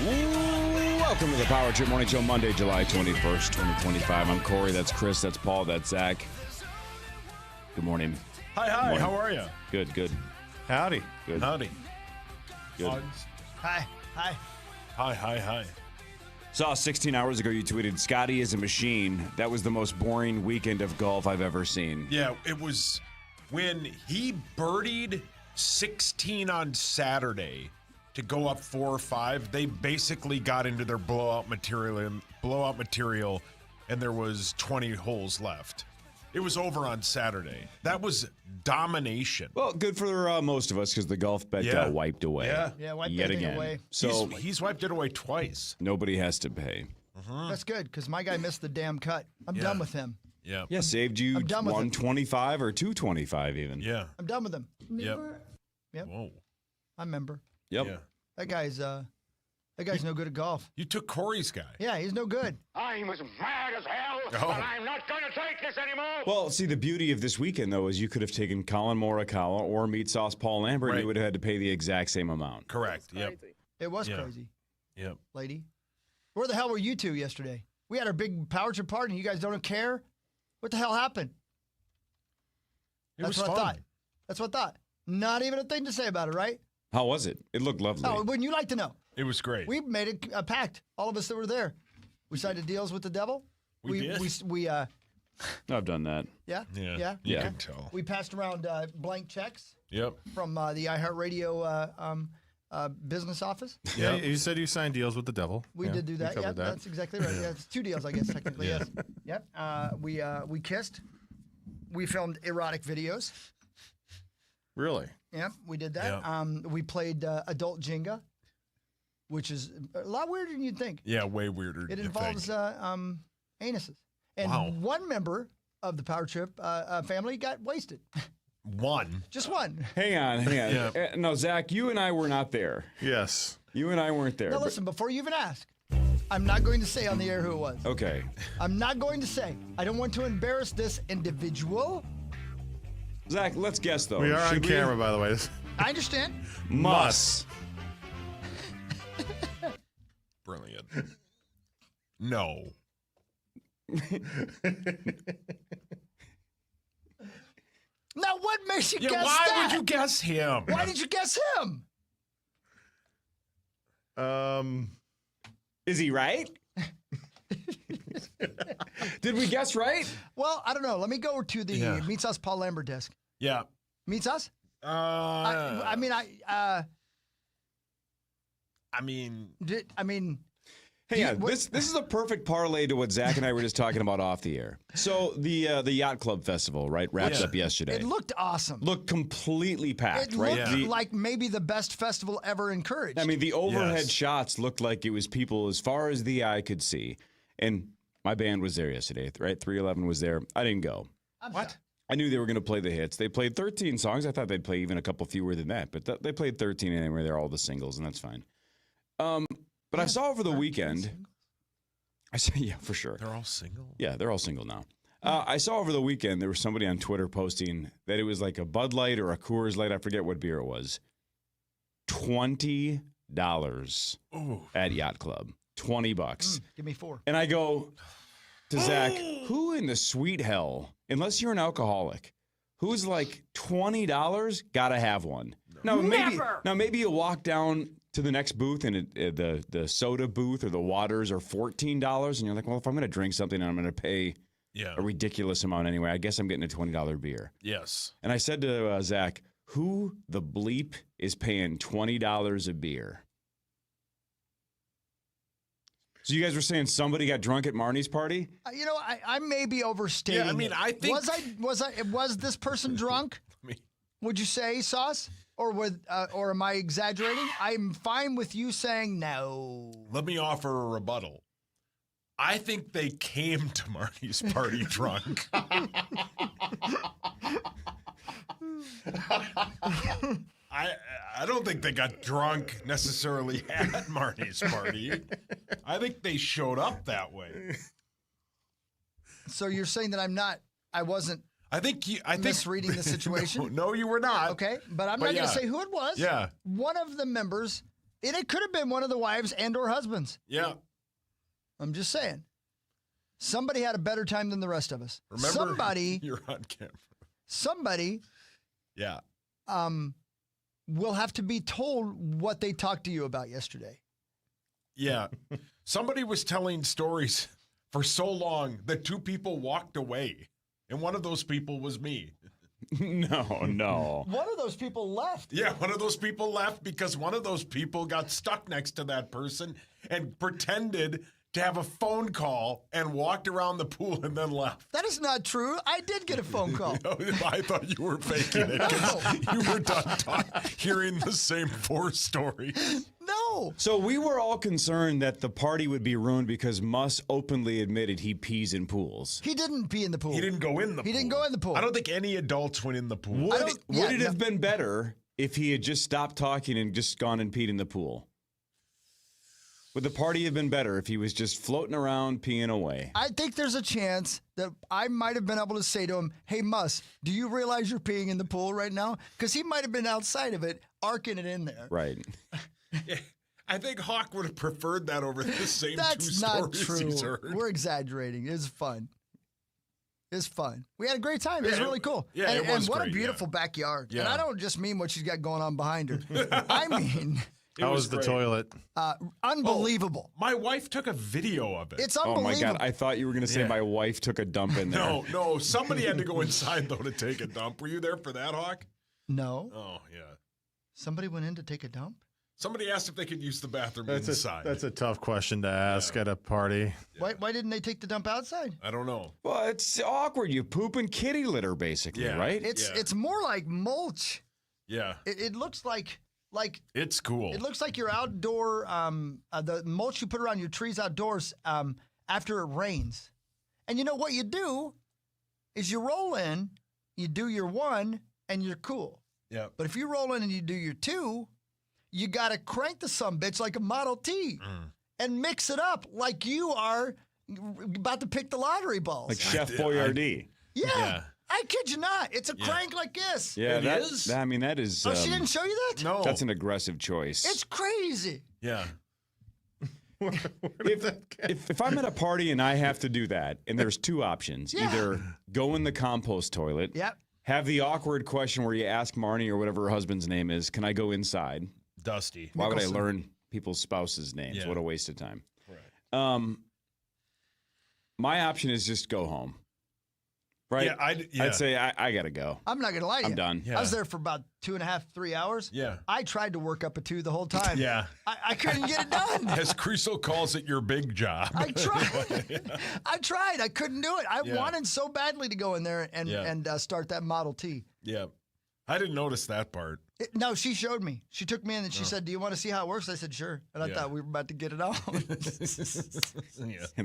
Welcome to the Power Trip Morning Show, Monday, July 21st, 2025. I'm Corey, that's Chris, that's Paul, that's Zach. Good morning. Hi, morning. how are you? Good. Howdy. Good. Howdy. Good. Hi. Saw 16 hours ago you tweeted, Scotty is a machine. That was the most boring weekend of golf I've ever seen. Yeah, it was when he birdied 16 on Saturday to go up 4 or 5. They basically got into their blowout material, and there was 20 holes left. It was over on Saturday. That was domination. Well, good for most of us because the golf bet got wiped away. Yeah, wiped yet everything again. away. So He's wiped it away twice. nobody has to pay. That's good because my guy missed the damn cut. I'm done with him. Yeah. Yeah, saved you I'm done with it. 125 or 225 even. Yeah. I'm done with him. Yep. Yep. Whoa. I remember. Yep. Yeah. That guy's no good at golf. You took Corey's guy. Yeah, he's no good. I'm as mad as hell, Oh. and I'm not going to take this anymore. Well, see, the beauty of this weekend, though, is you could have taken Colin Morikawa or Meat Sauce Paul Lambert, and Right. you would have had to pay the exact same amount. Correct. Yep. It was Yeah. crazy, Yep. lady. Where the hell were you two yesterday? We had our big power trip party, and you guys don't care? What the hell happened? It That's was what fun. I thought. That's what I thought. Not even a thing to say about it, right? How was it? It looked lovely. Oh, wouldn't you like to know? It was great. We made a pact. All of us that were there. We signed deals with the devil. We did? I've done that. Yeah. You Yeah. can tell. We passed around blank checks Yep. from the iHeartRadio business office. Yeah, you said you signed deals with the devil. We Yeah, did do that. covered Yep, that's exactly right. Yeah, it's 2 deals, I guess, technically. Yeah. Yes. Yep. We kissed. We filmed erotic videos. Really? Yep, we did that. Yep. We played adult Jenga, which is a lot weirder than you'd think. Yeah, way weirder. It you involves think. anuses. And Wow. one member of the Power Trip family got wasted. One. Just one. Hang on. Yeah. No, Zach, you and I were not there. Yes. You and I weren't there. Now but- listen, before you even ask, I'm not going to say on the air who it was. Okay. I'm not going to say. I don't want to embarrass this individual. Zach, let's guess, though. We are on Should camera, by the way. I understand. Muss. Brilliant. No. Now, what makes you Yeah, guess why that? would you guess him? Why did you guess him? Is he right? Did we guess right? Well, I don't know. Let me go to the Yeah. Meat Sauce Paul Lambert desk. Yeah. Meat Sauce? I mean, Hey, yeah, this is a perfect parlay to what Zach and I were just talking about off the air. So the Yacht Club Festival, right, wrapped Yeah. up yesterday. It looked awesome. Looked completely packed, It right? looked The- like maybe the best festival ever encouraged. I mean, the overhead Yes. shots looked like it was people as far as the eye could see. And my band was there yesterday, right? 311 was there. I didn't go. what? I knew they were going to play the hits. They played 13 songs. I thought they'd play even a couple fewer than that, but they played 13 and they were there, all the singles, and that's fine. But I saw over the weekend. I said, yeah, for sure. They're all single? Yeah, they're all single now. I saw over the weekend there was somebody on Twitter posting that it was like a Bud Light or a Coors Light. I forget what beer it was. $20 Ooh. at Yacht Club. $20. Give me 4. And I go to Zach, who in the sweet hell, unless you're an alcoholic, who's like $20, gotta have one. Now maybe you walk down to the next booth and the soda booth or the waters are $14, and you're like, well, if I'm going to drink something, I'm going to pay Yeah. a ridiculous amount anyway. I guess I'm getting a $20 beer. Yes. And I said to Zach, who the bleep is paying $20 a beer? So you guys were saying somebody got drunk at Marnie's party? You know, I may be overstating. Yeah, I mean, it. I think- was this person drunk? Would you say, Sauce? Or am I exaggerating? I'm fine with you saying no. Let me offer a rebuttal. I think they came to Marty's party drunk. I don't think they got drunk necessarily at Marty's party. I think they showed up that way. So you're saying that I wasn't I think misreading the situation? No, you were not. Okay, but I'm not going to say who it was. Yeah. One of the members And it could have been one of the wives and or husbands. Yeah. I'm just saying. Somebody had a better time than the rest of us. Remember, somebody you're on camera. Somebody Yeah. will have to be told what they talked to you about yesterday. Yeah. Somebody was telling stories for so long that two people walked away. And one of those people was me. No. One of those people left. Yeah, one of those people left because one of those people got stuck next to that person and pretended to have a phone call and walked around the pool and then left. That is not true. I did get a phone call. I thought you were faking it because you were done hearing the same 4 stories. No. So we were all concerned that the party would be ruined because Muss openly admitted he pees in pools. He didn't pee in the pool. He didn't go in the pool. He didn't go in the pool. I don't think any adults went in the pool. Would it have been better if he had just stopped talking and just gone and peed in the pool? Would the party have been better if he was just floating around peeing away? I think there's a chance that I might have been able to say to him, hey, Muss, do you realize you're peeing in the pool right now? Because he might have been outside of it, arcing it in there. Right. Yeah, I think Hawk would have preferred that over the same 2 That's not stories he's true. heard. We're exaggerating. It's fun. It's fun. We had a great time. It was Yeah, really cool. yeah, and, it was and what great, a beautiful backyard. Yeah. And I don't just mean what she's got going on behind her. I mean, How was the great. toilet? unbelievable. My wife took a video of it. It's Oh unbelievable. my God. I thought you were going to say Yeah. my wife took a dump in there. No, somebody had to go inside, though, to take a dump. Were you there for that, Hawk? No. Oh, yeah. Somebody went in to take a dump? Somebody asked if they could use the bathroom That's inside. a tough question to ask at a party. Why didn't they take the dump outside? I don't know. Well, it's awkward. You poop in kitty litter, basically, Yeah. right? It's more like mulch. Yeah, It looks like it's cool. it looks like your outdoor the mulch you put around your trees outdoors after it rains. And you know what you do is you roll in, you do your 1, and you're cool. Yeah. But if you roll in and you do your 2, you got to crank the sumbitch like a Model T and mix it up like you are about to pick the lottery balls. Like Chef Boyardee. yeah. I kid you not. It's a crank like this. Yeah, It that is? I mean, that is. Oh, she didn't show you that? No. That's an aggressive choice. It's crazy. Yeah. If I'm at a party and I have to do that, and there's 2 options: Yeah. either go in the compost toilet, Yep. have the awkward question where you ask Marnie or whatever her husband's name is, "Can I go inside?" Dusty. Why would I Nicholson. learn people's spouses' names? Yeah. What a waste of time. Right. My option is just go home. Right? Yeah, I'd say I gotta go. I'm not going to lie to you. I'm done. Yeah. I was there for about 2.5, 3 hours. Yeah. I tried to work up a 2 the whole time. Yeah. I couldn't get it done. As Creasel calls it, your big job. I tried. I tried. I couldn't do it. I Yeah. wanted so badly to go in there and start that Model T. Yeah. I didn't notice that part. No, she showed me. She took me in and she said, "Do you want to see how it works?" I said, "Sure." And I Yeah. thought we were about to get it on. Yeah.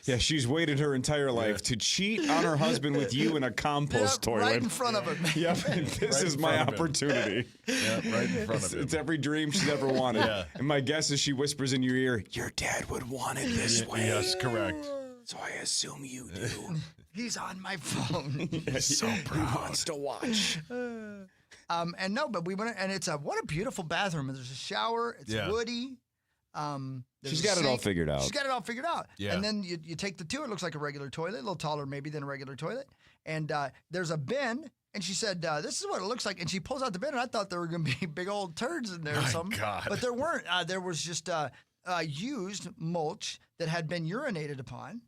Yeah, she's waited her entire life to cheat on her husband with you in a compost toilet. right in front of him. Yep, this Right is in my front of him. opportunity. Yeah, right in front of him. It's every dream she's ever wanted. Yeah. And my guess is she whispers in your ear, "Your dad would want it this way." Yes, correct. So I assume you do. He's on my phone. So proud. He wants to watch. And no, but we went and it's what a beautiful bathroom. There's a shower. It's Yeah. woody. There's She's a got it all sink. figured out. She's got it all figured out. Yeah. And then you take the 2. It looks like a regular toilet, a little taller maybe than a regular toilet. And there's a bin. And she said, "This is what it looks like." And she pulls out the bin, and I thought there were going to be big old turds in there or My something. God. But there weren't. There was just used mulch that had been urinated upon.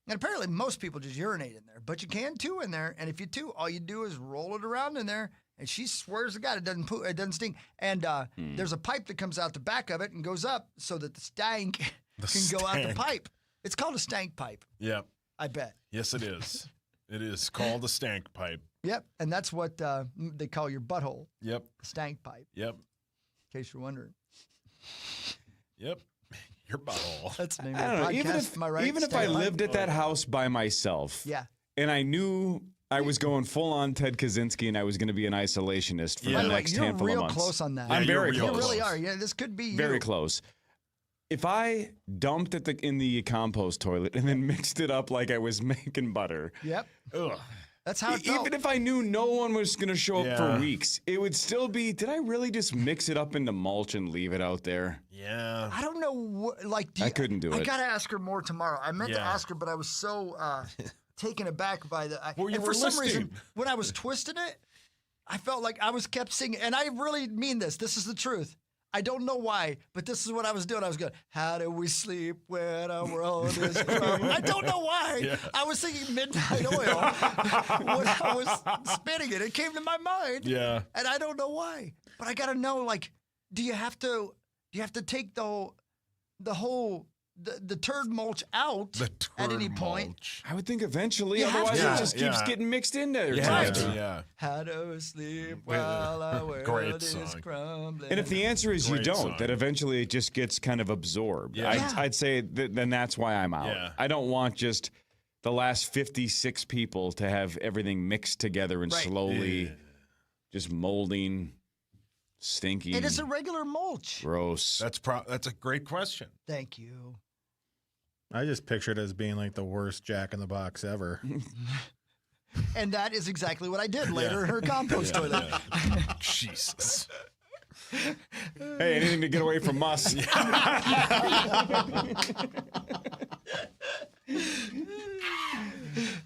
And apparently most people just urinate in there. But you can too in there. And if you do, all you do is roll it around in there. And she swears to God it doesn't it doesn't stink. And there's a pipe that comes out the back of it and goes up so that the stank can go out the stank. pipe. It's called a stank pipe, Yeah. I bet. Yes, it is. It is called a stank pipe. Yep. And that's what they call your butthole, Yep. the stank pipe, Yep. in case you're wondering. Yep. Your butthole. That's the name I of don't the know. podcast. Am I right? Even if Stank I pipe? lived at that house by myself, Yeah. and I knew I was going full on Ted Kaczynski and I was going to be an isolationist for Yeah. By the the way, next you're handful of real months. close on that. I'm you're very real You close. really are. Yeah, this could be you. Very close. If I dumped in the compost toilet and then mixed it up like I was making butter, Yep. Ugh. That's how it felt. Even if I knew no one was going to show up Yeah. for weeks, it would still be, did I really just mix it up into mulch and leave it out there? Yeah. I don't know what, like, I couldn't do I it. got to ask her more tomorrow. I meant to Yeah. ask her, but I was so taken aback by the. Well, you and were for some reason, listening. when I was twisting it, I felt like I was kept singing. And I really mean this. This is the truth. I don't know why, but this is what I was doing. I was going, how do we sleep when our world is crumbling? I don't know why. Yeah. I was singing Midnight Oil when I was spinning it. It came to my mind. Yeah. And I don't know why. But I got to know, like, do you have to take the turd mulch out The at any turd point? mulch. I would think eventually, You have otherwise to. it just keeps Yeah. getting mixed in there. Yeah. together. Yeah. How do we sleep while our world Great is song. crumbling? And if the answer is you Great don't, song. that eventually it just gets kind of absorbed. Yeah. I'd say then that's why I'm out. Yeah. I don't want just the last 56 people to have everything mixed together and Right. slowly just molding, stinking, it is a regular mulch. gross. That's a great question. Thank you. I just pictured it as being like the worst Jack in the Box ever. And that is exactly what I did later in her compost toilet. Jesus. Hey, anything to get away from us.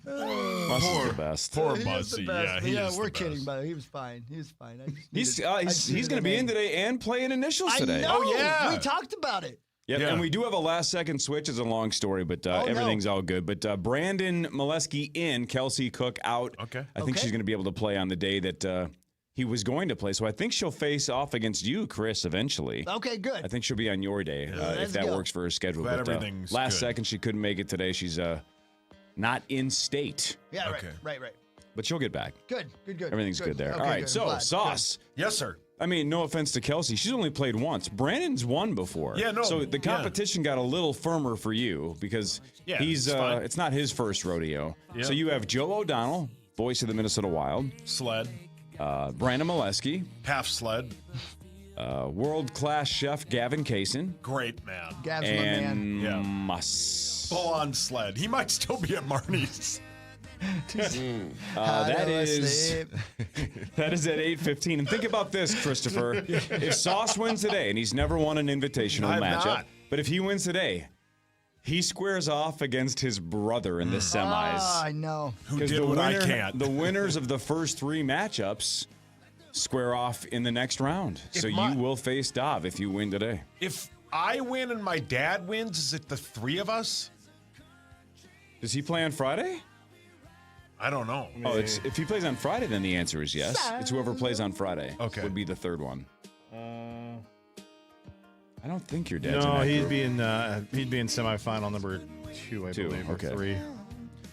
Muss is the best. Poor He is the Muzzy. best. Yeah, he is we're the kidding, best. but he was fine. He was fine. I just He's going to be in today and playing initials I today. know. Oh, yeah. We talked about it. Yep, Yeah. and we do have a last-second switch. It's a long story, but everything's all good. But Brandon Molesky in, Kelsey Cook out. Okay. I think Okay. she's going to be able to play on the day that he was going to play. So I think she'll face off against you, Chris, eventually. Okay, good. I think she'll be on your day Let's if that go. works for her schedule. Glad but everything's last good. second, she couldn't make it today. She's not in state, Yeah, Okay. right. but she'll get back. Good. Everything's good there. Okay, all right, good. so I'm glad. Sauce. Yes, sir. I mean, no offense to Kelsey. She's only played once. Brandon's won before. Yeah, no, So the yeah. competition got a little firmer for you because Yeah, he's it's fine. it's not his first rodeo. Yeah. So you have Joe O'Donnell, voice of the Minnesota Wild, Sled. Brandon Molesky, Half sled. world-class chef Gavin Kaysen, Great man. Gav's my man. and Yeah. Muss. Full on sled. He might still be at Marnie's. That do I is sleep? that is at 8:15. And think about this, Christopher. If Sauce wins today, and he's never won an invitational I've matchup, not. but if he wins today, he squares off against his brother in the semis. Ah, I know. Who 'Cause did what I can't. The winners of the first three matchups square off in the next round. So my- you will face Dov if you win today. If I win and my dad wins, is it the three of us? Does he play on Friday? I don't know. Oh, it's if he plays on Friday, then the answer is yes. It's whoever plays on Friday. Okay. Would be the third one. I don't think your dad's No, in that he'd group. be in semifinal number 2, I Two, believe, or okay. 3. Yeah,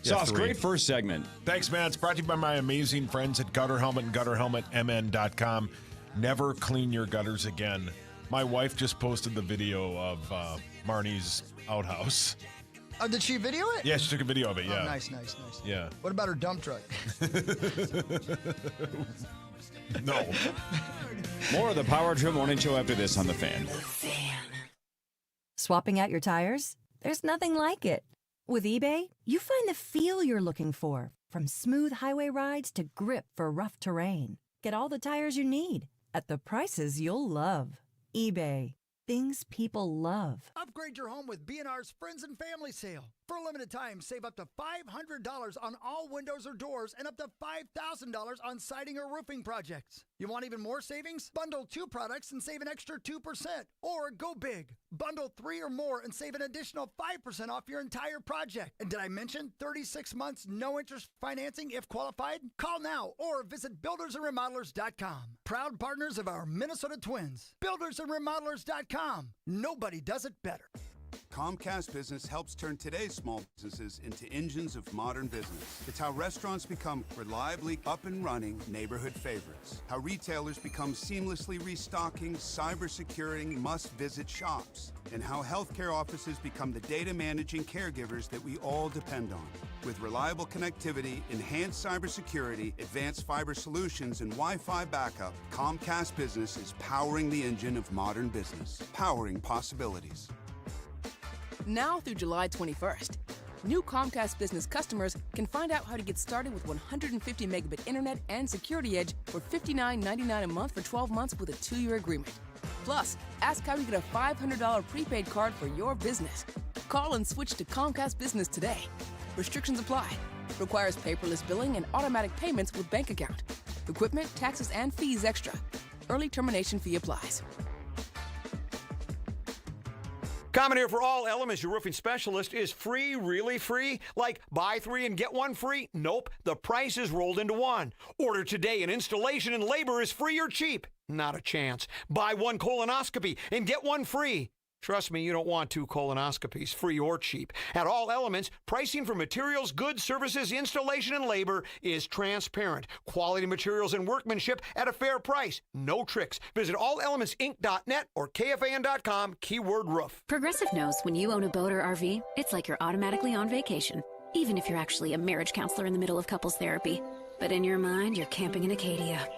Sauce, 3. great first segment. Thanks, man. It's brought to you by my amazing friends at Gutter Helmet and GutterHelmetMN.com. Never clean your gutters again. My wife just posted the video of Marnie's outhouse. Oh, did she video it? Yeah, she took a video of it. Yeah. Oh, nice. Yeah. What about her dump truck? No. More of the Power Trip Morning Show after this on The Fan. Swapping out your tires? There's nothing like it. With eBay, you find the feel you're looking for, from smooth highway rides to grip for rough terrain. Get all the tires you need at the prices you'll love. eBay, things people love. Upgrade your home with B&R's Friends and Family Sale. For a limited time, save up to $500 on all windows or doors and up to $5,000 on siding or roofing projects. You want even more savings? Bundle 2 products and save an extra 2%. Or go big. Bundle 3 or more and save an additional 5% off your entire project. And did I mention 36 months no interest financing if qualified? Call now or visit buildersandremodelers.com. Proud partners of our Minnesota Twins. Buildersandremodelers.com. Nobody does it better. Comcast Business helps turn today's small businesses into engines of modern business. It's how restaurants become reliably up and running neighborhood favorites. How retailers become seamlessly restocking, cyber-securing, must-visit shops. And how healthcare offices become the data managing caregivers that we all depend on. With reliable connectivity, enhanced cybersecurity, advanced fiber solutions, and Wi-Fi backup, Comcast Business is powering the engine of modern business. Powering possibilities. Now through July 21st, New Comcast Business customers can find out how to get started with 150 megabit internet and Security Edge for $59.99 a month for 12 months with a 2-year agreement. Plus, ask how you get a $500 prepaid card for your business. Call and switch to Comcast Business today. Restrictions apply. Requires paperless billing and automatic payments with bank account. Equipment, taxes, and fees extra. Early termination fee applies. Common here for All Elements, your roofing specialist. Is free really free? Like buy 3 and get 1 free? Nope. The price is rolled into one. Order today and installation and labor is free or cheap. Not a chance. Buy 1 colonoscopy and get 1 free. Trust me, you don't want 2 colonoscopies, free or cheap. At All Elements, pricing for materials, goods, services, installation, and labor is transparent. Quality materials and workmanship at a fair price. No tricks. Visit allelementsinc.net or KFAN.com, keyword roof. Progressive knows when you own a boat or RV, it's like you're automatically on vacation, even if you're actually a marriage counselor in the middle of couples therapy. But in your mind, you're camping in Acadia.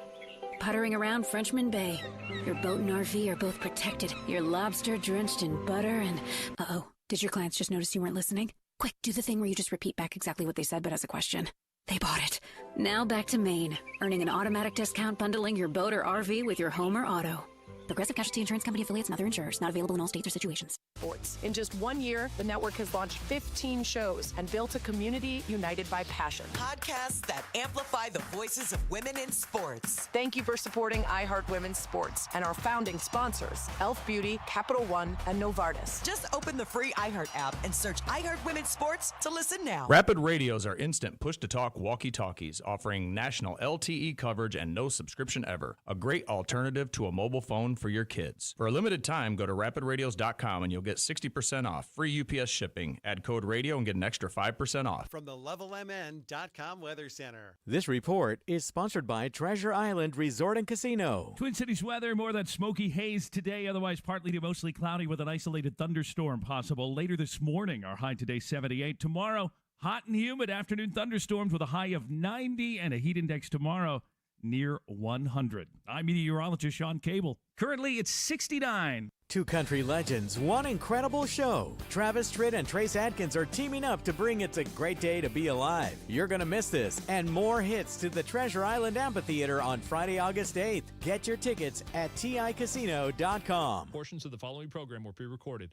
Puttering around Frenchman Bay. Your boat and RV are both protected. You're lobster drenched in butter and... Uh-oh. Did your clients just notice you weren't listening? Quick, do the thing where you just repeat back exactly what they said, but as a question. They bought it. Now back to Maine. Earning an automatic discount bundling your boat or RV with your home or auto. Progressive Casualty Insurance Company affiliates and other insurers. Not available in all states or situations. Sports. In just 1 year, the network has launched 15 shows and built a community united by passion. Podcasts that amplify the voices of women in sports. Thank you for supporting iHeart Women's Sports and our founding sponsors, Elf Beauty, Capital One, and Novartis. Just open the free iHeart app and search iHeart Women's Sports to listen now. Rapid Radios are instant push-to-talk walkie-talkies offering national LTE coverage and no subscription ever. A great alternative to a mobile phone for your kids. For a limited time, go to rapidradios.com and you'll get 60% off. Free UPS shipping. Add code radio and get an extra 5% off. From the LevelMN.com Weather Center. This report is sponsored by Treasure Island Resort and Casino. Twin Cities weather, more that smoky haze today, otherwise partly to mostly cloudy with an isolated thunderstorm possible. Later this morning, our high today 78. Tomorrow, hot and humid afternoon thunderstorms with a high of 90 and a heat index tomorrow near 100. I'm meteorologist Sean Cable. Currently, it's 69. Two country legends, one incredible show. Travis Tritt and Trace Adkins are teaming up to bring It's a Great Day to Be Alive. You're going to miss this and more hits to the Treasure Island Amphitheater on Friday, August 8th. Get your tickets at TICasino.com. Portions of the following program were pre-recorded.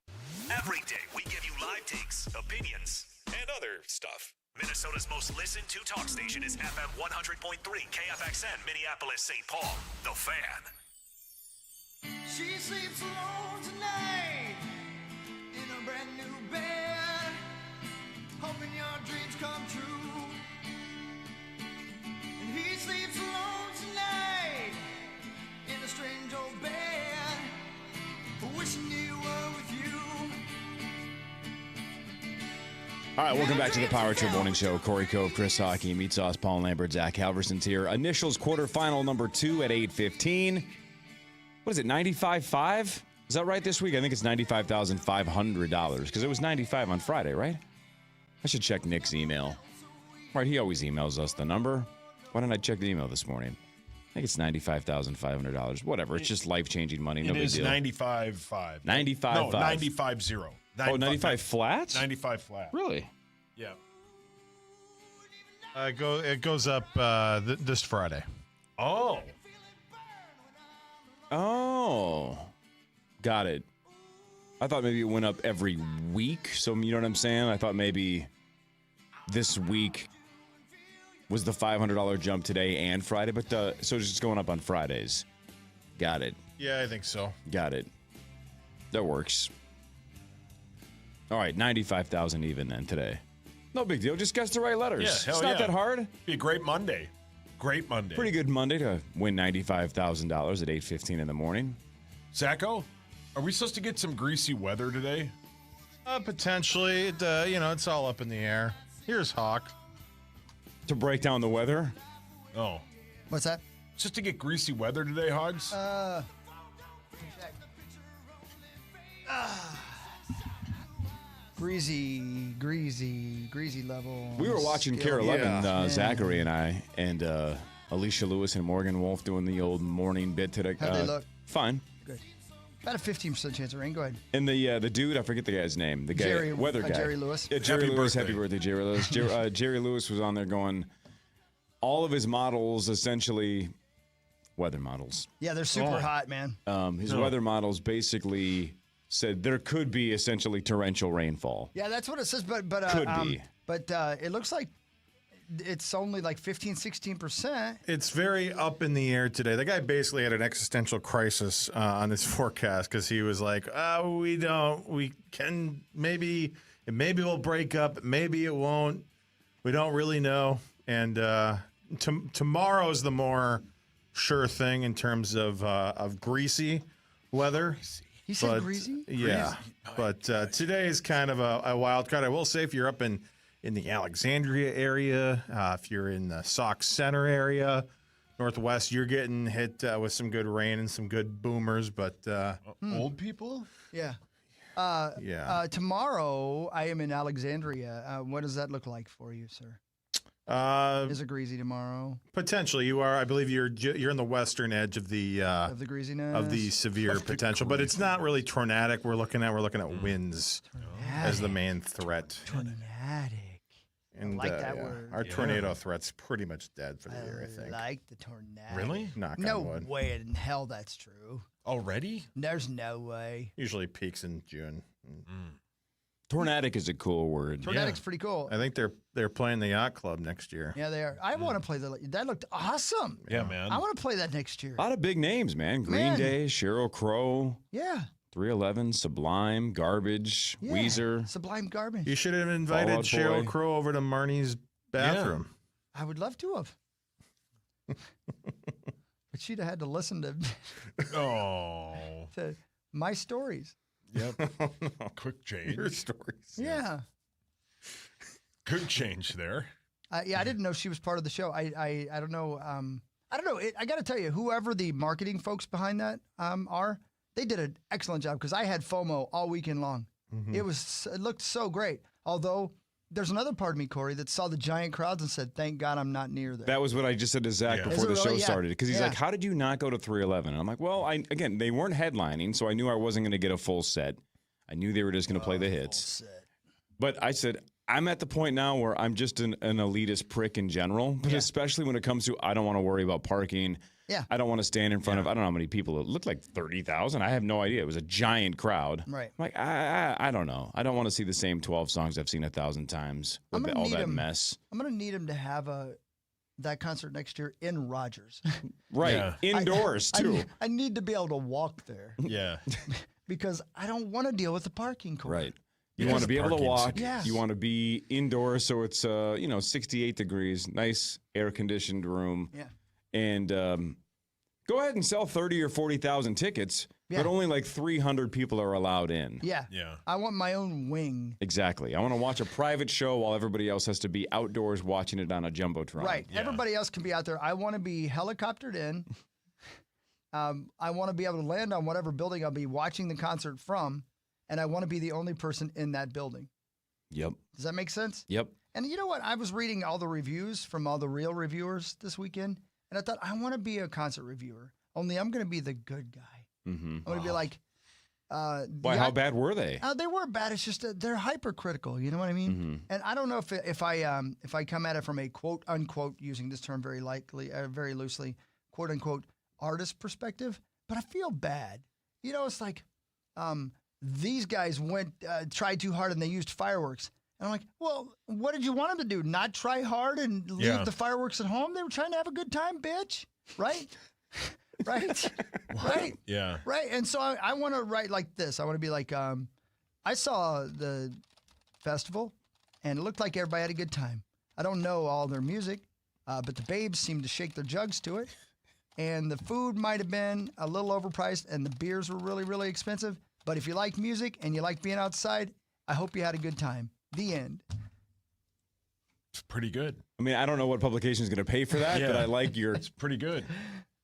Every day, we give you live takes, opinions, and other stuff. Minnesota's most listened to talk station is FM 100.3 KFXN, Minneapolis, St. Paul. The Fan. She sleeps alone tonight in a brand new bed, hoping your dreams come true. And he sleeps alone tonight in a strange old bed, wishing he were with you. All right, welcome back to the Power Trip Morning Show. Corey Cove, Chris Hockey, Meat Sauce, Paul Lambert, Zach Halverson's here. Initials quarterfinal number 2 at 8:15. What is it, 95.5? Is that right this week? I think it's $95,500 because it was 95 on Friday, right? I should check Nick's email. Right, he always emails us the number. Why didn't I check the email this morning? I think it's $95,500. Whatever, it's just life-changing money. No big deal. It is 95.5. 95.5. No, 95.0. 95 flat? 95 flat. Really? Yeah. It goes up this Friday. Oh. Oh. Got it. I thought maybe it went up every week. So, you know what I'm saying? I thought maybe this week was the $500 jump today and Friday. But so it's just going up on Fridays. Got it. Yeah, I think so. Got it. That works. All right, 95,000 even then today. No big deal. Just guess the right letters. Yeah, it's not that hard. Be a great Monday. Great Monday. Pretty good Monday to win $95,000 at 8:15 in the morning. Zacho, are we supposed to get some greasy weather today? Potentially. It's all up in the air. Here's Hawk. To break down the weather? Oh. What's that? Just to get greasy weather today, Hogs? Greasy level. We were watching Care 11, Zachary and I, and Alicia Lewis and Morgan Wolf doing the old morning bit today. How'd they look? Fine. Good. About a 15% chance of rain. Go ahead. And the dude, I forget the guy's name. The guy, weather guy. Jerry Lewis. Yeah, Jerry Lewis. Happy birthday, Jerry Lewis. Jerry Lewis was on there going, all of his models essentially weather models. Yeah, they're super hot, man. His weather models basically said there could be essentially torrential rainfall. Yeah, that's what it says, but Could be. But it looks like it's only like 15-16%. It's very up in the air today. The guy basically had an existential crisis on his forecast because he was like, we can maybe we'll break up, maybe it won't. We don't really know. And tomorrow's the more sure thing in terms of greasy weather. He said greasy? Yeah. But today is kind of a wild card. I will say if you're up in the Alexandria area, if you're in the Sauk Center area, Northwest, you're getting hit with some good rain and some good boomers. But old people? Yeah. Yeah. Tomorrow, I am in Alexandria. What does that look like for you, sir? Is it greasy tomorrow? Potentially, you are. I believe you're in the western edge of the greasiness, of the severe potential, but it's not really tornadic. We're looking at winds as the main threat. Tornadic. And, I like that word. Our tornado threat's pretty much dead for the year, I think. I like the tornadic. Really? Knock no on wood. way in hell that's true. Already? There's no way. Usually peaks in June. Tornadic is a cool word. Tornadic's pretty cool. I think they're playing the Yacht Club next year. Yeah, they are. I want to play that looked awesome. Yeah, man. I want to play that next year. A lot of big names, man. Green Day, Sheryl Crow. Yeah. 311, Sublime, Garbage, Weezer. Sublime Garbage. You should have invited Fall Out Sheryl Boy. Crow over to Marnie's bathroom. I would love to have. But she'd have had to listen to, to my stories. Yep. Quick change. Your stories. Yeah. Good change there. I didn't know she was part of the show. I don't know. I don't know. I got to tell you, whoever the marketing folks behind that are, they did an excellent job because I had FOMO all weekend long. Mm-hmm. It looked so great. Although there's another part of me, Corey, that saw the giant crowds and said, "Thank God I'm not near there." That was what I just said to Zach before the show started. Because he's Yeah. like, "How did you not go to 311?" And I'm like, "Well, again, they weren't headlining, so I knew I wasn't going to get a full set. I knew they were just going to play the hits." But I said, I'm at the point now where I'm just an elitist prick in general, but especially when it comes to I don't want to worry about parking. Yeah. I don't want to stand in front of, I don't know how many people. It looked like 30,000. I have no idea. It was a giant crowd. Right. I'm like, I don't know. I don't want to see the same 12 songs I've seen 1,000 times with all that mess. I'm going to need him to have that concert next year in Rogers. Right. Yeah. Indoors, too. I need to be able to walk there. Yeah. Because I don't want to deal with the parking, Corey. Right. You want to be able to walk. Yes. You want to be indoors, so it's 68 degrees, nice air conditioned room. Yeah. And go ahead and sell 30 or 40,000 tickets, but only like 300 people are allowed in. Yeah. Yeah. I want my own wing. Exactly. I want to watch a private show while everybody else has to be outdoors watching it on a jumbotron. Right. Yeah. Everybody else can be out there. I want to be helicoptered in. I want to be able to land on whatever building I'll be watching the concert from, and I want to be the only person in that building. Yep. Does that make sense? Yep. And you know what? I was reading all the reviews from all the real reviewers this weekend, and I thought, I want to be a concert reviewer, only I'm going to be the good guy. Mm-hmm. I'm going to be like... Why, how bad were they? They were bad. It's just they're hypercritical. You know what I mean? Mm-hmm. And I don't know if I come at it from a quote unquote, using this term very loosely, quote unquote artist perspective, but I feel bad. You know, it's like these guys tried too hard and they used fireworks. And I'm like, well, what did you want them to do? Not try hard and leave the fireworks at home? They were trying to have a good time, bitch. Right? Right? Right? Yeah. Right. And so I want to write like this. I want to be like, I saw the festival and it looked like everybody had a good time. I don't know all their music, but the babes seemed to shake their jugs to it. And the food might have been a little overpriced and the beers were really, really expensive. But if you like music and you like being outside, I hope you had a good time. The end. It's pretty good. I mean, I don't know what publication is going to pay for that, but I like your It's pretty good.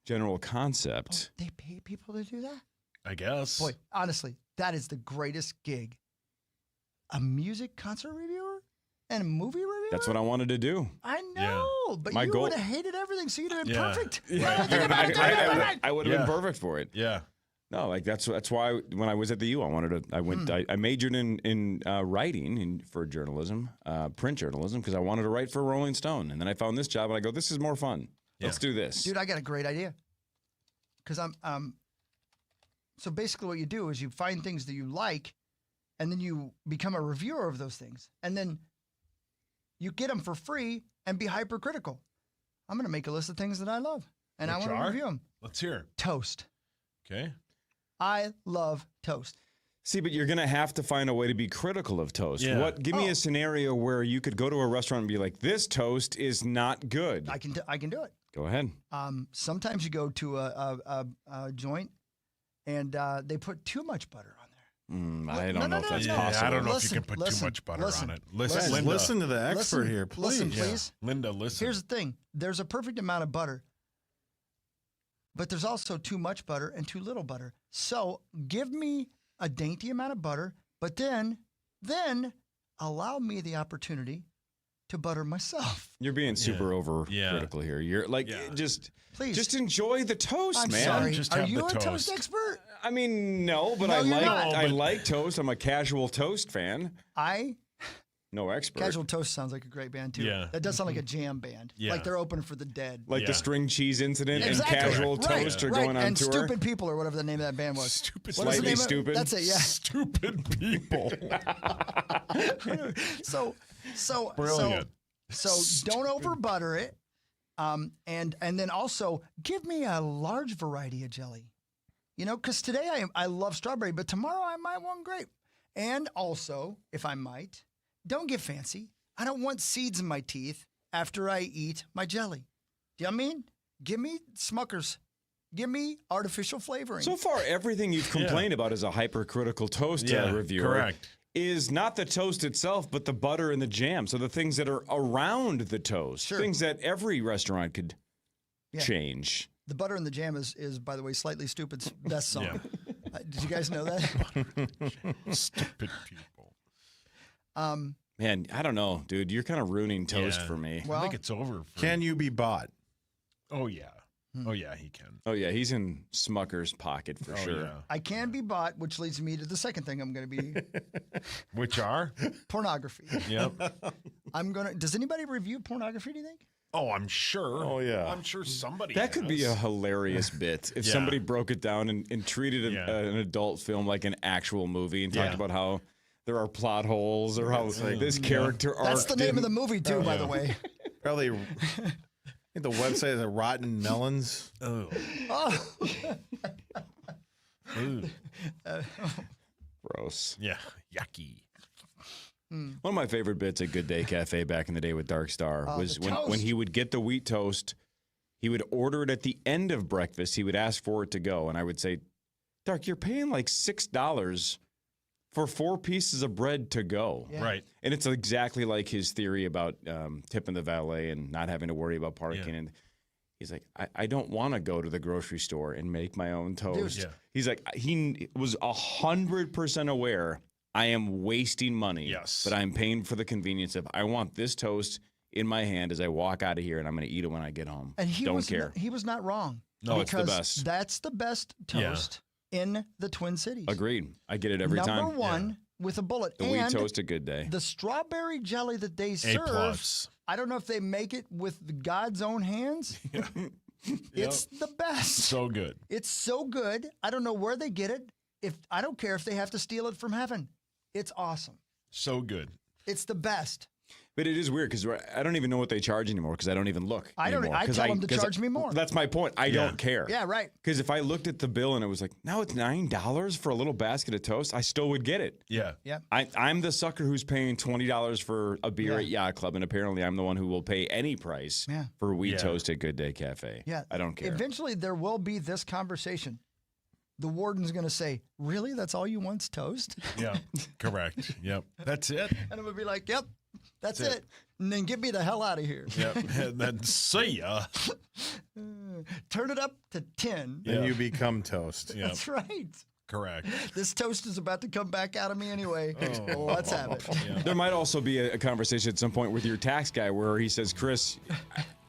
general concept. They pay people to do that? I guess. Boy, honestly, that is the greatest gig. A music concert reviewer and a movie reviewer? That's what I wanted to do. I know, but My you goal- would have hated everything, so you'd have been perfect. I would have been perfect for it. Yeah. No, like that's why when I was at the U, I majored in writing for journalism, print journalism, because I wanted to write for Rolling Stone, and then I found this job, and I go, this is more fun. Let's do this, dude. I got a great idea. Because so basically what you do is you find things that you like, and then you become a reviewer of those things, and then you get them for free and be hypercritical. I'm going to make a list of things that I love, and I want to review them. Let's hear. Toast. Okay. I love toast. See, but you're going to have to find a way to be critical of toast. Yeah. Give me a scenario where you could go to a restaurant and be like, this toast is not good. I can do it. Go ahead. Sometimes you go to a joint and they put too much butter on there. I don't know if that's possible. I don't know if you can put too much butter on it. Listen to the expert here, please. Listen, please. Linda, listen. Here's the thing. There's a perfect amount of butter, but there's also too much butter and too little butter. So give me a dainty amount of butter, but then allow me the opportunity to butter myself. You're being super overcritical here. You're like, please, just enjoy the toast, I'm man. sorry. Just Are have you the a toast. toast expert? I mean, no, but No, I you're like not. I like toast. I'm a casual toast fan. No expert. Casual Toast sounds like a great band too. Yeah. That does sound like a jam band. Yeah. Like they're open for the dead. Like the string cheese incident Exactly. and casual Right, toast are right. going on and tour. Stupid People or whatever the name of that band was. Slightly Stupid. That's it. Yeah. Stupid People. So Brilliant. So don't over butter it, and then also give me a large variety of jelly. You know, because today I love strawberry, but tomorrow I might want grape. And also, if I might, don't get fancy. I don't want seeds in my teeth after I eat my jelly. Do you know what I mean? Give me Smuckers. Give me artificial flavoring. So far, everything you've complained about as a hypercritical toast reviewer correct. is not the toast itself, but the butter and the jam. So the things that are around the toast, things that every restaurant could change. The butter and the jam is, by the way, Slightly Stupid's best song. Did you guys know that? Stupid People. Man, I don't know, dude. You're kind of ruining toast for me. I think it's over. Can you be bought? Oh, yeah. Oh, yeah, he can. Oh, yeah. He's in Smucker's pocket for sure. Yeah. I can be bought, which leads me to the second thing I'm going to be. Which are? Pornography. Yep. Does anybody review pornography, do you think? Oh, I'm sure. Oh, yeah. I'm sure somebody That could be has. a hilarious bit if somebody broke it down and treated an adult film like an actual movie and talked about how there are plot holes or how this character arc. That's the name of the movie, too, by the way. Probably. I think the website is Rotten Melons. Oh. Gross. Yeah. Yucky. One of my favorite bits at Good Day Cafe back in the day with Dark Star was when he would get the wheat toast, he would order it at the end of breakfast. He would ask for it to go. And I would say, Dark, you're paying like $6 for 4 pieces of bread to go. Yeah. Right. And it's exactly like his theory about tipping the valet and not having to worry about parking. Yeah. And he's like, I don't want to go to the grocery store and make my own toast. Dude. Yeah. He's like, he was 100% aware I am wasting money, but I'm paying for the convenience of I want this toast in my hand as I walk out of here, and I'm going to eat it when I get home. And he don't care. He was not wrong. No, it's the best. That's the best toast in the Twin Cities. Agreed. I get it every time. Number one with a bullet. The wheat toast, a Good Day. The strawberry jelly that they serve. I don't know if they make it with God's own hands. It's the best. So good. It's so good. I don't know where they get it. I don't care if they have to steal it from heaven. It's awesome. So good. It's the best. But it is weird because I don't even know what they charge anymore because I don't even look. I tell them to charge me more. That's my point. I don't care. Yeah, right. Because if I looked at the bill and it was like, now it's $9 for a little basket of toast, I still would get it. Yeah. Yeah. I'm the sucker who's paying $20 for a beer at Yacht Club, and apparently I'm the one who will pay any price for wheat toast at Good Day Cafe. Yeah. I don't care. Eventually there will be this conversation. The warden's going to say, really? That's all you want's toast? Yeah, correct. Yep. That's it. And I'm going to be like, yep, that's it. And then get me the hell out of here. Yep. And then see ya. Turn it up to 10. And you become toast. Yep. That's right. Correct. This toast is about to come back out of me anyway. Let's have it. Yeah. There might also be a conversation at some point with your tax guy where he says, Chris,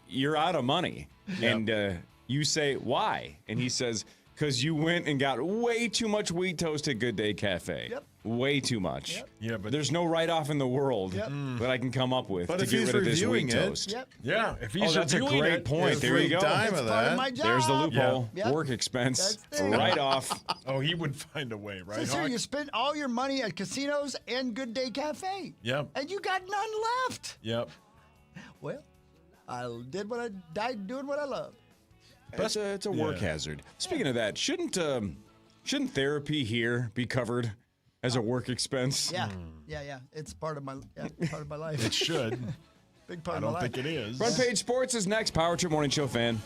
you're out of money. Yep. And you say, why? And he says, because you went and got way too much wheat toast at Good Day Cafe. Yep. Way too much. Yep. Yeah, but there's no write-off in the world that I can come up with to get rid of this wheat toast. Yep. yeah, if he's That's a reviewing great it, point. There you go. Dime That's of part of that. my job. There's the loophole. Yeah. Yep. Work expense. That's there. Write-off. Oh, he would find a way, right? So, sir, Hawk? you spent all your money at casinos and Good Day Cafe. Yep. And you got none left. Yep. Well, I did what I died doing what I love. It's a work hazard. Speaking of that, shouldn't therapy here be covered as a work expense? Yeah. It's part of my life. It should. Big part I of my don't life. think it is. Front Page Sports is next. Power Trip Morning Show fan.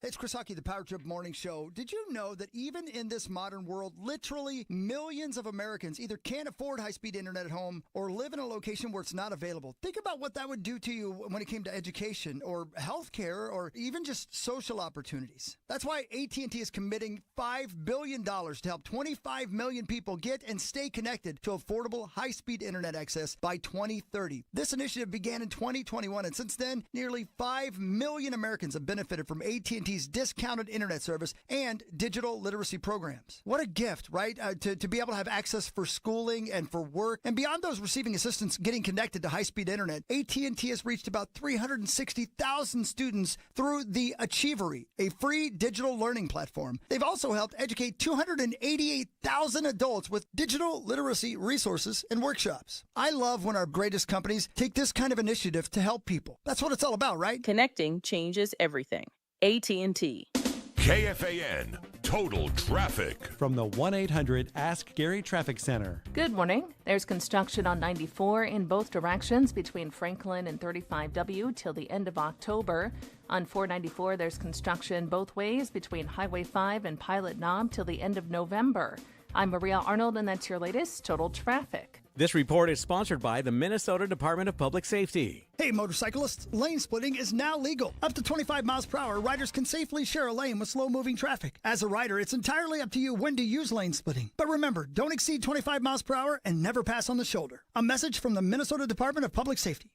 It's Chris Hockey, the Power Trip Morning Show. Did you know that even in this modern world, literally millions of Americans either can't afford high-speed internet at home or live in a location where it's not available? Think about what that would do to you when it came to education or healthcare or even just social opportunities. That's why AT&T is committing $5 billion to help 25 million people get and stay connected to affordable high-speed internet access by 2030. This initiative began in 2021, and since then, nearly 5 million Americans have benefited from AT&T's discounted internet service and digital literacy programs. What a gift, right? To be able to have access for schooling and for work. And beyond those receiving assistance getting connected to high-speed internet, AT&T has reached about 360,000 students through the Achievery, a free digital learning platform. They've also helped educate 288,000 adults with digital literacy resources and workshops. I love when our greatest companies take this kind of initiative to help people. That's what it's all about, right? Connecting changes everything. AT&T. KFAN Total Traffic. From the 1-800-ASK-GARY Traffic Center. Good morning. There's construction on 94 in both directions between Franklin and 35W till the end of October. On 494, there's construction both ways between Highway 5 and Pilot Knob till the end of November. I'm Maria Arnold, and that's your latest Total Traffic. This report is sponsored by the Minnesota Department of Public Safety. Hey, motorcyclists, lane splitting is now legal. Up to 25 miles per hour, riders can safely share a lane with slow-moving traffic. As a rider, it's entirely up to you when to use lane splitting. But remember, don't exceed 25 miles per hour and never pass on the shoulder. A message from the Minnesota Department of Public Safety.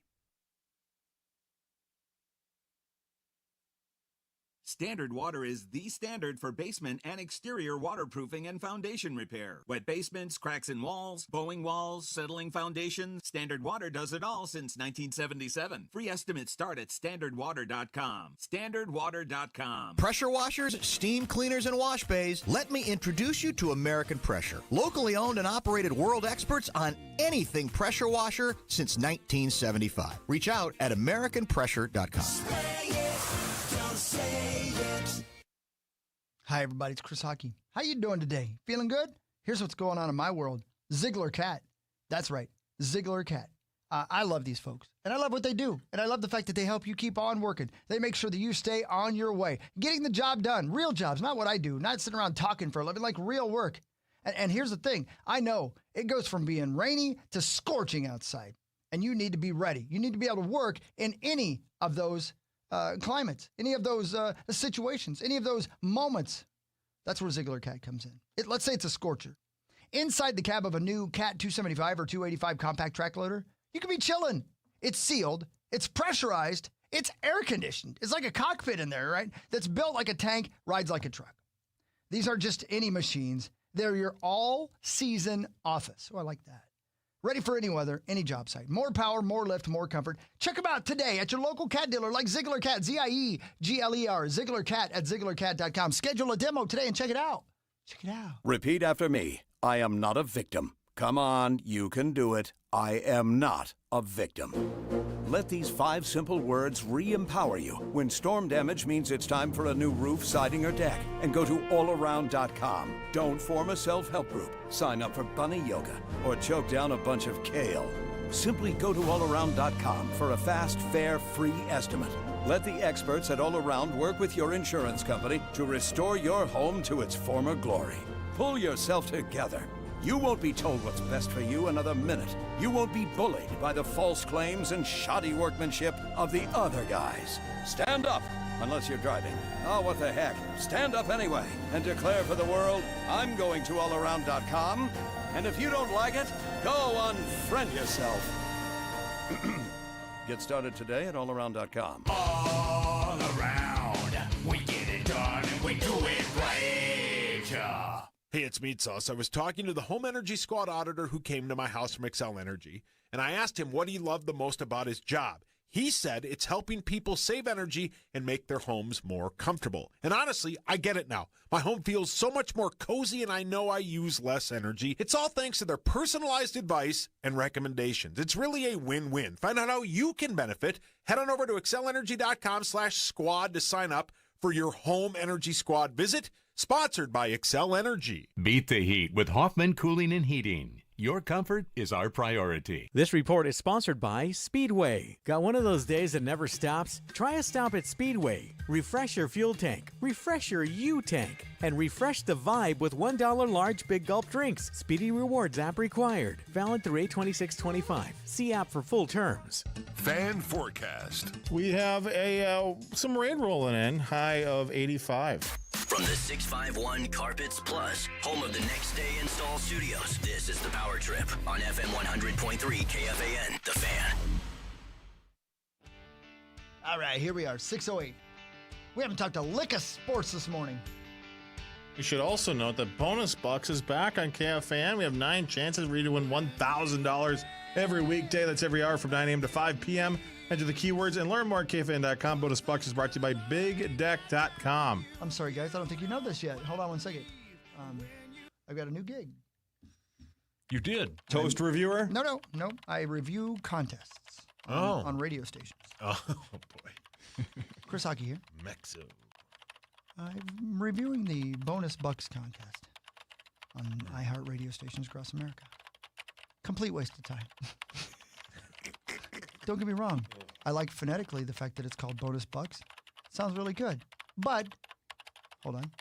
Standard Water is the standard for basement and exterior waterproofing and foundation repair. Wet basements, cracks in walls, bowing walls, settling foundations. Standard Water does it all since 1977. Free estimates start at standardwater.com. Standardwater.com. Pressure washers, steam cleaners, and wash bays. Let me introduce you to American Pressure. Locally owned and operated world experts on anything pressure washer since 1975. Reach out at AmericanPressure.com. Hi, everybody. It's Chris Hockey. How you doing today? Feeling good? Here's what's going on in my world. Ziegler Cat. That's right. Ziegler Cat. I love these folks, and I love what they do, and I love the fact that they help you keep on working. They make sure that you stay on your way, getting the job done. Real jobs, not what I do, not sitting around talking for a living, like real work. And here's the thing. I know it goes from being rainy to scorching outside, and you need to be ready. You need to be able to work in any of those climates, any of those situations, any of those moments. That's where Ziegler Cat comes in. Let's say it's a scorcher. Inside the cab of a new Cat 275 or 285 compact track loader, you could be chilling. It's sealed. It's pressurized. It's air conditioned. It's like a cockpit in there, right? That's built like a tank, rides like a truck. These are just any machines. They're your all-season office. Oh, I like that. Ready for any weather, any job site. More power, more lift, more comfort. Check them out today at your local cat dealer like Ziegler Cat, Ziegler, Ziegler Cat at ZieglerCat.com. Schedule a demo today and check it out. Check it out. Repeat after me. I am not a victim. Come on, you can do it. I am not a victim. Let these 5 simple words re-empower you when storm damage means it's time for a new roof, siding, or deck. And go to allaround.com. Don't form a self-help group, sign up for bunny yoga, or choke down a bunch of kale. Simply go to allaround.com for a fast, fair, free estimate. Let the experts at All Around work with your insurance company to restore your home to its former glory. Pull yourself together. You won't be told what's best for you another minute. You won't be bullied by the false claims and shoddy workmanship of the other guys. Stand up, unless you're driving. Oh, what the heck. Stand up anyway and declare for the world, I'm going to allaround.com And if you don't like it, go unfriend yourself. Get started today at allaround.com. All around, we get it done and we do it right. Hey, it's Meat Sauce. I was talking to the Home Energy Squad auditor who came to my house from Excel Energy, and I asked him what he loved the most about his job. He said it's helping people save energy and make their homes more comfortable. And honestly, I get it now. My home feels so much more cozy, and I know I use less energy. It's all thanks to their personalized advice and recommendations. It's really a win-win. Find out how you can benefit. Head on over to excelenergy.com/squad to sign up for your Home Energy Squad visit, sponsored by Excel Energy. Beat the heat with Hoffman Cooling and Heating. Your comfort is our priority. This report is sponsored by Speedway. Got one of those days that never stops? Try a stop at Speedway. Refresh your fuel tank, refresh your U-tank, and refresh the vibe with $1 large Big Gulp drinks. Speedy Rewards app required. Valid through 8/26/25. See app for full terms. Fan forecast. We have some rain rolling in, high of 85. From the 651 Carpets Plus, home of the Next Day Install Studios, this is the Power Trip on FM 100.3 KFAN, The Fan. All right, here we are, 6:08. We haven't talked a lick of sports this morning. You should also note that Bonus Bucks is back on KFAN. We have 9 chances for you to win $1,000 every weekday. That's every hour from 9 a.m. to 5 p.m. Enter the keywords and learn more at KFAN.com. Bonus Bucks is brought to you by BigDeck.com. I'm sorry, guys. I don't think you know this yet. Hold on one second. I've got a new gig. You did? Toast reviewer? No. I review contests on radio stations. Oh, boy. Chris Hockey here. Mexo. I'm reviewing the Bonus Bucks contest on iHeartRadio stations across America. Complete waste of time. Don't get me wrong. I like phonetically the fact that it's called Bonus Bucks. Sounds really good. But, hold on.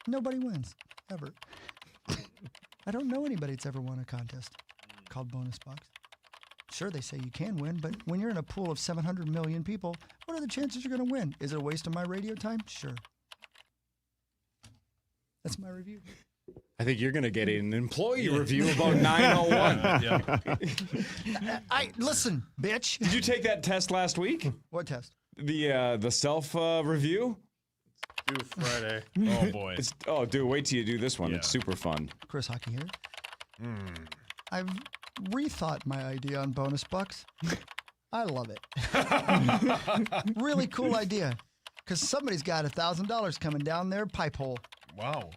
Nobody wins, ever. I don't know anybody that's ever won a contest called Bonus Bucks. Sure, they say you can win, but when you're in a pool of 700 million people, what are the chances you're going to win? Is it a waste of my radio time? Sure. That's my review. I think you're going to get an employee review about 901. Listen, bitch. Did you take that test last week? What test? The self review? Due Friday. Oh, boy. Dude, wait till you do this one. Yeah. It's super fun. Chris Hockey here. I've rethought my idea on Bonus Bucks. I love it. Really cool idea. Because somebody's got $1,000 coming down their pipe hole. Wow.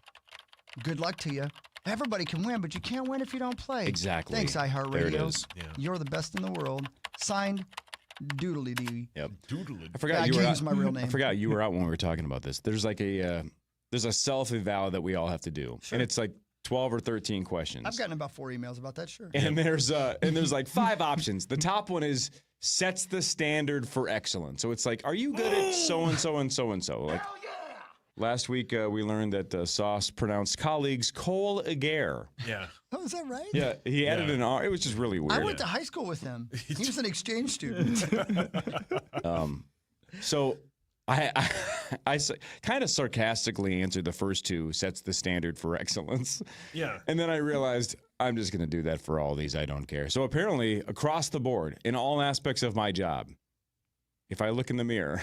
Good luck to you. Everybody can win, but you can't win if you don't play. Exactly. Thanks, iHeartRadio. There it is. Yeah. You're the best in the world. Signed, Doodly Dee. Yep. Doodly. I forgot you were can't out. use my real name. I forgot you were out when we were talking about this. There's like there's a self-eval that we all have to do. Sure. And it's like 12 or 13 questions. I've gotten about 4 emails about that, sure. And there's like 5 options. The top one is sets the standard for excellence. So it's like, are you good at so-and-so and so-and-so? Like, last week, we learned that Sauce pronounced colleagues Cole Aguirre. Yeah. Oh, is that right? Yeah, he added an R. It was just really weird. I went to high school with him. He was an exchange student. So I kind of sarcastically answered the first 2, sets the standard for excellence. Yeah. And then I realized I'm just going to do that for all these. I don't care. So apparently, across the board, in all aspects of my job, if I look in the mirror,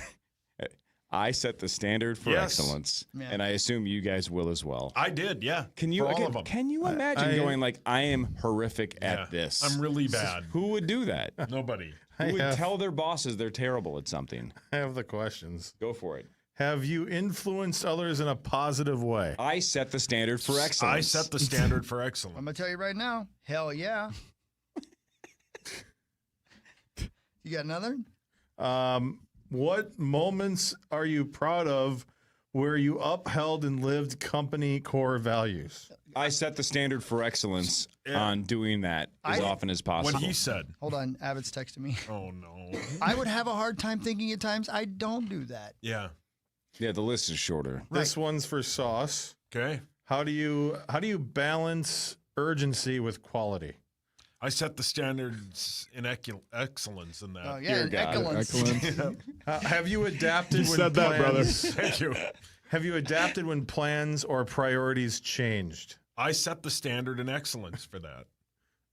I set the standard for excellence, and I assume you guys will as well. I did, yeah. Can you? For all of them. Can you imagine going like, I am horrific at this? I'm really bad. Who would do that? Nobody. Who would tell their bosses they're terrible at something? I have the questions. Go for it. Have you influenced others in a positive way? I set the standard for excellence. I set the standard for excellence. I'm going to tell you right now, hell yeah. You got another? What moments are you proud of where you upheld and lived company core values? I set the standard for excellence on doing that as often as possible. What he said. Hold on, Abbott's texting me. Oh, no. I would have a hard time thinking at times I don't do that. Yeah. Yeah, the list is shorter. This one's for Sauce. Okay. How do you balance urgency with quality? I set the standards in excellence in that. Oh, yeah, excellence. Have you adapted when said that, brother. Thank you. Have you adapted when plans or priorities changed? I set the standard in excellence for that.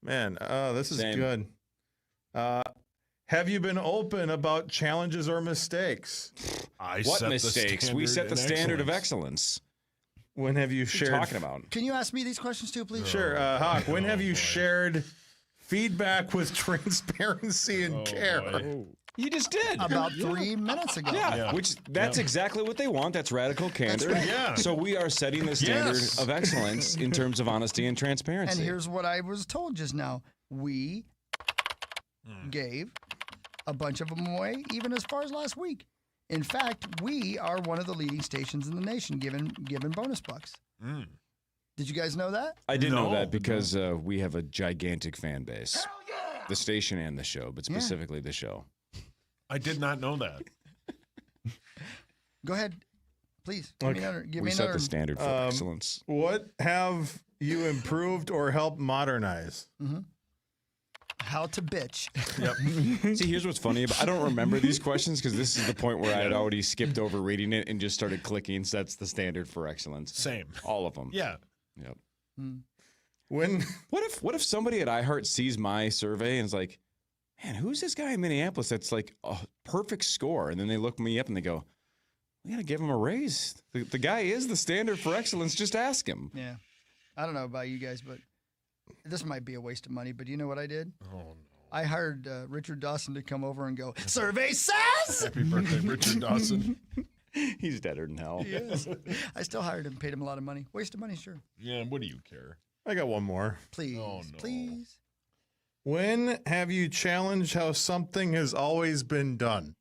Man, this is Same. good. Have you been open about challenges or mistakes? What mistakes? We set the standard of excellence. When have you What are shared? you talking about? Can you ask me these questions too, please? Sure, Hawk. When have you shared feedback with transparency and care? You just did. About 3 minutes ago. Yeah, that's exactly what they want. That's radical candor. right. Yeah. So we are setting the standard of excellence in terms of honesty and transparency. And here's what I was told just now. We gave a bunch of them away, even as far as last week. In fact, we are one of the leading stations in the nation giving bonus bucks. Did you guys know that? I did know that because we have a gigantic fan base. The station and the show, but specifically the show. I did not know that. Go ahead, please. Okay. Give We me set another. the standard for excellence. What have you improved or helped modernize? How to bitch. Yep. See, here's what's funny. I don't remember these questions because this is the point where I had already skipped over reading it and just started clicking. Sets the standard for excellence. Same. All of them. Yeah. Yep. What if somebody at iHeart sees my survey and is like, man, who's this guy in Minneapolis that's like a perfect score? And then they look me up and they go, we got to give him a raise. The guy is the standard for excellence. Just ask him. Yeah. I don't know about you guys, but this might be a waste of money. But you know what I did? Oh, no. I hired Richard Dawson to come over and go, survey says! Happy birthday, Richard Dawson. He's deader than hell. He is. I still hired him, paid him a lot of money. Waste of money, sure. Yeah, what do you care? I got one more. Please, please. When have you challenged how something has always been done?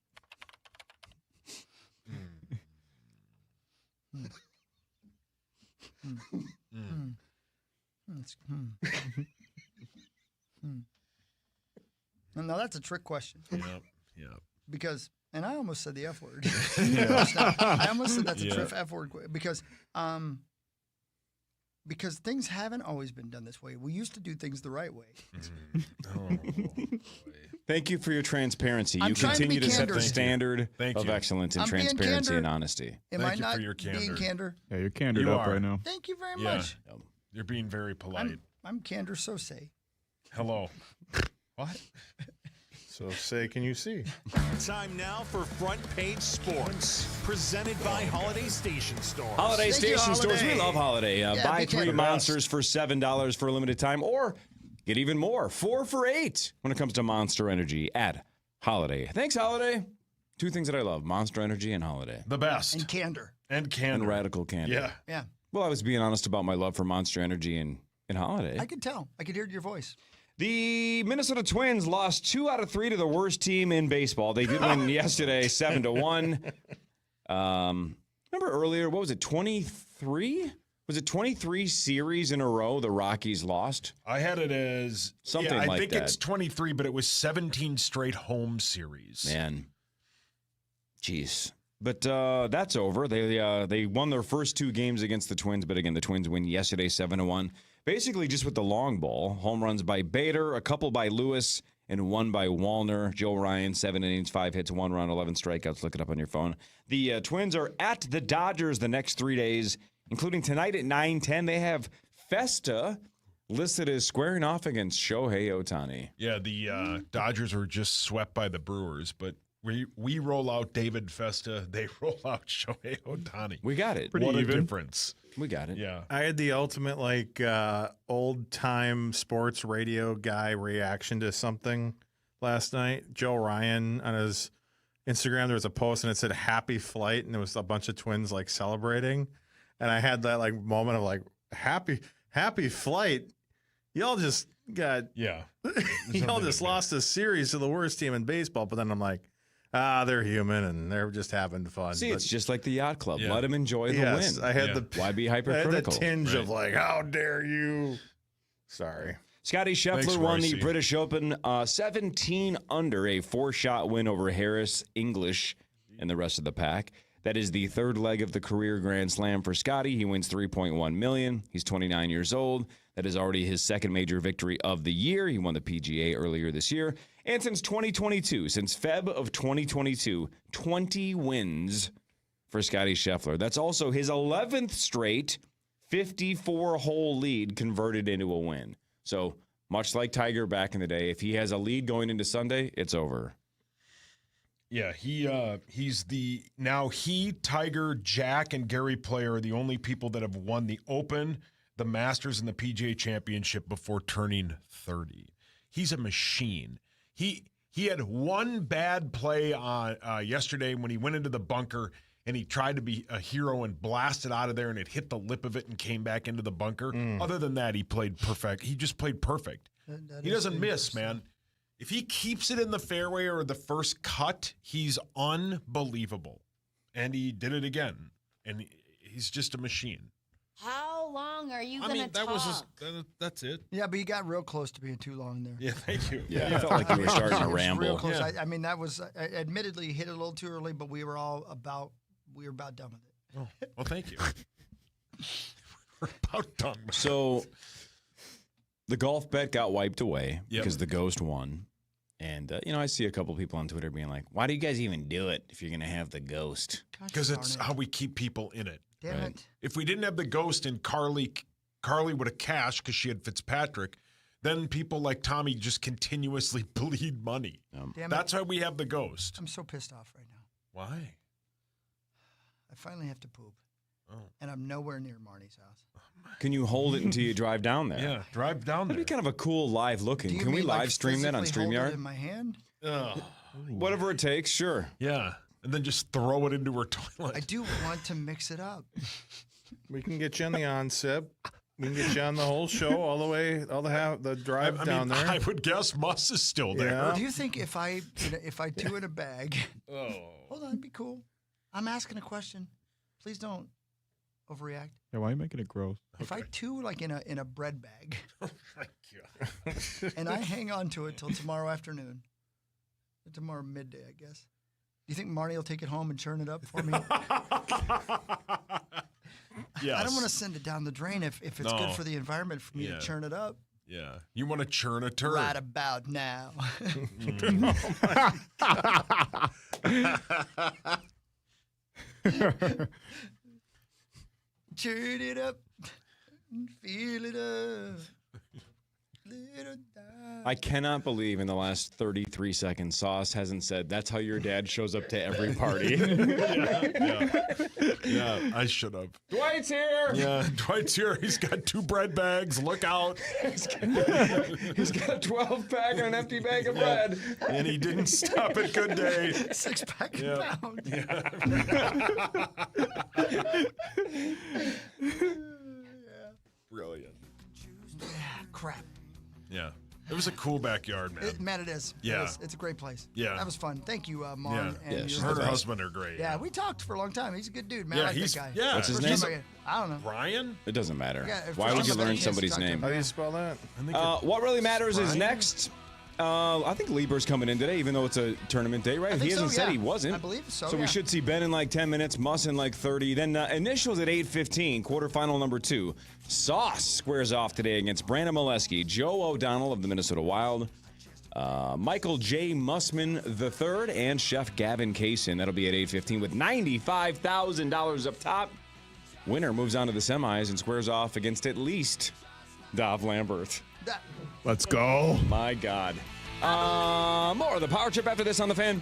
Now that's a trick question. Yep. Because, and I almost said the F word. Yeah. I almost said that's a Yeah. trick F word because things haven't always been done this way. We used to do things the right way. Thank you for your transparency. I'm You trying to continue be to set the candid. standard Thank of you. excellence in I'm being transparency candid. and honesty. Am Thank I you not for your being candor. candor? Yeah, you're candored You up are. right now. Thank you very Yeah. much. You're being very polite. I'm candor so say. Hello. What? So say, can you see? Time now for Front Page Sports, presented by Holiday Station Stores. Holiday Thank you, Station Stores. We Holiday. love Holiday. Yeah, Buy big 3 fan. monsters for $7 for a limited time, or get even more, 4 for $8 when it comes to Monster Energy at Holiday. Thanks, Holiday. 2 things that I love: Monster Energy and Holiday. The best. And candor. And candor. And radical candor. Yeah. Yeah. Well, I was being honest about my love for Monster Energy and Holiday. I could tell. I could hear it in your voice. The Minnesota Twins lost 2 out of 3 to the worst team in baseball. They did win yesterday, 7-1. Remember earlier, what was it, 23? Was it 23 series in a row the Rockies lost? I had it as Something I like think that. it's 23, but it was 17 straight home series. Man. Jeez. But that's over. They won their first 2 games against the Twins, but again, the Twins win yesterday 7-1. Basically just with the long ball. Home runs by Bader, a couple by Lewis, and 1 by Wallner. Joe Ryan, 7 innings, 5 hits, 1 run, 11 strikeouts. Look it up on your phone. The Twins are at the Dodgers the next 3 days, including tonight at 9:10. They have Festa listed as squaring off against Shohei Ohtani. Yeah, the Dodgers were just swept by the Brewers, but we roll out David Festa, they roll out Shohei Ohtani. We got it. What even. a difference. We got it. Yeah. I had the ultimate old time sports radio guy reaction to something last night. Joe Ryan on his Instagram, there was a post and it said "Happy Flight," and there was a bunch of Twins celebrating, and I had that moment of happy flight. Y'all just got y'all just lost a series to the worst team in baseball. But then I'm like, they're human and they're just having fun. See, But it's just like the Yacht Club. Yeah. Let them enjoy the yes, win. I had Why be I had hypercritical? the tinge of how dare you? Sorry. Scotty Scheffler Thanks, won the Royce. British Open 17 under, a 4-shot win over Harris, English, and the rest of the pack. That is the 3rd leg of the career Grand Slam for Scotty. He wins $3.1 million. He's 29 years old. That is already his 2nd major victory of the year. He won the PGA earlier this year. And since 2022, since Feb of 2022, 20 wins for Scotty Scheffler. That's also his 11th straight 54-hole lead converted into a win. So much like Tiger back in the day, if he has a lead going into Sunday, it's over. Yeah, Tiger, Jack, and Gary Player are the only people that have won the Open, the Masters, and the PGA Championship before turning 30. He's a machine. He had one bad play on yesterday when he went into the bunker and he tried to be a hero and blasted out of there, and it hit the lip of it and came back into the bunker. Other than that, he played perfect. He just played perfect. He doesn't miss, man. If he keeps it in the fairway or the first cut, he's unbelievable. And he did it again. And he's just a machine. How long are you going to talk? That's it. Yeah, but you got real close to being too long there. Yeah, thank you. Yeah, I felt like you were starting to ramble. Real close. Yeah. I mean, that was admittedly hit it a little too early, but we were about done with it. Oh, well, thank you. We're about done. So the golf bet got wiped away because the ghost won. And, I see a couple people on Twitter being like, why do you guys even do it if you're going to have the ghost? Because it's how we keep people in it. Damn it. If we didn't have the ghost and Carly would have cashed because she had Fitzpatrick, then people like Tommy just continuously bleed money. That's why we have the ghost. I'm so pissed off right now. Why? I finally have to poop. And I'm nowhere near Marnie's house. Can you hold it until you drive down there? Yeah, drive down there. That'd be kind of a cool live looking. Can we live stream that on physically hold StreamYard? it in my hand? Whatever it takes, sure. Yeah, and then just throw it into her toilet. I do want to mix it up. We can get you on the on-sip. We can get you on the whole show, all the way, the drive down there. I would guess Muss is still there. Yeah. Do you think if I do in a bag? Hold on, be cool. I'm asking a question. Please don't overreact. Yeah, why are you making it gross? If I two like in a bread bag, oh my God, and I hang on to it till tomorrow afternoon, tomorrow midday, I guess. Do you think Marnie will take it home and churn it up for me? Yes. I don't want to send it down the drain if it's good for the environment for me to churn it up. Yeah, you want to churn a turd right about now. Churn it up, feel it up. I cannot believe in the last 33 seconds, Sauce hasn't said, that's how your dad shows up to every party. Yeah, I should have. Dwight's here. Yeah, Dwight's here. He's got 2 bread bags. Look out. He's got a 12-pack and an empty bag of bread. And he didn't stop at Good Day. 6-pack a pound. Brilliant. Crap. Yeah. It was a cool backyard, man. It is. Yeah. It's a great place. Yeah. That was fun. Thank you, Mon. Yeah. And Her and her husband are great. Yeah, we talked for a long time. He's a good dude, man. Yeah, I like he's- that guy. yeah. What's his First name? time I don't know. Brian? It doesn't matter. Yeah, Why would you learn somebody's name? How do you spell that? What really matters is Brian? next. I think Lieber's coming in today, even though it's a tournament day, right? I think He hasn't so, said yeah. he wasn't. I believe so, So yeah. we should see Ben in like 10 minutes, Muss in like 30. Then initials at 8:15, quarterfinal number 2. Sauce squares off today against Brandon Molesky, Joe O'Donnell of the Minnesota Wild, Michael J. Mussman III, and Chef Gavin Kaysen. That'll be at 8:15 with $95,000 up top. Winner moves on to the semis and squares off against at least Dov Lambert. Let's go. My God. More of the Power Trip after this on the Fan.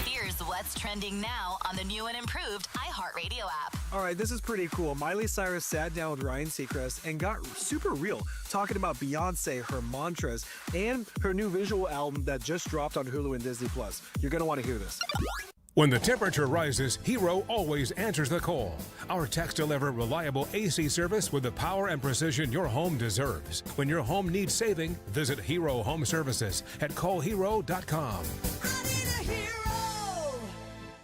Here's what's trending now on the new and improved iHeartRadio app. All right, this is pretty cool. Miley Cyrus sat down with Ryan Seacrest and got super real, talking about Beyonce, her mantras, and her new visual album that just dropped on Hulu and Disney+. You're going to want to hear this. When the temperature rises, Hero always answers the call. Our techs deliver reliable AC service with the power and precision your home deserves. When your home needs saving, visit Hero Home Services at callhero.com.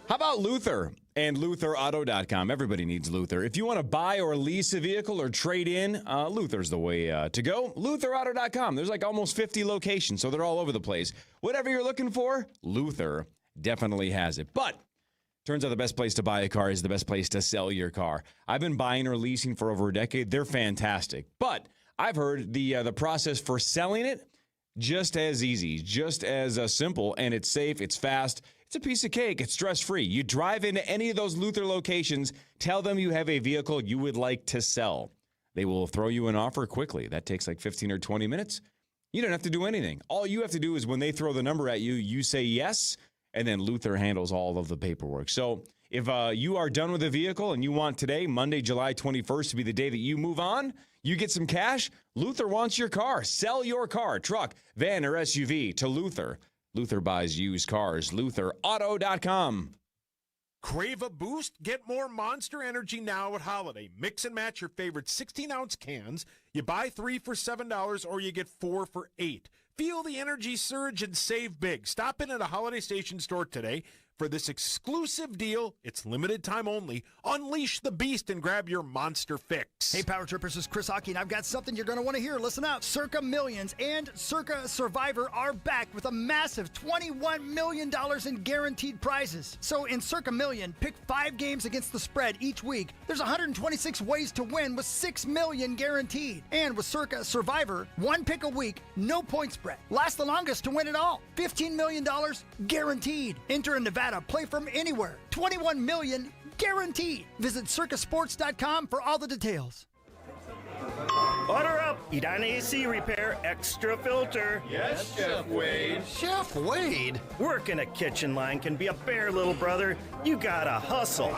How about Luther and LutherAuto.com? Everybody needs Luther. If you want to buy or lease a vehicle or trade in, Luther's the way to go. LutherAuto.com. There's like almost 50 locations, so they're all over the place. Whatever you're looking for, Luther definitely has it. But Turns out the best place to buy a car is the best place to sell your car. I've been buying or leasing for over a decade. They're fantastic. But I've heard the process for selling it just as easy, just as simple, and it's safe, it's fast. It's a piece of cake. It's stress-free. You drive into any of those Luther locations, tell them you have a vehicle you would like to sell. They will throw you an offer quickly. That takes like 15 or 20 minutes. You don't have to do anything. All you have to do is when they throw the number at you, you say yes, and then Luther handles all of the paperwork. So if you are done with a vehicle and you want today, Monday, July 21st, to be the day that you move on, you get some cash, Luther wants your car. Sell your car, truck, van, or SUV to Luther. Luther buys used cars. LutherAuto.com. Crave a boost? Get more Monster Energy now at Holiday. Mix and match your favorite 16-ounce cans. You buy 3 for $7 or you get 4 for $8. Feel the energy surge and save big. Stop in at a Holiday Station store today for this exclusive deal. It's limited time only. Unleash the beast and grab your monster fix. Hey, Power Trippers, this is Chris Hockey, and I've got something you're going to want to hear. Listen up. Circa Millions and Circa Survivor are back with a massive $21 million in guaranteed prizes. So in Circa Million, pick 5 games against the spread each week. There's 126 ways to win with $6 million guaranteed. And with Circa Survivor, 1 pick a week, no point spread. Last the longest to win it all. $15 million guaranteed. Enter in Nevada. Play from anywhere. $21 million guaranteed. Visit circusports.com for all the details. Order up! Edina AC Repair Extra Filter. Yes, Chef Wade. Chef Wade? Work in a kitchen line can be a bear, little brother. You gotta hustle.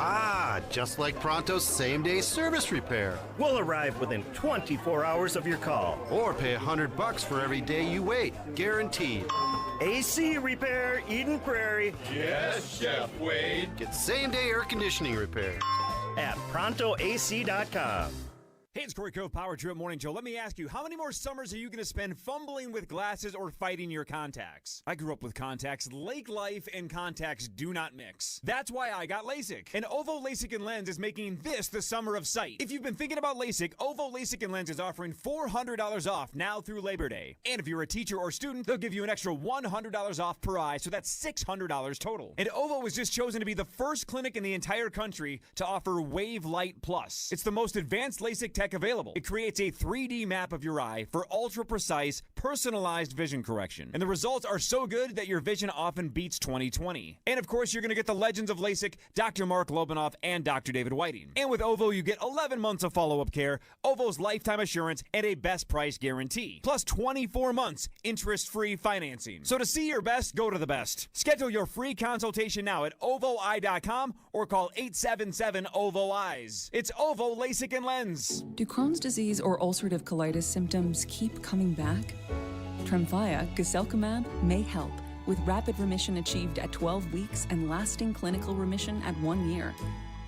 Just like Pronto's same-day service repair. We'll arrive within 24 hours of your call. Or pay $100 for every day you wait. Guaranteed. AC Repair, Eden Prairie. Yes, Chef Wade. Get same-day air conditioning repair. At ProntoAC.com. Hey, it's Corey Cove, Power Trip Morning Show. Let me ask you, how many more summers are you going to spend fumbling with glasses or fighting your contacts? I grew up with contacts. Lake life and contacts do not mix. That's why I got LASIK. And Ovo LASIK and Lens is making this the summer of sight. If you've been thinking about LASIK, Ovo LASIK and Lens is offering $400 off now through Labor Day. And if you're a teacher or student, they'll give you an extra $100 off per eye, so that's $600 total. And Ovo was just chosen to be the first clinic in the entire country to offer Wave Light Plus. It's the most advanced LASIK tech available. It creates a 3D map of your eye for ultra-precise, personalized vision correction. And the results are so good that your vision often beats 20/20. And of course, you're going to get the legends of LASIK, Dr. Mark Lobanoff, and Dr. David Whiting. And with Ovo, you get 11 months of follow-up care, Ovo's lifetime assurance, and a best price guarantee. Plus 24 months interest-free financing. So to see your best, go to the best. Schedule your free consultation now at OvoEye.com or call 877-OVO-EYES. It's Ovo LASIK and Lens. Do Crohn's disease or ulcerative colitis symptoms keep coming back? Tremfya, guselkumab, may help, with rapid remission achieved at 12 weeks and lasting clinical remission at 1 year.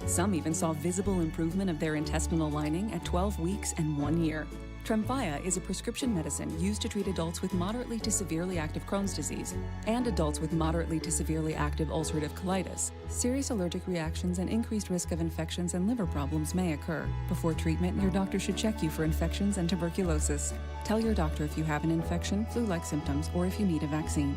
Some even saw visible improvement of their intestinal lining at 12 weeks and 1 year. Tremfya is a prescription medicine used to treat adults with moderately to severely active Crohn's disease and adults with moderately to severely active ulcerative colitis. Serious allergic reactions and increased risk of infections and liver problems may occur. Before treatment, your doctor should check you for infections and tuberculosis. Tell your doctor if you have an infection, flu-like symptoms, or if you need a vaccine.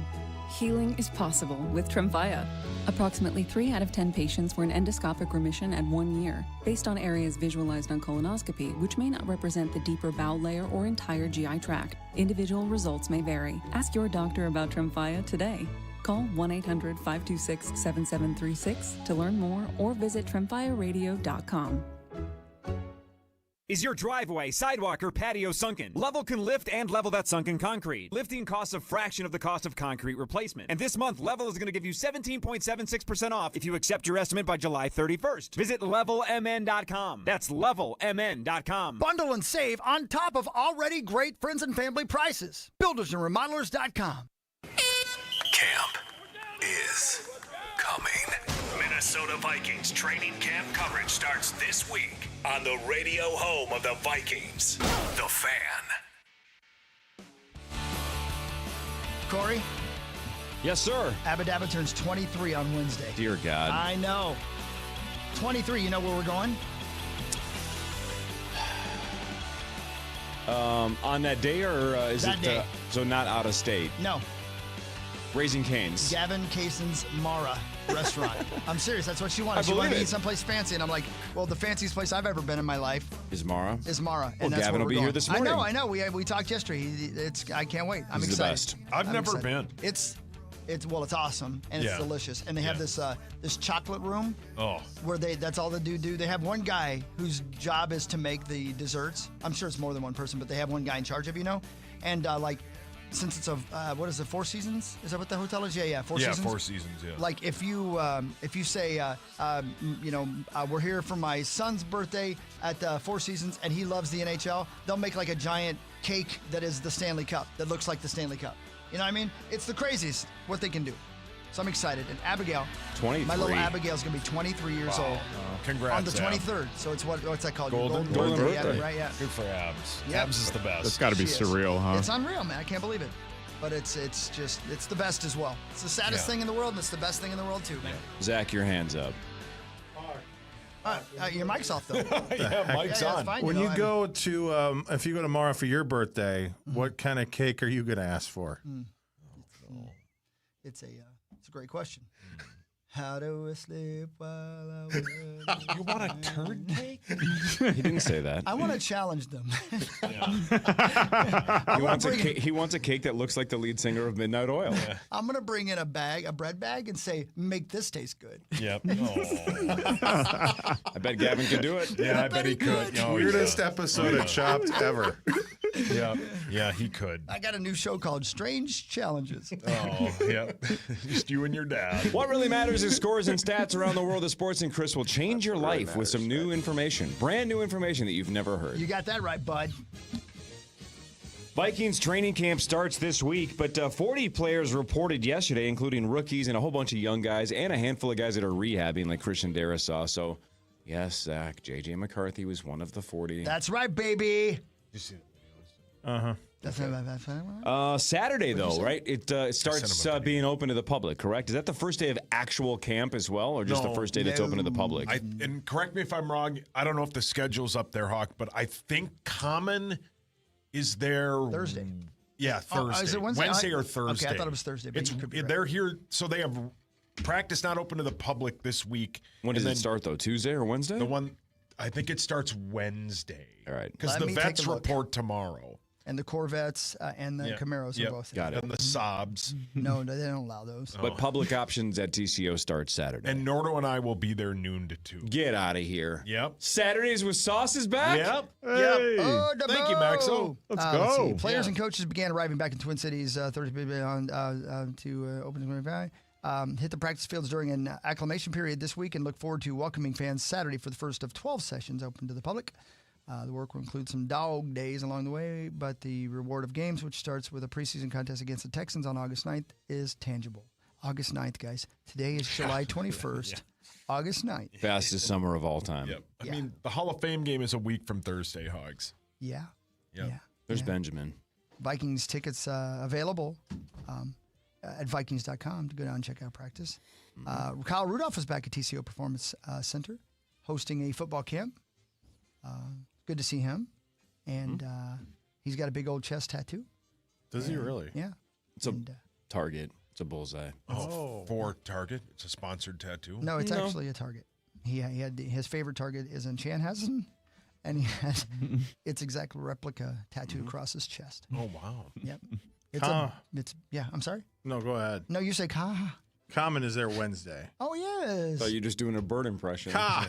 Healing is possible with Tremfya. Approximately 3 out of 10 patients were in endoscopic remission at 1 year, based on areas visualized on colonoscopy, which may not represent the deeper bowel layer or entire GI tract. Individual results may vary. Ask your doctor about Tremfya today. Call 1-800-526-7736 to learn more or visit tremfyaradio.com. Is your driveway, sidewalk, or patio sunken? Level can lift and level that sunken concrete. Lifting costs a fraction of the cost of concrete replacement. And this month, Level is going to give you 17.76% off if you accept your estimate by July 31st. Visit LevelMN.com. That's LevelMN.com. Bundle and save on top of already great friends and family prices. BuildersandRemodelers.com. Camp is coming. Minnesota Vikings training camp coverage starts this week on the radio home of the Vikings, The Fan. Corey? Yes, sir. Abba turns 23 on Wednesday. Dear God. I know. 23, you know where we're going? On that day, or is that it day. So not out of state? No. Raising Cane's. Gavin Kaysen's Mara. restaurant. I'm serious. That's what she wanted. I She wanted believe to it. eat someplace fancy, and I'm like, well, the fanciest place I've ever been in my life Is Mara? is Mara. Well, And that's Gavin where will we're be going. here this morning. I know. We talked yesterday. I can't wait. I'm He's the excited. best. I've I'm never excited. been. It's awesome and it's Yeah. delicious. And they have this chocolate room Oh. where that's all they do. They have one guy whose job is to make the desserts. I'm sure it's more than one person, but they have one guy in charge of, and since it's what is it, Four Seasons? Is that what the hotel is? Yeah, Four Seasons. Yeah, Four Seasons, yeah. Like if you say, we're here for my son's birthday at Four Seasons and he loves the NHL, they'll make like a giant cake that is the Stanley Cup, that looks like the Stanley Cup. You know what I mean? It's the craziest what they can do. So I'm excited. And Abigail, 23. my little Abigail's going to be 23 years old. Congrats, On the Ab. 23rd. So it's what's that called? Golden birthday. Yeah, right, yeah. Good for Abs. Yep. Abs is the best. That's got to be She is. surreal, huh? It's unreal, man. I can't believe it. But it's the best as well. It's the saddest thing in the world, and it's the best thing in the world too, man. Zach, your hands up. Your mic's off though. Yeah, mic's it's on. fine, When you I go to, if you go tomorrow for your birthday, what kind of cake are you going to ask for? It's a great question. How do I sleep while I wait? You want a turd cake? He didn't say that. I want to challenge them. He wants a cake that looks like the lead singer of Midnight Oil. I'm gonna bring in a bread bag, and say, "Make this taste good." Yep. I bet Gavin could do it. Yeah, I bet he could. Oh, Weirdest episode of Chopped ever. Yeah, he could. I got a new show called Strange Challenges. Oh, yep. Just you and your dad. What really matters is scores and stats around the world of sports, and Chris will change your life with some new information, brand new information that you've never heard. You got that right, bud. Vikings training camp starts this week, but 40 players reported yesterday, including rookies and a whole bunch of young guys and a handful of guys that are rehabbing, like Christian Darrisaw. So, yes, Zach, J.J. McCarthy was one of the 40. That's right, baby. Uh-huh. That's Saturday, though, right? It starts being open to the public, correct? Is that the first day of actual camp as well, or just the first day that's open to the public? And correct me if I'm wrong. I don't know if the schedule's up there, Hawk, but I think Common is there Thursday. Yeah, Thursday. Is it Wednesday? Or Thursday. Okay, I thought it was Thursday, but you could be right. They're here, so they have practice not open to the public this week. When does it start, though? Tuesday or Wednesday? I think it starts Wednesday. All right. Because the vets report tomorrow. And the Corvettes and the Camaros are both. Got it. And the Saabs. No, they don't allow those. But public options at TCO start Saturday. And Nordo and I will be there noon to 2. Get out of here. Yep. Saturdays with Sauce is back? Yep. Hey. Oh, Thank you, Maxo. Let's Let's go. see. Players and coaches began arriving back in Twin Cities Thursday on to open the Valley. Hit the practice fields during an acclimation period this week and look forward to welcoming fans Saturday for the first of 12 sessions open to the public. The work will include some dog days along the way, but the reward of games, which starts with a preseason contest against the Texans on August 9th, is tangible. August 9th, guys. Today is July 21st. August 9th. Fastest summer of all time. Yep. I mean, the Hall of Fame game is a week from Thursday, Hogs. Yeah. Yep. Yeah. There's Benjamin. Vikings tickets available at Vikings.com to go down and check out practice. Kyle Rudolph is back at TCO Performance Center hosting a football camp. Good to see him. And he's got a big old chest tattoo. Does he really? Yeah. It's a target. It's a bullseye. Oh, for Target. It's a sponsored tattoo. No, it's actually a target. He had his favorite target is in Chanhassen, and he has its exact replica tattooed across his chest. Oh wow. Yep. It's I'm sorry. No, go ahead. No, you say Ka. Common is there Wednesday. Oh yes. So you're just doing a bird impression. Ka.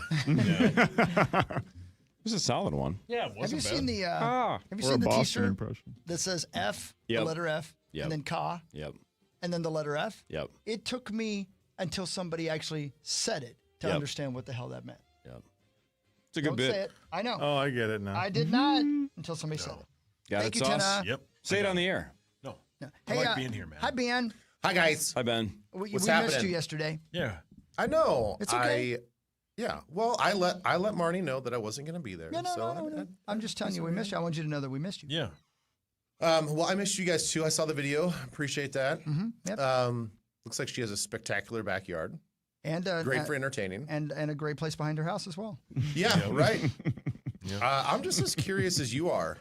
This is a solid one. Yeah, it Have you wasn't seen bad. the Ah. Have you Or a seen the Boston T-shirt impression. that says F, Yep. the letter F, Yep. and then Ka, Yep. and then the letter F? Yep. It took me until somebody actually said it to Yep. understand what the hell that meant. Yep. It's a good Don't bit. say it. I know. Oh, I get it now. I did not until somebody said it. Got Thank it, you, Sauce? Tina. Yep. Say it on the air. No. No. I like being here, man. Hi, Ben. Hi, guys. Hi, Ben. We What's missed happening? you yesterday. Yeah. I know. It's okay. Yeah. Well, I let Marnie know that I wasn't going to be there. No, so no. I'm just telling you we missed you. I want you to know that we missed you. Yeah. Well, I missed you guys too. I saw the video. Appreciate that. Yep. Looks like she has a spectacular backyard. And Great for entertaining. and a great place behind her house as well. Yeah, right. I'm just as curious as you are.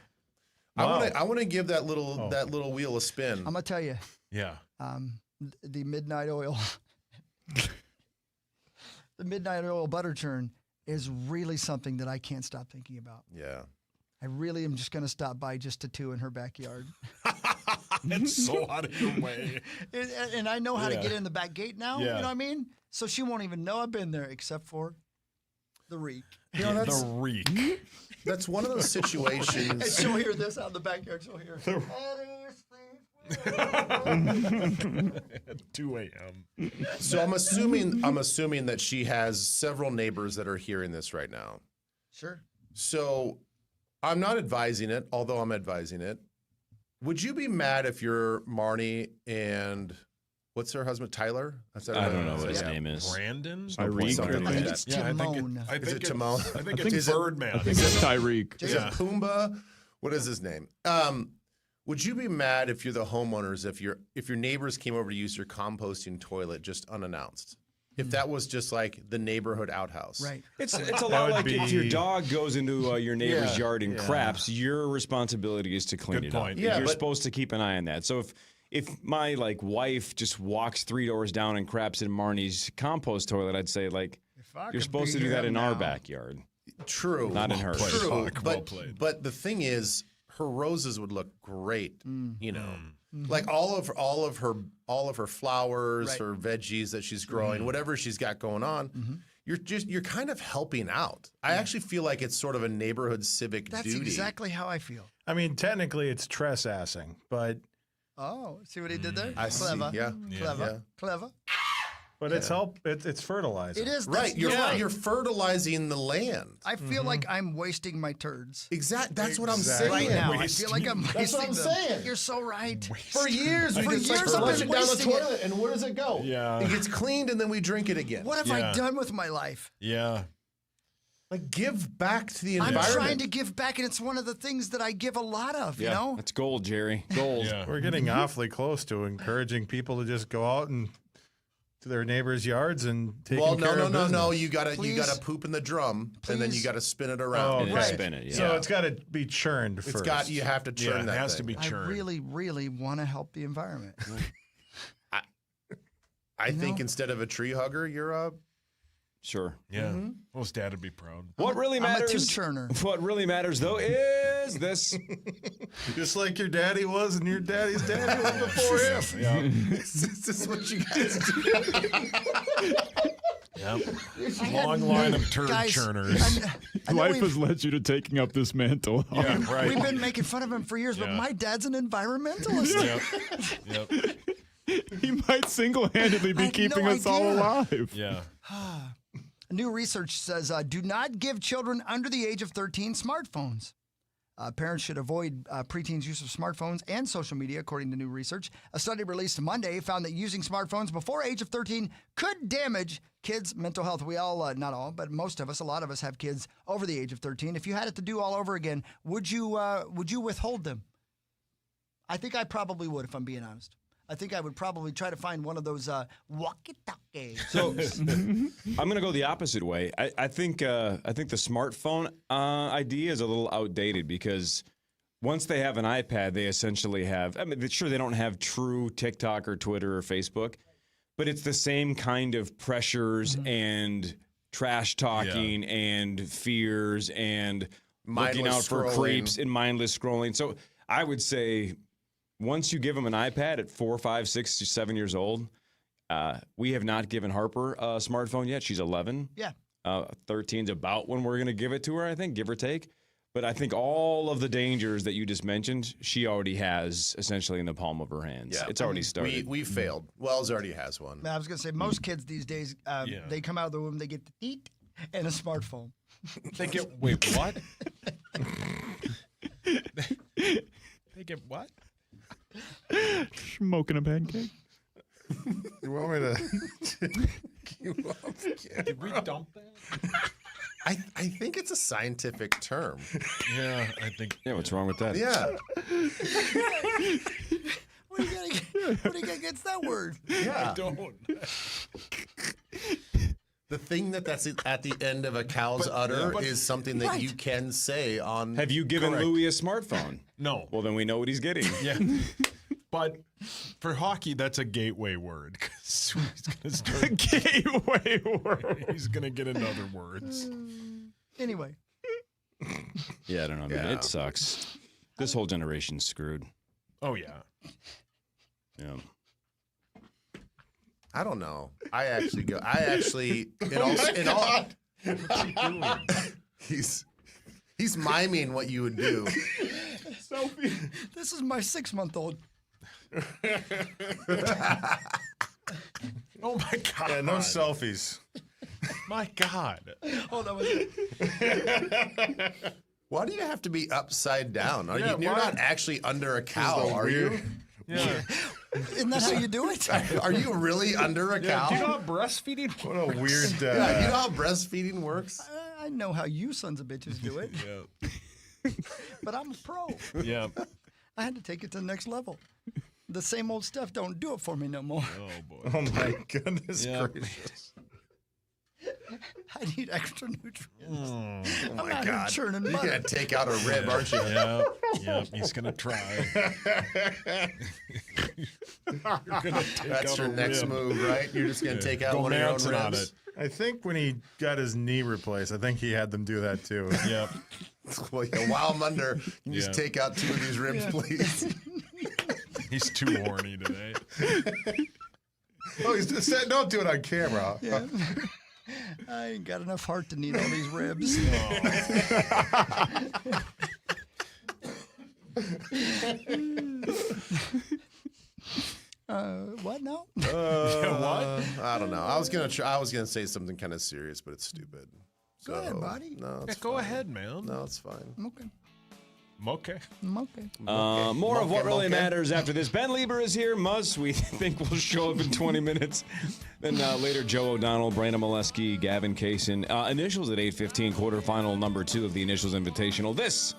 Wow. I want to give that little wheel a spin. I'm gonna tell you, Yeah. the Midnight Oil the midnight oil butter churn is really something that I can't stop thinking about. Yeah. I really am just going to stop by just to two in her backyard. It's so out of your way. And I know how to get in the back gate now. Yeah. You know what I mean? So she won't even know I've been there except for the reek. You know, The reek. That's one of those situations. And she'll hear this out in the backyard. She'll hear. At 2 a.m. So I'm assuming that she has several neighbors that are hearing this right now. Sure. So I'm not advising it, although I'm advising it. Would you be mad if you're Marnie and what's her husband, Tyler? I don't know what his name is. Brandon? Tyreek. Something like that. Timon. Is it Timon? I think it's Birdman. I think it's Tyreek. Is it Pumbaa? What is his name? Would you be mad if you're the homeowners, if your neighbors came over to use your composting toilet just unannounced? If that was just like the neighborhood outhouse. Right. It's a lot like if your dog goes into your neighbor's yard and Yeah. craps, your responsibility is to clean Good it point. up. Yeah, You're but- supposed to keep an eye on that. So if my wife just walks 3 doors down and craps in Marnie's compost toilet, I'd say you're supposed to do that in our backyard. True. Not in hers. True. Well But, played. but the thing is, her roses would look great. You know, like all of her flowers, Right. her veggies that she's growing, whatever she's got going on. You're kind of helping out. I actually feel like it's sort of a neighborhood civic That's duty. exactly how I feel. I mean, technically it's trespassing, but Oh, see what he did there? I see, Clever. yeah. Clever. Yeah. Clever. it's fertilizing. It is. Right. You're fertilizing the land. I feel like I'm wasting my turds. Exactly. That's what I'm Exactly. saying. Right now, I feel like I'm wasting That's what I'm them. saying. You're so right. For years, we just years I've flush been it down the wasting it. toilet, and where does it go? Yeah. It gets cleaned, and then we drink it again. What have I Yeah. done with my life? Yeah. Like, give back to the I'm environment. trying to give back, and it's one of the things that I give a lot of, you know? That's gold, Jerry. Gold. Yeah. We're getting awfully close to encouraging people to just go out and to their neighbors' yards and take care of business. No. You gotta Please. poop in the drum, and then you Please. gotta spin it around. And Right. spin it. Yeah. So it's got to be churned It's first. you have to churn Yeah, that it has to thing. be I churned. really, really want to help the environment. I think know? instead of a tree hugger, you're a Sure. Yeah. Well, his dad would be proud. What really I'm a matters? two-churner. What really matters, though, is this. Just like your daddy was and your daddy's daddy was before him. Yeah. Is this what you guys do? Yep. Long line of turd Guys, churners. I know Life we've- has led you to taking up this mantle. Yeah, right. We've been making fun of him for years, but Yeah. my dad's an environmentalist. Yep. Yep. He might single-handedly I be had keeping no us all idea. alive. Yeah. New research says do not give children under the age of 13 smartphones. Parents should avoid preteens' use of smartphones and social media, according to new research. A study released Monday found that using smartphones before age of 13 could damage kids' mental health. We all, not all, but most of us, a lot of us have kids over the age of 13. If you had it to do all over again, would you withhold them? I think I probably would, if I'm being honest. I think I would probably try to find one of those walkie-talkies. So I'm going to go the opposite way. I think the smartphone idea is a little outdated because once they have an iPad, they essentially have. I mean, sure, they don't have true TikTok or Twitter or Facebook, but it's the same kind of pressures and trash talking and fears and looking out Mindless for scrolling. creeps and mindless scrolling. So I would say, once you give them an iPad at 4, 5, 6, 7 years old, we have not given Harper a smartphone yet. She's 11. Yeah. 13's about when we're going to give it to her, I think, give or take. But I think all of the dangers that you just mentioned, she already has essentially in the palm of her hands. Yeah. It's already started. We failed. Wells already has one. I was going to say, most kids these days, they come out of the womb, they get the teat and a smartphone. They get, wait, what? They get what? Smoking a pancake. You want me to? Did we dump that? I think it's a scientific term. Yeah, I think. Yeah, what's wrong with that? Yeah. What do you got against that word? Yeah. I don't. The thing that's at the end of a cow's udder is something that Right. you can say on. Have you given Correct. Louis a smartphone? No. Well, then we know what he's getting. Yeah. But for hockey, that's a gateway word. 'Cause he's gonna start gateway word. He's gonna get another words. Anyway. Yeah, I don't know, man. Yeah. It sucks. This whole generation's screwed. Oh yeah. Yeah. I don't know. I actually in all he's miming what you would do. Selfie. This is my 6-month-old. Oh my God. Yeah, no selfies. My God. Oh, that was it. Why do you have to be upside down? You're why? not actually under a cow, are you? Yeah. Isn't that how you do it? Are you really under a cow? Do you know how breastfeeding? What a weird. Yeah, you know how breastfeeding works? I know how you sons of bitches do it. Yeah. But I'm a pro. Yeah. I had to take it to the next level. The same old stuff don't do it for me no more. Oh boy. Oh my goodness Yep. gracious. I need extra nutrients. Oh I'm my out God. here churning You're butter. gonna take out a rib, aren't you? Yep. He's gonna try. That's your next move, right? You're just gonna take out Go one of your own Manson on ribs. it. I think when he got his knee replaced, I think he had them do that too. Yep. Well, yeah, while I'm under, you just take out 2 of these ribs, please. He's too horny today. Oh, he's just said, don't do it on camera. Yeah. I ain't got enough heart to need all these ribs. What now? What? I don't know. I was gonna say something kind of serious, but it's stupid. Go ahead, buddy. No, it's Go fine. ahead, man. No, it's fine. Okay. Okay. Okay. More of what really okay. matters after this. Ben Lieber is here. Muzz, we think will show up in 20 minutes. Then later, Joe O'Donnell, Brandon Molesky, Gavin Kaysen. Initials at 8:15, quarterfinal number 2 of the Initials Invitational. This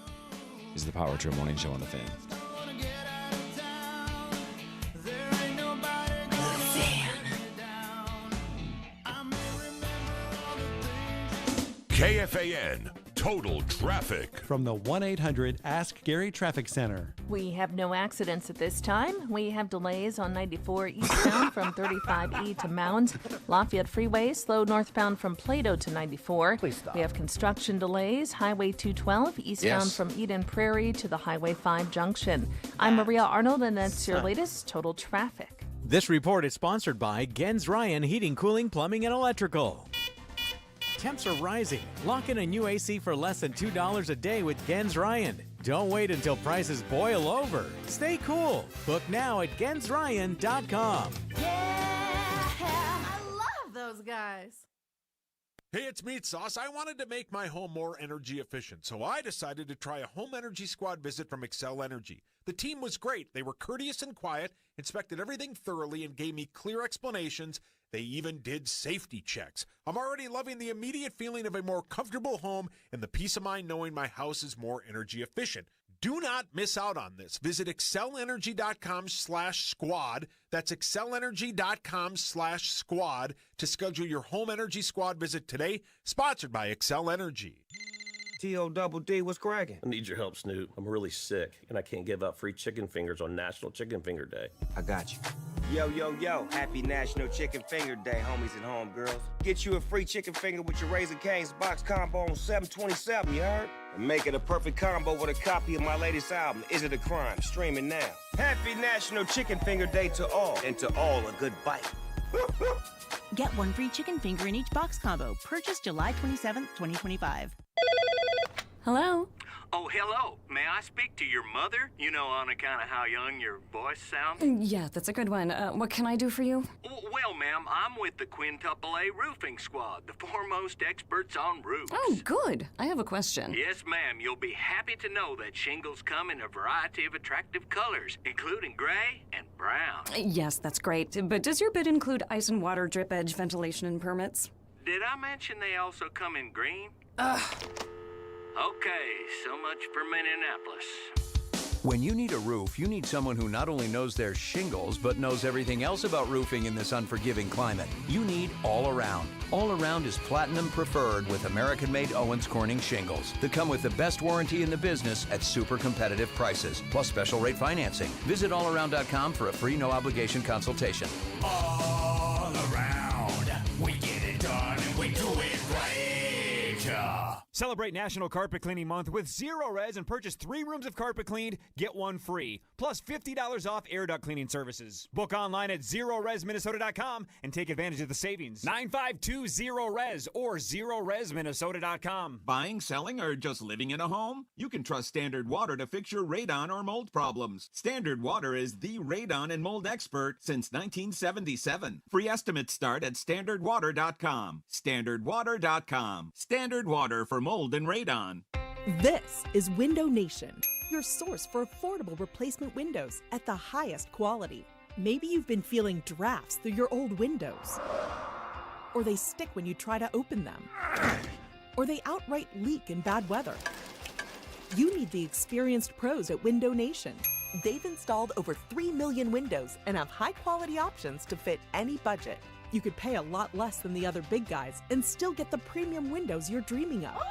is the Power Trip Morning Show on the Fan. KFAN Total Traffic. From the 1-800-ASK-GARY Traffic Center. We have no accidents at this time. We have delays on 94 eastbound from 35E to Mounds. Lafayette Freeway slow northbound from Plato to 94. Please stop. We have construction delays. Highway 212 eastbound Yes. from Eden Prairie to the Highway 5 junction. I'm Maria Arnold, and that's your latest Total Traffic. This report is sponsored by Gens Ryan Heating, Cooling, Plumbing, and Electrical. Temps are rising. Lock in a new AC for less than $2 a day with Gens Ryan. Don't wait until prices boil over. Stay cool. Book now at gensryan.com. I love those guys. Hey, it's Meat Sauce. I wanted to make my home more energy efficient, so I decided to try a home energy squad visit from Excel Energy. The team was great. They were courteous and quiet, inspected everything thoroughly, and gave me clear explanations. They even did safety checks. I'm already loving the immediate feeling of a more comfortable home and the peace of mind knowing my house is more energy efficient. Do not miss out on this. Visit excelenergy.com/squad. That's excelenergy.com/squad to schedule your home energy squad visit today. Sponsored by Excel Energy. T-O-double-D, what's cracking? I need your help, Snoop. I'm really sick, and I can't give out free chicken fingers on National Chicken Finger Day. I got you. Yo, yo, yo, happy National Chicken Finger Day, homies and homegirls. Get you a free chicken finger with your Raising Cane's box combo on $7.27, you heard? And make it a perfect combo with a copy of my latest album, Is It a Crime? Streaming now. Happy National Chicken Finger Day to all, and to all a good bite. Get one free chicken finger in each box combo. Purchase July 27th, 2025. Hello? Oh, hello. May I speak to your mother? You know, on account of how young your voice sounds? Yeah, that's a good one. What can I do for you? Well, ma'am, I'm with the Quintuple A Roofing Squad, the foremost experts on roofs. Oh, good. I have a question. Yes, ma'am. You'll be happy to know that shingles come in a variety of attractive colors, including gray and brown. Yes, that's great. But does your bid include ice and water, drip edge, ventilation, and permits? Did I mention they also come in green? Ugh. Okay, so much for Minneapolis. When you need a roof, you need someone who not only knows their shingles, but knows everything else about roofing in this unforgiving climate. You need All Around. All Around is platinum preferred with American-made Owens Corning shingles that come with the best warranty in the business at super competitive prices, plus special rate financing. Visit allaround.com for a free no-obligation consultation. All around, we get it done and we do it right. Celebrate National Carpet Cleaning Month with Zero Res and purchase 3 rooms of carpet cleaned, get 1 free, plus $50 off air duct cleaning services. Book online at ZeroResMinnesota.com and take advantage of the savings. 952-ZERO-RES or ZeroResMinnesota.com. Buying, selling, or just living in a home? You can trust Standard Water to fix your radon or mold problems. Standard Water is the radon and mold expert since 1977. Free estimates start at StandardWater.com. StandardWater.com. Standard Water for mold and radon. This is Window Nation, your source for affordable replacement windows at the highest quality. Maybe you've been feeling drafts through your old windows, or they stick when you try to open them, or they outright leak in bad weather. You need the experienced pros at Window Nation. They've installed over 3 million windows and have high-quality options to fit any budget. You could pay a lot less than the other big guys and still get the premium windows you're dreaming of.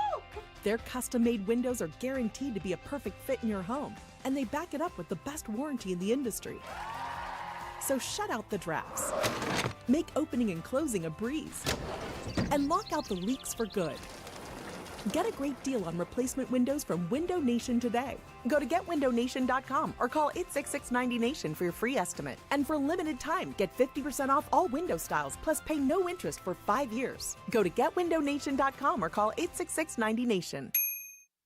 Their custom-made windows are guaranteed to be a perfect fit in your home, and they back it up with the best warranty in the industry. So shut out the drafts, make opening and closing a breeze, and lock out the leaks for good. Get a great deal on replacement windows from Window Nation today. Go to GetWindowNation.com or call 866-90Nation for your free estimate. And for a limited time, get 50% off all window styles, plus pay no interest for 5 years. Go to GetWindowNation.com or call 866-90Nation.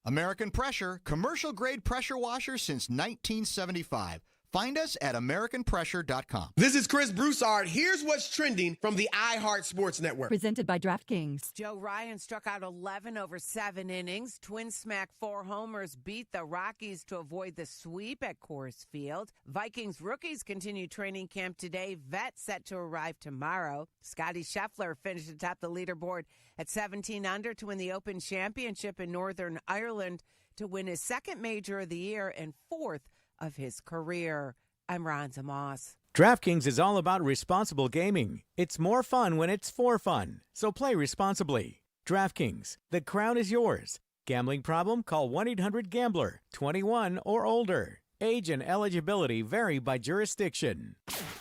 American Pressure, commercial-grade pressure washer since 1975. Find us at AmericanPressure.com. This is Chris Broussard. Here's what's trending from the iHeart Sports Network. Presented by DraftKings. Joe Ryan struck out 11 over 7 innings. Twins smacked 4 homers, beat the Rockies to avoid the sweep at Coors Field. Vikings rookies continue training camp today. Vet set to arrive tomorrow. Scotty Scheffler finished atop the leaderboard at 17 under to win the Open Championship in Northern Ireland to win his second major of the year and 4th of his career. I'm Ronza Moss. DraftKings is all about responsible gaming. It's more fun when it's for fun. So play responsibly. DraftKings, the crown is yours. Gambling problem? Call 1-800-GAMBLER. 21 or older. Age and eligibility vary by jurisdiction.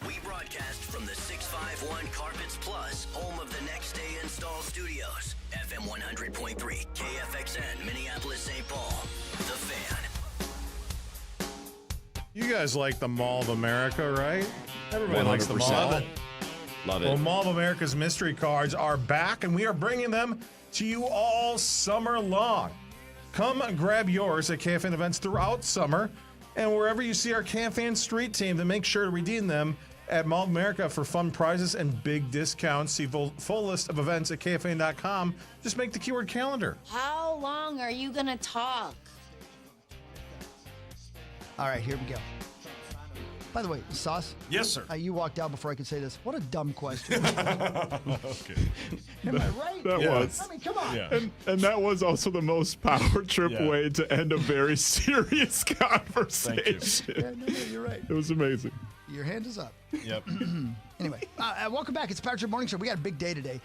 We broadcast from the 651 Carpets Plus, home of the Next Day Install Studios. FM 100.3, KFXN, Minneapolis, St. Paul. The Fan. You guys like the Mall of America, right? Everybody likes the mall. Love it. Well, Mall of America's mystery cards are back, and we are bringing them to you all summer long. Come grab yours at KFAN events throughout summer, and wherever you see our KFAN street team, then make sure to redeem them at Mall of America for fun prizes and big discounts. See full list of events at KFAN.com. Just make the keyword calendar. How long are you going to talk? All right, here we go. By the way, Sauce? Yes, sir. You walked out before I could say this. What a dumb question. Okay. Am I right? That was. I mean, come on. Yeah. And that was also the most power trip Yeah. way to end a very serious conversation. Yeah, no, you're right. It was amazing. Your hand is up. Yep. Anyway, welcome back. It's Power Trip Morning Show. We got a big day today.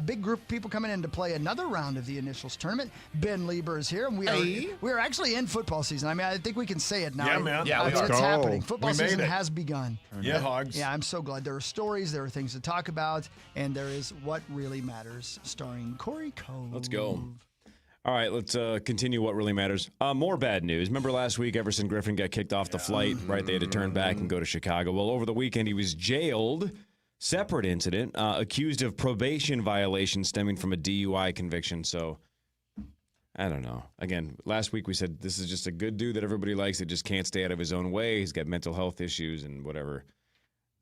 Big group of people coming in to play another round of the Initials tournament. Ben Lieber is here, and we are actually in football season. I mean, I think we can say it now. Yeah, man. Yeah, it's happening. Football We made season it. has begun. Yeah, Hogs. Yeah, I'm so glad. There are stories, there are things to talk about, and there is What Really Matters, starring Corey Cove. Let's go. All right, let's continue what really matters. More bad news. Remember last week, Everson Griffin got kicked off the flight, right? They had to turn back and go to Chicago. Well, over the weekend, he was jailed. Separate incident, accused of probation violation stemming from a DUI conviction. So, I don't know. Again, last week we said this is just a good dude that everybody likes that just can't stay out of his own way. He's got mental health issues and whatever.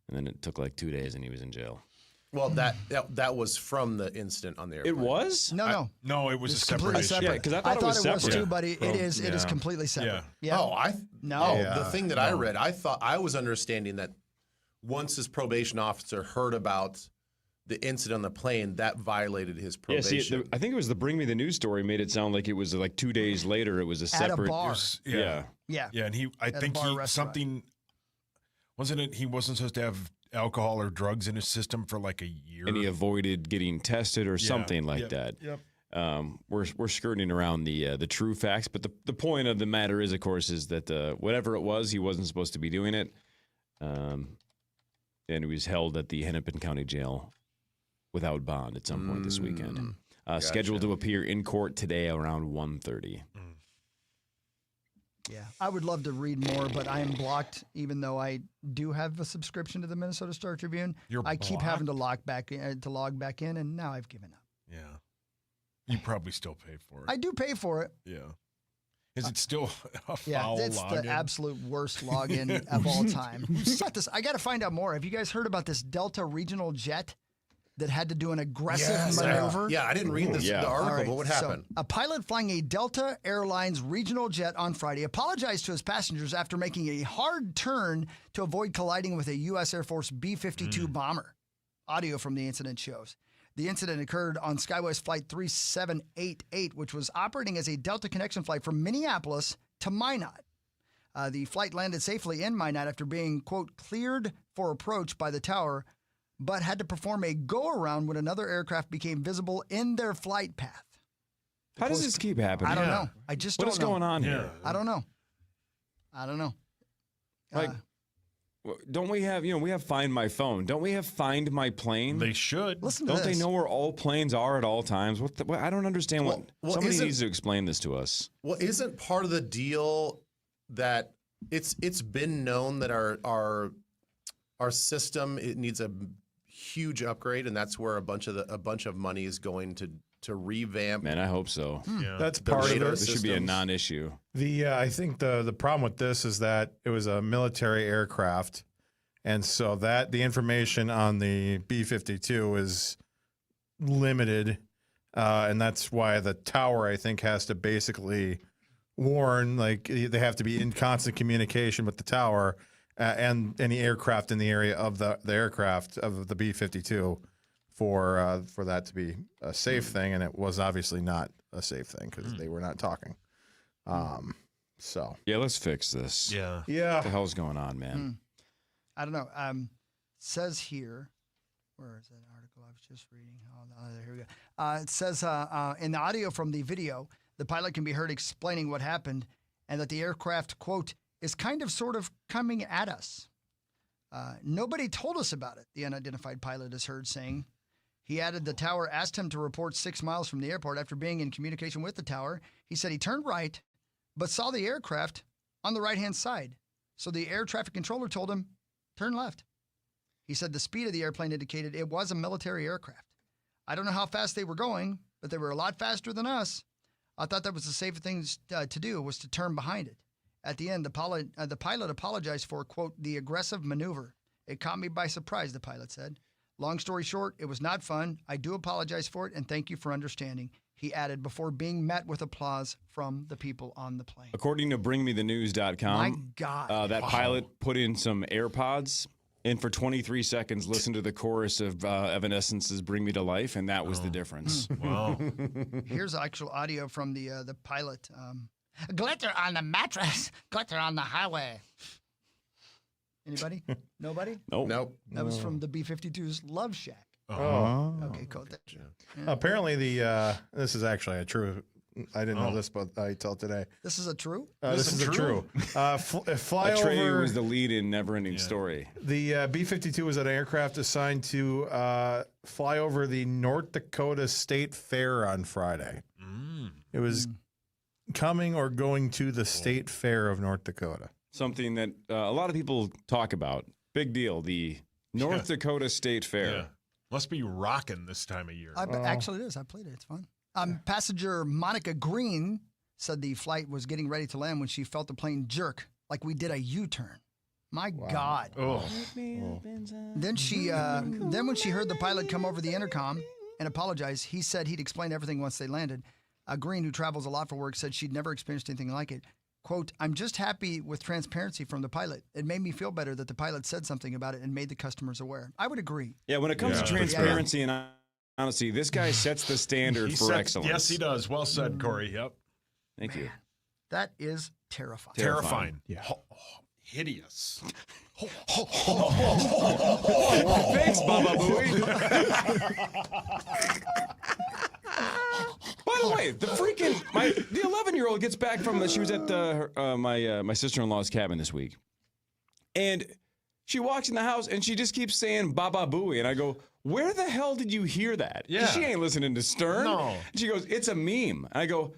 And then it took like 2 days and he was in jail. Well, that was from the incident on the airplane. It was? No. No, it was It's a separate completely issue. separate. Yeah, 'cause I thought it was it separate. too, but it is completely separate. Yeah. Oh, No. the thing that I read, I thought I was understanding that once his probation officer heard about the incident on the plane, that violated his Yeah, probation. I think it was the Bring Me the News story made it sound like it was like 2 days later. It was a separate. At a bar. Yeah. And I think something wasn't it. He wasn't supposed to have alcohol or drugs in his system for like a year, And he avoided getting tested or something like that. Yep. We're skirting around the true facts, but the point of the matter is, of course, is that whatever it was, he wasn't supposed to be doing it, and he was held at the Hennepin County Jail without bond at some point this weekend. Scheduled to appear in court today around 1:30. Yeah, I would love to read more, but I am blocked. Even though I do have a subscription to the Minnesota Star Tribune, I keep having to log back in, and now I've given up. Yeah, you probably still pay for it. I do pay for it. Yeah. Is it still a foul Yeah, it's login? the absolute worst login of all time. I got to find out more. Have you guys heard about this Delta regional jet that had to do an aggressive maneuver? Yeah, I didn't read the article, but what happened? So, a pilot flying a Delta Airlines regional jet on Friday apologized to his passengers after making a hard turn to avoid colliding with a U.S. Air Force B-52 bomber. Audio from the incident shows. The incident occurred on Skywest Flight 3788, which was operating as a Delta connection flight from Minneapolis to Minot. The flight landed safely in Minot after being, quote, cleared for approach by the tower, but had to perform a go-around when another aircraft became visible in their flight path. How does this keep happening? I don't know. I just don't know. What is going on here? I don't know. Like, don't we have, we have Find My Phone. Don't we have Find My Plane? They should. Listen to Don't they this. know where all planes are at all times? I don't understand Well, somebody isn't- needs to explain this to us. Well, isn't part of the deal that it's been known that our system, it needs a huge upgrade, and that's where a bunch of money is going to revamp. Man, I hope so. That's the part of radar it. This should be a systems. non-issue. I think the problem with this is that it was a military aircraft, and so that the information on the B-52 is limited, and that's why the tower, I think, has to basically warn, like they have to be in constant communication with the tower and any aircraft in the area of the aircraft of the B-52 for that to be a safe thing, and it was obviously not a safe thing because they were not talking. So yeah, let's fix this. Yeah. What the hell's going on, man? I don't know. Says here, where is that article I was just reading? Oh, here we go. It says in the audio from the video, the pilot can be heard explaining what happened and that the aircraft, quote, is kind of sort of coming at us. Nobody told us about it, the unidentified pilot is heard saying. He added the tower asked him to report 6 miles from the airport. After being in communication with the tower, he said he turned right, but saw the aircraft on the right-hand side. So the air traffic controller told him, turn left. He said the speed of the airplane indicated it was a military aircraft. I don't know how fast they were going, but they were a lot faster than us. I thought that was the safest thing to do, was to turn behind it. At the end, the pilot apologized for, quote, the aggressive maneuver. It caught me by surprise, the pilot said. Long story short, it was not fun. I do apologize for it, and thank you for understanding, he added before being met with applause from the people on the plane. According to BringMeTheNews.com, My God. that pilot put in some AirPods and for 23 seconds listened to the chorus of Evanescence's Bring Me to Life, and that was the difference. Wow. Here's actual audio from the pilot. Glitter on the mattress, glitter on the highway. Anybody? Nobody? Nope. That was from the B-52's Love Shack. Oh. Okay, cool. Yeah. Apparently this is actually a true. I didn't know this, but I tell today. This is a true? This is a true. Fly Atreyu over. was the lead in Neverending Story. The B-52 was an aircraft assigned to fly over the North Dakota State Fair on Friday. It was coming or going to the State Fair of North Dakota. Something that a lot of people talk about. Big deal. The North Dakota State Fair. Yeah. Must be rocking this time of year. Actually, it is. I played it. It's fun. Passenger Monica Green said the flight was getting ready to land when she felt the plane jerk, like we did a U-turn. My God. Oh. Then when she heard the pilot come over the intercom and apologize, he said he'd explain everything once they landed. Green, who travels a lot for work, said she'd never experienced anything like it. quote, I'm just happy with transparency from the pilot. It made me feel better that the pilot said something about it and made the customers aware. I would agree. Yeah, when it comes to transparency and honesty, this guy sets the standard for excellence. Yes, he does. Well said, Corey. Yep. Thank you. That is terrifying. Terrifying. Yeah. Hideous. Thanks, Baba Booey. By the way, the 11-year-old gets back from she was at my sister-in-law's cabin this week, and she walks in the house and she just keeps saying Baba Booey, and I go, where the hell did you hear that? Yeah. She ain't listening to Stern. No. And she goes, it's a meme. And I go,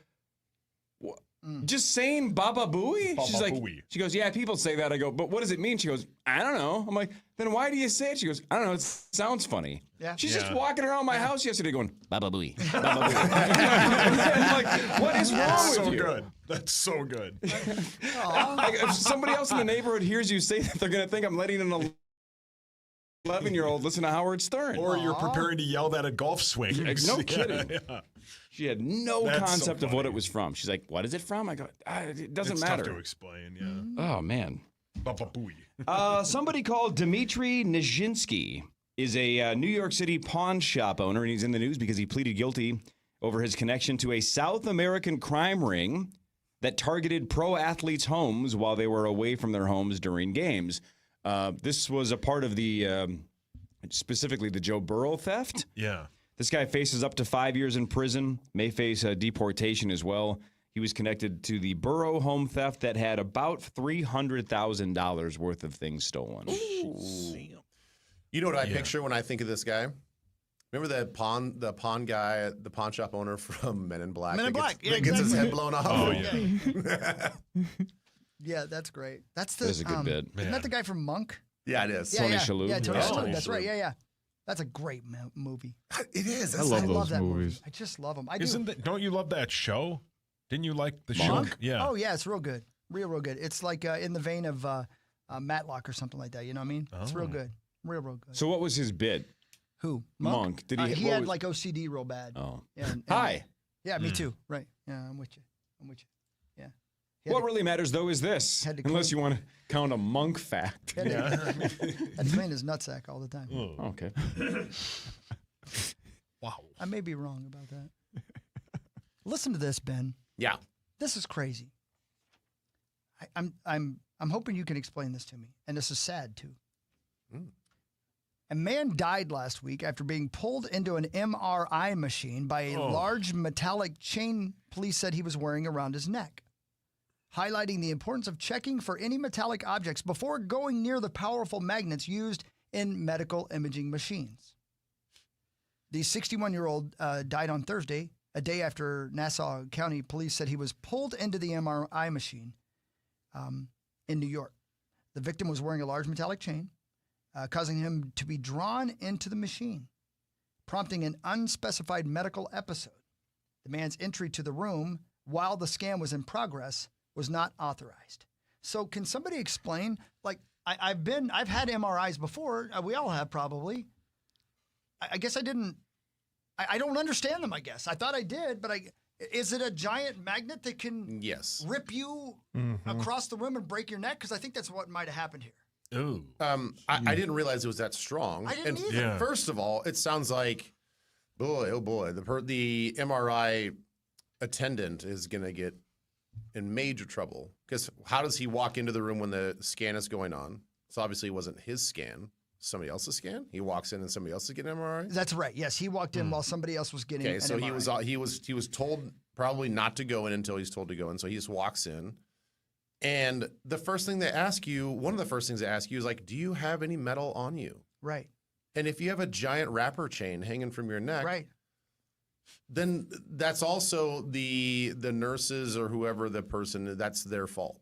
just saying Baba Booey? Baba She's like, Booey. she goes, yeah, people say that. I go, but what does it mean? She goes, I don't know. I'm like, then why do you say it? She goes, I don't know. It sounds funny. Yeah. She's just walking around my house yesterday going, Baba Booey, Baba Booey. I'm like, what is wrong with you? Good. That's so good. If somebody else in the neighborhood hears you say that, they're going to think I'm letting an 11-year-old listen to Howard Stern. Or you're preparing to yell that at golf swings. No kidding. Yeah. She had no That's concept so of what funny. it was from. She's like, what is it from? I go, it doesn't It's matter. tough to explain, yeah. Oh, man. Baba Booey. Somebody called Dmitry Nijinsky is a New York City pawn shop owner, and he's in the news because he pleaded guilty over his connection to a South American crime ring that targeted pro athletes' homes while they were away from their homes during games. This was a part of the, specifically the Joe Burrow theft. Yeah. This guy faces up to 5 years in prison, may face deportation as well. He was connected to the Burrow home theft that had about $300,000 worth of things stolen. You know what I picture when I think of this guy? Remember the pawn guy, the pawn shop owner from Men in Black? Men in Black, yeah, that gets his exactly. head blown off. Oh, yeah. Yeah, that's great. That's the. That is a good bit. Isn't that the guy from Monk? Yeah, it is. Tony Shalhoub. Yeah, Tony Yeah. Shalhoub. That's right. Yeah. That's a great movie. It is. I love those that movies. movie. I just love them. I do. Don't you love that show? Didn't you like the Monk? show? Yeah. Oh yeah, it's real good. Real good. It's like in the vein of Matlock or something like that. You know what I mean? It's real good. Real good. So what was his bid? Who? Monk. Did he? He what had was- like OCD real bad. Oh. Yeah, and- Hi. Yeah, me too. Right. Yeah, I'm with you. Yeah. He had What to- really matters, though, is this. Had to Unless clean- you want to count a Monk fact. had to clean his nutsack all the time. Oh, okay. Wow. I may be wrong about that. Listen to this, Ben. Yeah. This is crazy. I'm hoping you can explain this to me, and this is sad too. A man died last week after being pulled into an MRI machine by a large metallic chain police said he was wearing around his neck, highlighting the importance of checking for any metallic objects before going near the powerful magnets used in medical imaging machines. The 61-year-old died on Thursday, a day after Nassau County Police said he was pulled into the MRI machine in New York. The victim was wearing a large metallic chain, causing him to be drawn into the machine, prompting an unspecified medical episode. The man's entry to the room while the scan was in progress was not authorized. So can somebody explain, like, I've had MRIs before. We all have probably. I guess I didn't. I don't understand them, I guess. I thought I did, but is it a giant magnet that can rip you across the room and break your neck? Because I think that's what might have happened here. Ooh. I didn't realize it was that strong. I didn't and either. Yeah. First of all, it sounds like, boy, the MRI attendant is going to get in major trouble. Because how does he walk into the room when the scan is going on? So obviously it wasn't his scan. Somebody else's scan. He walks in and somebody else is getting an MRI. That's right. Yes, he walked in while somebody else was getting. Okay, an so MRI. he was told probably not to go in until he's told to go in. So he just walks in, and the first thing they ask you, one of the first things they ask you is like, do you have any metal on you? Right. And if you have a giant wrapper chain hanging from your neck, right, then that's also the nurses or whoever the person, that's their fault.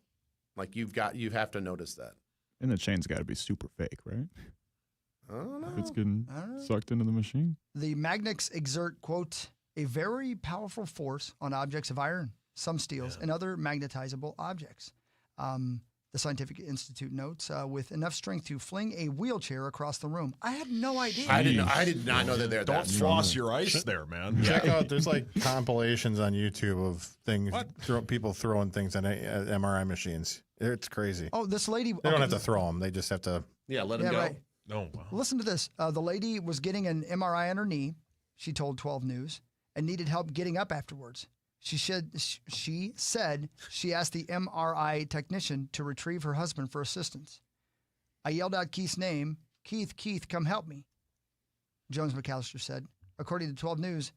Like you have to notice that. And the chain's got to be super fake, right? I don't know. If it's getting sucked into the machine. The magnets exert, quote, a very powerful force on objects of iron, some steels, and other magnetizable objects. the Scientific Institute notes, with enough strength to fling a wheelchair across the room. I had no idea. I did not know that they're Don't that strong. floss your ice there, man. Check out, there's like compilations on YouTube of things, people throwing things in MRI machines. It's crazy. Oh, this lady. They don't have to throw them. They just have to. Yeah, let them go. Right. Oh, wow. Listen to this. The lady was getting an MRI on her knee, she told 12 News, and needed help getting up afterwards. She said she asked the MRI technician to retrieve her husband for assistance. I yelled out Keith's name. Keith, come help me, Jones McAllister said. According to 12 News,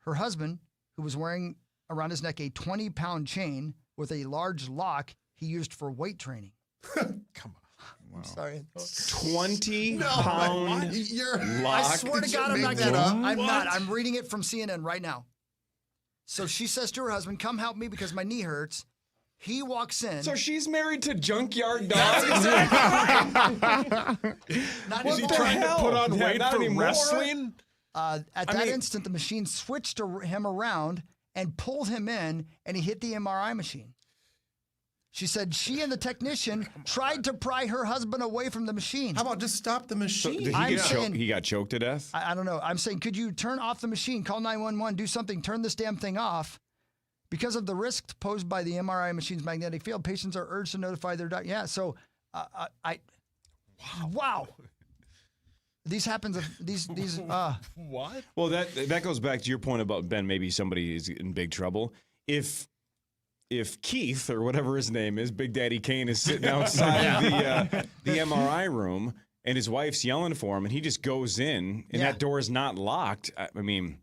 her husband, who was wearing around his neck a 20-pound chain with a large lock he used for weight training. Come on. Wow. I'm sorry. 20-pound lock. I swear to God, I'm not kidding. I'm not. I'm reading it from CNN right now. So she says to her husband, come help me because my knee hurts. He walks in. So she's married to Junkyard Dog? That's exactly right. Is he trying to put on weight for wrestling? At that instant, the machine switched him around and pulled him in, and he hit the MRI machine. She said she and the technician tried to pry her husband away from the machine. How about just stop the machine? So he got choked to death? I don't know. I'm saying, could you turn off the machine, call 911, do something, turn this damn thing off? Because of the risk posed by the MRI machine's magnetic field, patients are urged to notify their doctor. Yeah, so wow. These happens. What? Well, that goes back to your point about, Ben, maybe somebody is in big trouble. If Keith, or whatever his name is, Big Daddy Kane, is sitting outside the MRI room and his wife's yelling for him and he just goes in and that door is not locked, I mean,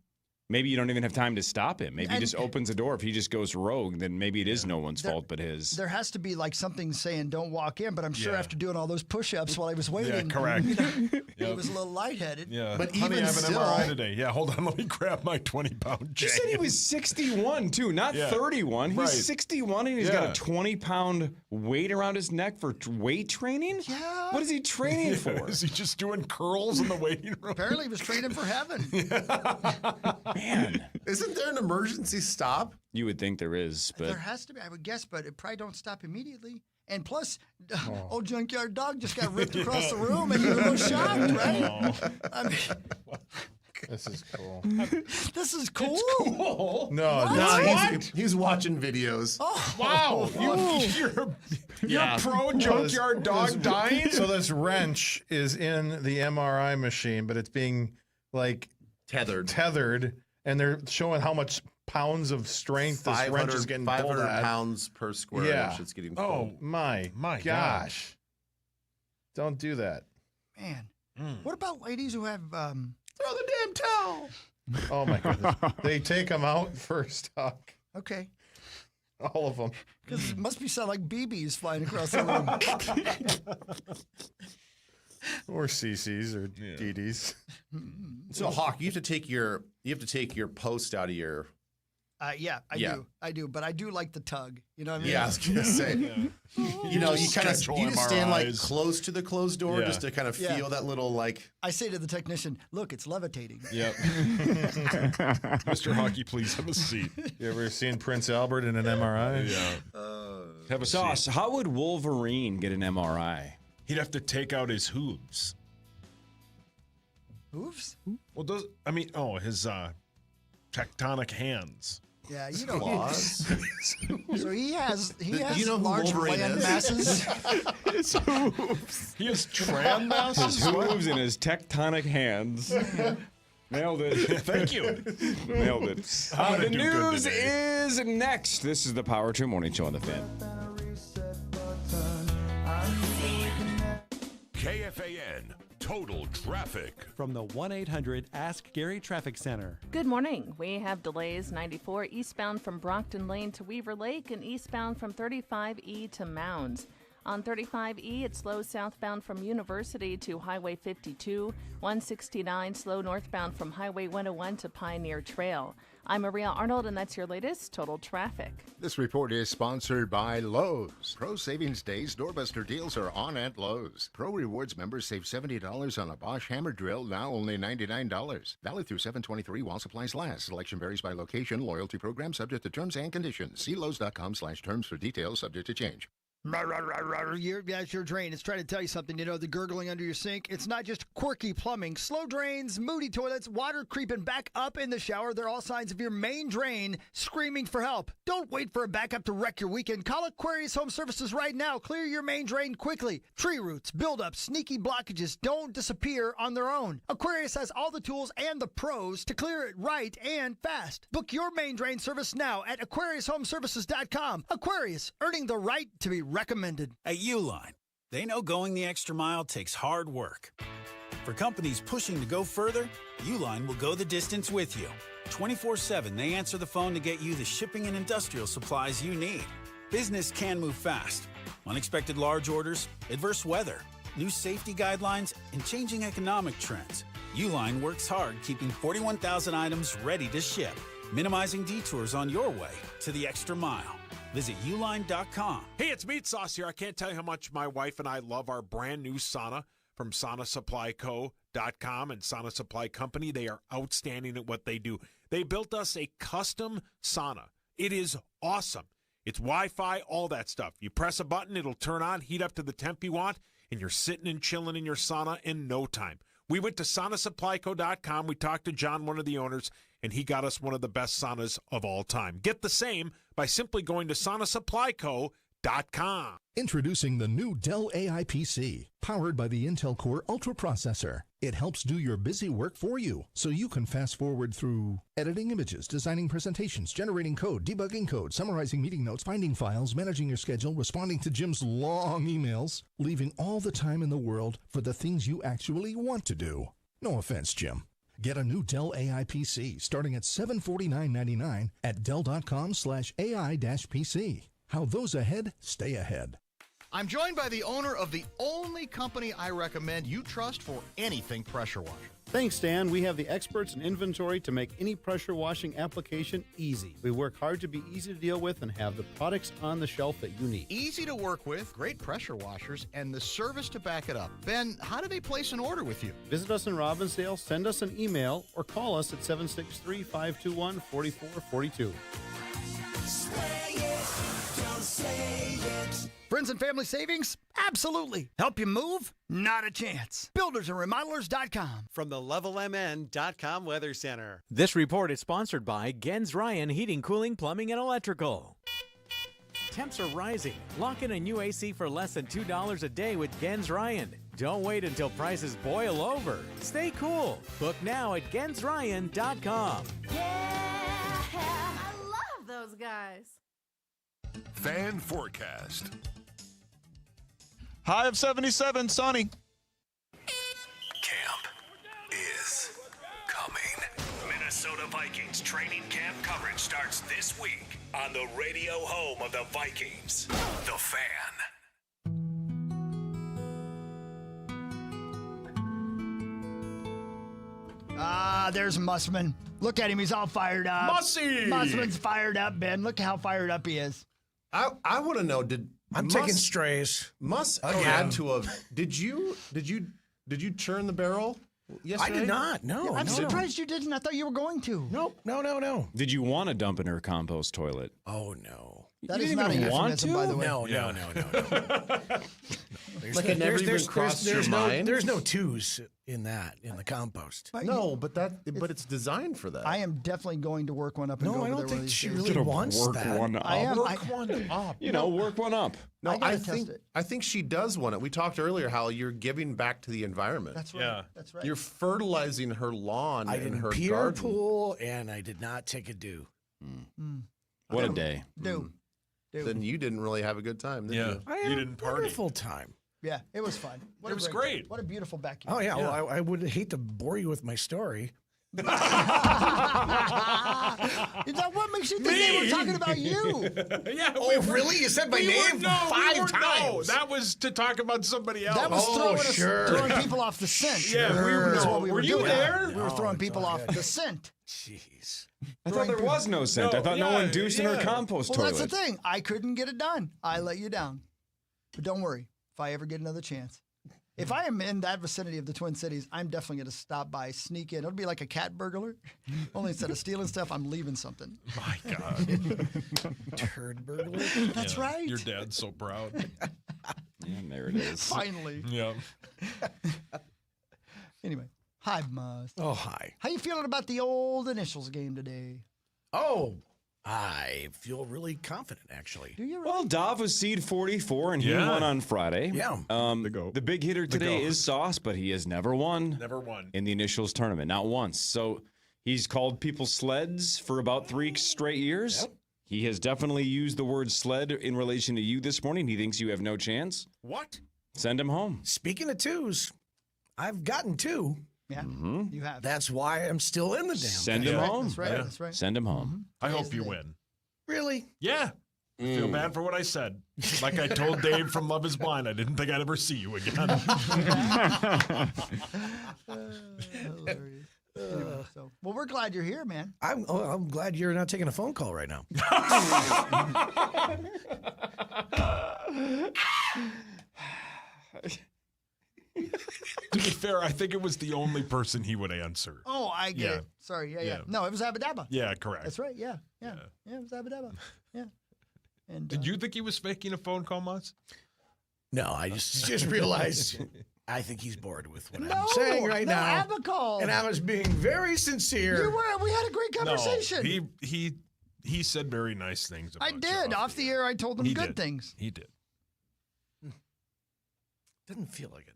maybe you don't even have time to stop him. Maybe he just opens the door. If he just goes rogue, then maybe it is no one's fault but his. There has to be like something saying don't walk in, but I'm sure after doing all those push-ups while I was waiting, Yeah, correct. He was a little lightheaded. Yeah, But honey, even I have an still- MRI today. Yeah, hold on, let me grab my 20-pound He chain. said he was 61 too, not 31. He's Right. 61 and he's got a 20-pound weight around his neck for weight training? Yeah. What is he training for? Is he just doing curls in the waiting room? Apparently he was training for heaven. Man. Isn't there an emergency stop? You would think there is, but There has to be, I would guess, but it probably don't stop immediately. And plus, old Junkyard Dog just got ripped across the room and you're a little shocked, right? I mean, This is cool. this is cool. cool. No, He's watching videos. Oh, Wow, you're pro Junkyard Dog dying? So this wrench is in the MRI machine, but it's being like tethered, and they're showing how much pounds of strength this wrench is getting pulled 500 at. pounds per square inch. It's getting pulled. My gosh. Don't do that. Man. What about ladies who have... Throw the damn towel. Oh my goodness. They take them out for stock. Okay. All of them. Because it must be sound like BBs flying across the room. Or CCs or DDs. So Hawk, you have to take your post out of your. I do, but I do like the tug. You know what I mean? Yeah, I was gonna say. You know, you kind of you just stand like close to the closed door just to kind of feel that little like. I say to the technician, "Look, it's levitating." Yep. Mr. Hockey, please have a seat. You ever seen Prince Albert in an MRI? Yeah. Have a Sauce, seat. how would Wolverine get an MRI? He'd have to take out his hooves. Hooves? Well, his tectonic hands. Yeah, you know. Claws. So he has you know who large Wolverine land is? masses. His hooves. He has tram masses. His hooves and his tectonic hands. Nailed it. Thank you. Nailed it. I'm The gonna do good news today. is next. This is the Power Trip Morning Show on the Fan. KFAN Total Traffic. From the 1-800-ASK-GARY Traffic Center. Good morning. We have delays 94 eastbound from Brockton Lane to Weaver Lake and eastbound from 35E to Mounds. On 35E, it slows southbound from University to Highway 52, 169 slow northbound from Highway 101 to Pioneer Trail. I'm Maria Arnold, and that's your latest Total Traffic. This report is sponsored by Lowe's. Pro Savings Days doorbuster deals are on at Lowe's. Pro Rewards members save $70 on a Bosch hammer drill, now only $99. Valid through 7/23 while supplies last. Selection varies by location. Loyalty program subject to terms and conditions. See Lowe's.com/terms for details, subject to change. That's your drain. It's trying to tell you something. You know, the gurgling under your sink, it's not just quirky plumbing. Slow drains, moody toilets, water creeping back up in the shower. They're all signs of your main drain screaming for help. Don't wait for a backup to wreck your weekend. Call Aquarius Home Services right now. Clear your main drain quickly. Tree roots, buildups, sneaky blockages don't disappear on their own. Aquarius has all the tools and the pros to clear it right and fast. Book your main drain service now at AquariusHomeservices.com. Aquarius, earning the right to be recommended. At Uline, they know going the extra mile takes hard work. For companies pushing to go further, Uline will go the distance with you. 24/7, they answer the phone to get you the shipping and industrial supplies you need. Business can move fast. Unexpected large orders, adverse weather, new safety guidelines, and changing economic trends. Uline works hard keeping 41,000 items ready to ship, minimizing detours on your way to the extra mile. Visit uline.com. Hey, it's Meat Sauce here. I can't tell you how much my wife and I love our brand new sauna from SaunaSupplyCo.com and Sauna Supply Company. They are outstanding at what they do. They built us a custom sauna. It is awesome. It's Wi-Fi, all that stuff. You press a button, it'll turn on, heat up to the temp you want, and you're sitting and chilling in your sauna in no time. We went to SaunaSupplyCo.com. We talked to John, one of the owners, and he got us one of the best saunas of all time. Get the same by simply going to SaunaSupplyCo.com. Introducing the new Dell AI PC, powered by the Intel Core Ultra processor. It helps do your busy work for you, so you can fast forward through editing images, designing presentations, generating code, debugging code, summarizing meeting notes, finding files, managing your schedule, responding to Jim's long emails, leaving all the time in the world for the things you actually want to do. No offense, Jim. Get a new Dell AI PC starting at $749.99 at Dell.com/AI-PC. How those ahead stay ahead. I'm joined by the owner of the only company I recommend you trust for anything pressure wash. Thanks, Dan. We have the experts and inventory to make any pressure washing application easy. We work hard to be easy to deal with and have the products on the shelf that you need. Easy to work with, great pressure washers, and the service to back it up. Ben, how do they place an order with you? Visit us in Robbinsdale, send us an email, or call us at 763-521-4442. Friends and family savings? Absolutely. Help you move? Not a chance. Buildersandremodelers.com. From the LevelMN.com Weather Center. This report is sponsored by Gens Ryan Heating, Cooling, Plumbing, and Electrical. Temps are rising. Lock in a new AC for less than $2 a day with Gens Ryan. Don't wait until prices boil over. Stay cool. Book now at GensRyan.com. Yeah, I love those guys. Fan forecast. High of 77, sunny. Camp is coming. Minnesota Vikings training camp coverage starts this week on the radio home of the Vikings, The Fan. There's Mussman. Look at him. He's all fired up. Mussy! Mussman's fired up, Ben. Look how fired up he is. I want to know, I'm taking strays. Had to have. Did you churn the barrel yesterday? I did not. No. I'm surprised you didn't. I thought you were going to. Nope. No. Did you want to dump in her compost toilet? Oh no. That you is didn't not even a want euphemism, to? by the way. No. Like it never even crossed your mind? There's no twos in the compost. No, but it's designed for that. I am definitely going to work one up. And No, go I over don't there one think of these she days. really wants work that. one up. I am. Work one up. Work one up. No, I gotta I think test it. I think she does want it. We talked earlier how you're giving back to the environment. That's right. Yeah. That's right. You're fertilizing her lawn I and didn't her pee her garden. pool, and I did not take a dew. What a day. Dude. Then you didn't really have a good time, did you? I had You didn't a party. wonderful time. Yeah, it was fun. It was great. What a beautiful backyard. Oh yeah. Well, I would hate to bore you with my story. Is that what makes you think they were talking about you? Yeah. Oh, really? You said my name five times. No, that was to talk about somebody else. That was sure. throwing people off the scent. Yeah, That's what we were were you doing. there? We were throwing people off the scent. Jeez. I thought there was no scent. I thought no one deuced in her compost Well, toilet. that's the thing. I couldn't get it done. I let you down. But don't worry. If I ever get another chance, If I am in that vicinity of the Twin Cities, I'm definitely going to stop by, sneak in. It'll be like a cat burglar. Only instead of stealing stuff, I'm leaving something. My God. Turd burglar? That's right. Your dad's so proud. And there it is. Finally. Yeah. Anyway. Hi, Mus. Oh, hi. How you feeling about the old initials game today? Oh, I feel really confident, actually. Do you really? Well, Dov was seed 44, and he won on Friday. Yeah. The big hitter today is Sauce, but he has never won. Never won. In the initials tournament, not once. So he's called people sleds for about 3 straight years. Yep. He has definitely used the word sled in relation to you this morning. He thinks you have no chance. What? Send him home. Speaking of 2s, I've gotten 2. Yeah, you have. That's why I'm still in the damn Send thing. him home. That's right. Yeah. That's right. Send him home. I hope you win. Really? Yeah. I feel bad for what I said. Like I told Dave from Love is Blind, I didn't think I'd ever see you again. Hilarious. So, well, we're glad you're here, man. I'm glad you're not taking a phone call right now. To be fair, I think it was the only person he would answer. Oh, I get it. Sorry. Yeah. No, it was Abadabba. Yeah, correct. That's right. Yeah. Yeah, it was Abadabba. Yeah. And Did you think he was faking a phone call, Mutz? No, I just realized I think he's bored with what No, I'm saying right no, now. Abba called. And I was being very sincere. You were. We had a great conversation. No, he said very nice things about I did. you Off the air, I told him He good did. things. He did. Didn't feel like it.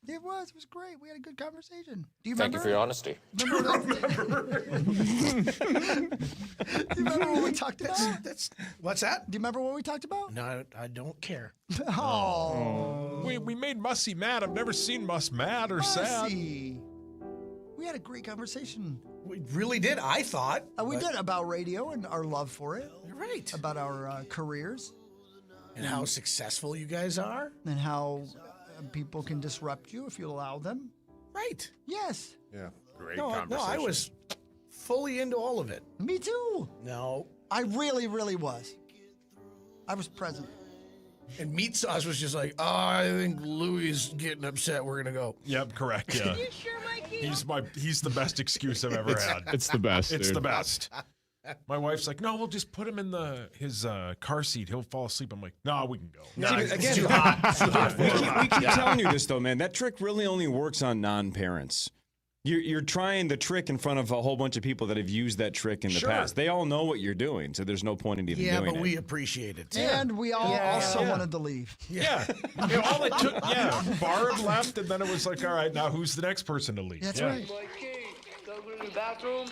It was great. We had a good conversation. Do you Thank remember? you for your honesty. Remember Do you remember what we talked about? What's that? Do you remember what we talked about? No, I don't care. Oh. We made Mussy mad. I've never seen Muss mad or sad. Mussy. We had a great conversation. We really did, I thought. We did about radio and our love for it. You're right. About our careers. And how successful you guys are. And how people can disrupt you if you allow them. Right. Yes. Yeah. Great No, conversation. I was fully into all of it. Me too. No. I really, really was. I was present. And Meat Sauce was just like, oh, I think Louis is getting upset. We're going to go. Yep, correct. Yeah. You sure, Mikey? He's the best excuse I've ever had. It's the best. It's dude. the best. My wife's like, no, we'll just put him in his car seat. He'll fall asleep. I'm like, no, we can go. No, again, too hot. We keep telling you this, though, man. That trick really only works on non-parents. You're trying the trick in front of a whole bunch of people that have used that trick in the past. They all know what you're doing, so there's no point in even doing it. Yeah, but we appreciate it. And we all also wanted to leave. Yeah. All it took, Barb left, and then it was like, all right, now who's the next person to leave? That's right. Go to the bathroom.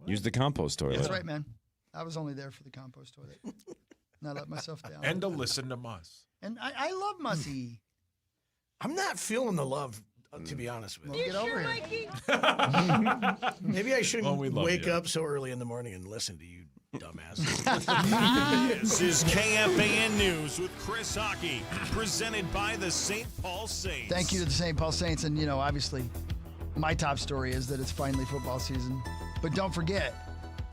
Use the compost toilet. That's right, man. I was only there for the compost toilet. And I let myself down. And to listen to Muss. And I love Mussy. I'm not feeling the love, to be honest with you. Get over here. Maybe I shouldn't we love wake you. up so early in the morning and listen to you, dumbass. This is KFAN News with Chris Hockey, presented by the St. Paul Saints. Thank you to the St. Paul Saints. And, obviously, my top story is that it's finally football season. But don't forget,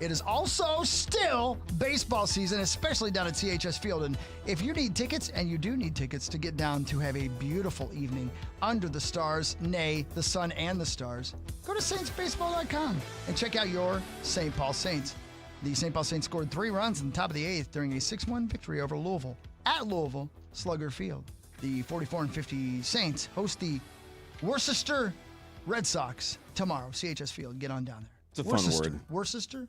it is also still baseball season, especially down at CHS Field. And if you need tickets, and you do need tickets to get down to have a beautiful evening under the stars, nay, the sun and the stars, go to saintsbaseball.com and check out your St. Paul Saints. The St. Paul Saints scored 3 runs in the top of the 8th during a 6-1 victory over Louisville at Louisville Slugger Field. The 44-50 Saints host the Worcester Red Sox tomorrow, CHS Field. Get on down there. It's a fun word. Worcester.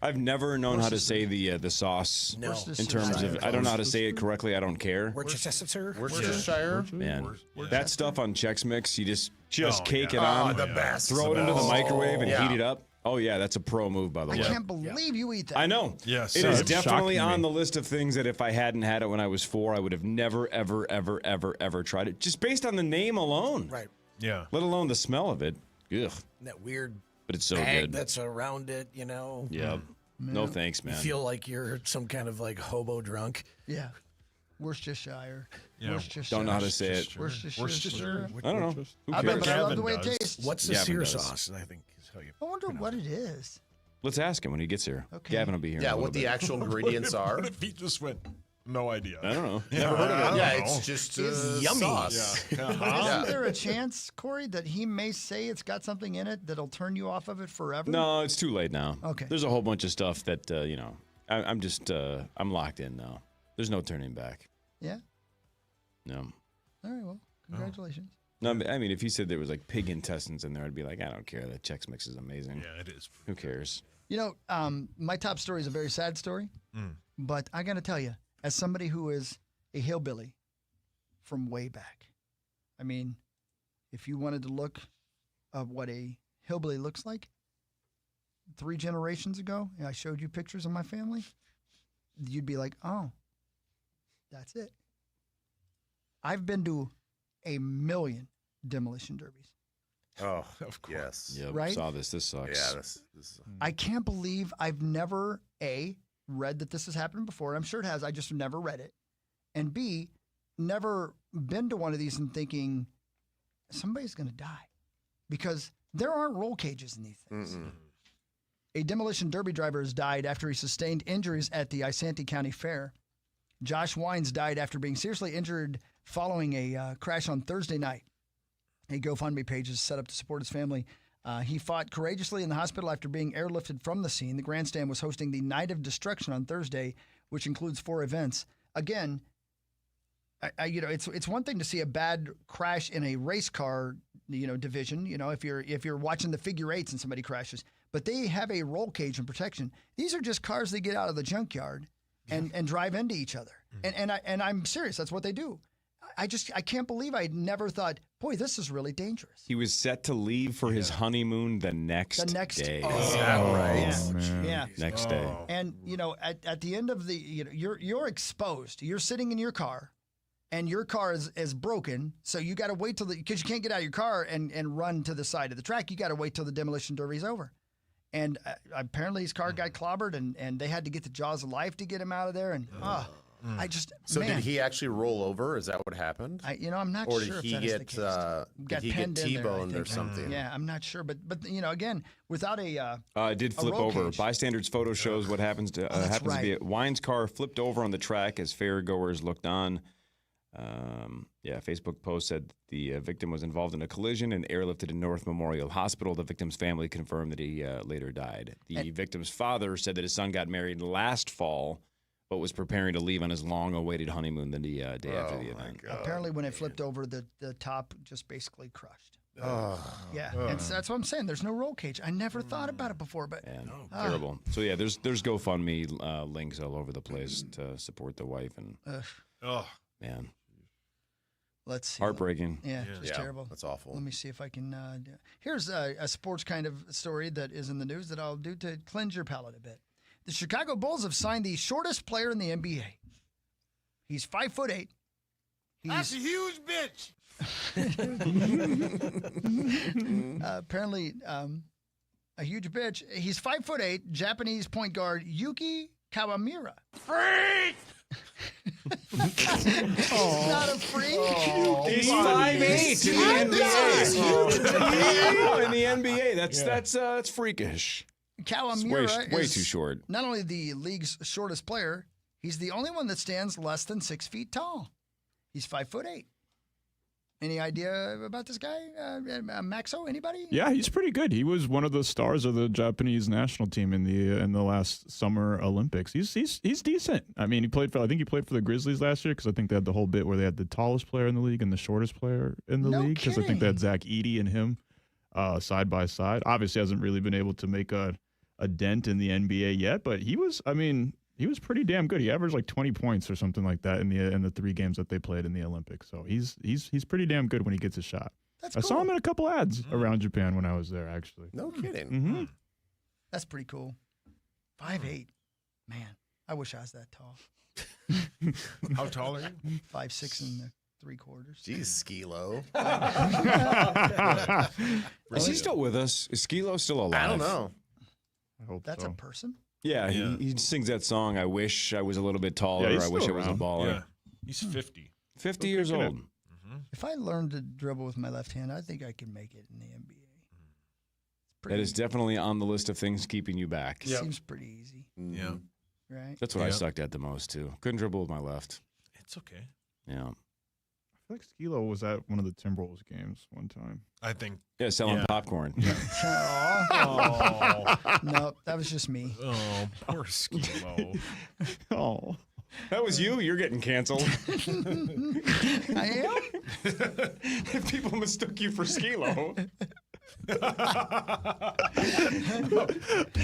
I've never known how to say the sauce in terms of, I don't know how to say it correctly. I don't care. Worcestershire. Man, that stuff on Chex Mix, you just cake it Oh, on, the best. throw it into the microwave and Yeah. heat it up. Oh, yeah, that's a pro move, by the I way. can't believe you eat that. I know. Yes. It is It's definitely shocking on me. the list of things that if I hadn't had it when I was 4, I would have never, ever, ever, ever, ever tried it. Just based on the name alone. Right. Yeah. Let alone the smell of it. Ugh. And that weird But it's so bag good. that's around it, Yeah. No thanks, You man. feel like you're some kind of like hobo drunk. Yeah. Worcestershire. Yeah. Worcestershire. Don't know how to say it. Worcestershire. I don't know. Who I bet, cares? but I love the Gavin way it does. tastes. What's the Gavin sear does. sauce? I think is how you. I wonder what it is. Let's ask him when he gets here. Okay. Gavin will be here. in Yeah, a what little the bit. actual ingredients are. What if he just went, No idea. I don't know. Never heard of it. Yeah, it's just yummy. sauce. But isn't there a chance, Corey, that he may say it's got something in it that'll turn you off of it forever? No, it's too late now. Okay. There's a whole bunch of stuff that, I'm locked in now. There's no turning back. Yeah? No. All right, well, congratulations. No, I mean, if you said there was like pig intestines in there, I'd be like, I don't care. That Chex Mix is amazing. Yeah, it is. Who cares? You know, my top story is a very sad story, but I got to tell you, as somebody who is a hillbilly from way back, I mean, if you wanted to look at what a hillbilly looks like 3 generations ago, and I showed you pictures of my family, you'd be like, oh, that's it. I've been to a million demolition derbies. Oh, of course. Yes. Yep, Right? saw this. This sucks. Yeah, this I can't believe I've never, A, read that this has happened before. I'm sure it has. I just never read it. And B, never been to one of these and thinking, somebody's going to die. Because there aren't roll cages in these things. A demolition derby driver has died after he sustained injuries at the Isanti County Fair. Josh Wines died after being seriously injured following a crash on Thursday night. A GoFundMe page is set up to support his family. He fought courageously in the hospital after being airlifted from the scene. The grandstand was hosting the Night of Destruction on Thursday, which includes 4 events. Again, it's one thing to see a bad crash in a race car, division. If you're watching the figure eights and somebody crashes, but they have a roll cage and protection. These are just cars they get out of the junkyard and drive into each other. And I'm serious. That's what they do. I can't believe I never thought, boy, this is really dangerous. He was set to leave for his honeymoon the next day. Is that right? Yeah. Next day. And at the end of the, you're exposed. You're sitting in your car, and your car is broken. So you got to wait because you can't get out of your car and run to the side of the track. You got to wait till the demolition derby's over. And apparently his car got clobbered, and they had to get the jaws of life to get him out of there. And did he actually roll over? Is that what happened? I'm not or sure. Or did he get T-boned or something? Yeah, I'm not sure. But again, without a it did flip roll over. cage. Bystanders photo shows what happens to be it. Wine's car flipped over on the track as fairgoers looked on. Facebook post said the victim was involved in a collision and airlifted to North Memorial Hospital. The victim's family confirmed that he later died. The victim's father said that his son got married last fall, but was preparing to leave on his long-awaited honeymoon the day after the event. Apparently, when it flipped over, the top just basically crushed. Yeah, Oh. and so that's what I'm saying. There's no roll cage. I never thought about it before, but Terrible. So yeah, there's GoFundMe links all over the place to support the wife and man, let's see. heartbreaking. Yeah, just terrible. That's awful. Let me see if I can. Here's a sports kind of story that is in the news that I'll do to cleanse your palate a bit. The Chicago Bulls have signed the shortest player in the NBA. He's 5'8". That's a huge bitch. Apparently, a huge bitch. He's 5'8", Japanese point guard Yuki Kawamura. Freak! He's not a freak. He's 5'8" in the NBA. That's freakish. Kawamura way is too short. Not only the league's shortest player, he's the only one that stands less than 6 feet tall. He's 5'8". Any idea about this guy, Maxo? Anybody? Yeah, he's pretty good. He was one of the stars of the Japanese national team in the last Summer Olympics. He's decent. I mean, I think he played for the Grizzlies last year because I think they had the whole bit where they had the tallest player in the league and the shortest player in the league because I think they had Zach Edey and him side by side. Obviously, hasn't really been able to make a dent in the NBA yet, but he was pretty damn good. He averaged like 20 points or something like that in the 3 games that they played in the Olympics. So he's pretty damn good when he gets a shot. I saw him in a couple ads around Japan when I was there, actually. No kidding. Mm-hmm. That's pretty cool. 5'8". Man, I wish I was that tall. How tall are you? 5'6" and 3/4. Jeez, Skilo. Is he still with us? Is Skilo still alive? I don't know. I hope That's so. a person? Yeah, he sings that song, I wish I was a little bit taller. Yeah, he's I wish I still was a around. baller. Yeah. He's 50. 50 years old. If I learned to dribble with my left hand, I think I could make it in the NBA. That is definitely on the list of things keeping you back. Seems pretty easy. Yeah. Right. That's what I sucked at the most, too. Couldn't dribble with my left. It's okay. Yeah. I feel like Skilo was at one of the Timberwolves games one time. I think. Yeah, selling popcorn. Oh. No, that was just me. Oh, poor Skilo. Oh. That was you? You're getting canceled. I am? If people mistook you for Skilo.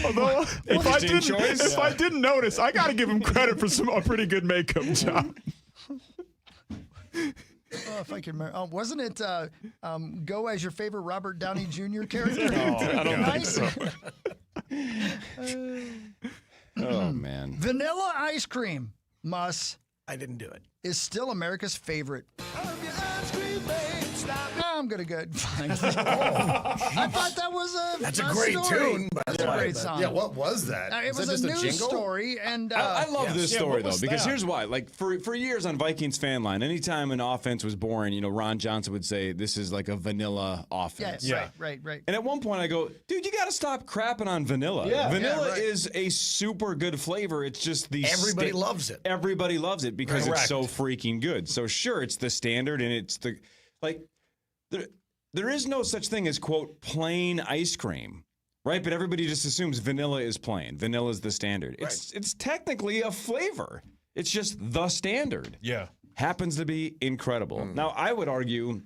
Although, if I didn't notice, I got to give him credit for a pretty good makeup job. Oh, if I can remember. Wasn't it Go as your favorite Robert Downey Jr. character? I don't Nice. think so. Oh, man. Vanilla ice cream, Muss, I didn't do it. is still America's favorite. I'm gonna go. Fine. I thought that was a. That's a great story. tune. That's a great song. Yeah, what was that? It was that a just news jingle? story, and I love this story, what though, was because that? here's why. Like, for years on Vikings fan line, anytime an offense was boring, Ron Johnson would say, this is like a vanilla offense. Right. And at one point I go, dude, you got to stop crapping on vanilla. Yeah. Vanilla Yeah, right. is a super good flavor. It's just the Everybody loves it. Everybody loves it because Correct. it's so freaking good. So sure, it's the standard, and it's the there is no such thing as, quote, plain ice cream, right? But everybody just assumes vanilla is plain. Vanilla is the standard. It's technically a flavor. It's just the standard. Yeah. Happens to be incredible. Now, I would argue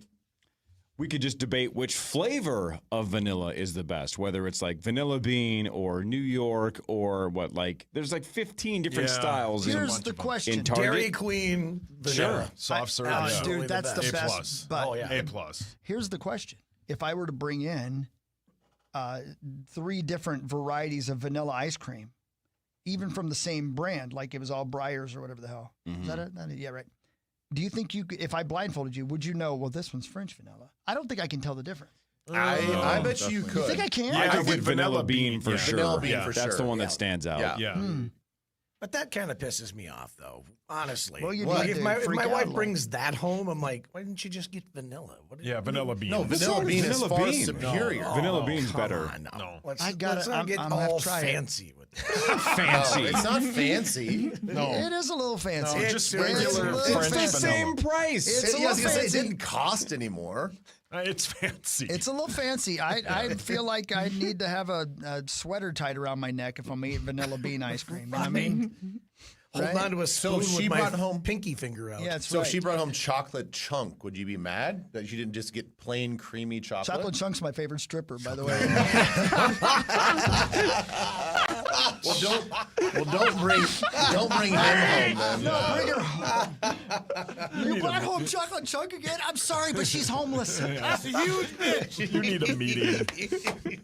we could just debate which flavor of vanilla is the best, whether it's like vanilla bean or New York or there's like 15 different styles. Here's the question. In Target. Dairy Queen vanilla. Sure. Soft serve. Dude, that's the A best. plus. But A plus. here's the question. If I were to bring in 3 different varieties of vanilla ice cream, even from the same brand, like it was all Breyers or whatever the hell. Is that it? Yeah, right. Do you think you could, if I blindfolded you, would you know, well, this one's French vanilla? I don't think I can tell the difference. I bet you could. You think I can? I could get vanilla bean for sure. Vanilla bean for That's sure. the one that stands out. Yeah. But that kind of pisses me off, though. Honestly, Well, you like need if to my freak out a wife little. brings that home, I'm like, why didn't you just get vanilla? Vanilla bean. No, vanilla bean is vanilla far bean. superior. Vanilla bean's come better. on, No. Let's I got let's it. not get I'm gonna have all to try it. fancy with this. Fancy. No, it's not fancy. No. It is a little fancy. No, It's just it's regular a little French It's the fancy. same price. It's a I was little gonna say, it fancy. didn't cost anymore. It's fancy. It's a little fancy. I feel like I need to have a sweater tied around my neck if I'm eating vanilla bean ice cream. You know what I mean? Holding Right? on to a So spoon she with my brought home- pinky finger out. Yeah, that's So right. if she brought home chocolate chunk, would you be mad that she didn't just get plain creamy chocolate? Chocolate Chunk's my favorite stripper, by the way. Don't bring him home then. No, bring her home. You brought home Chocolate Chunk again? I'm sorry, but she's homeless. That's a huge bitch. You need a meeting.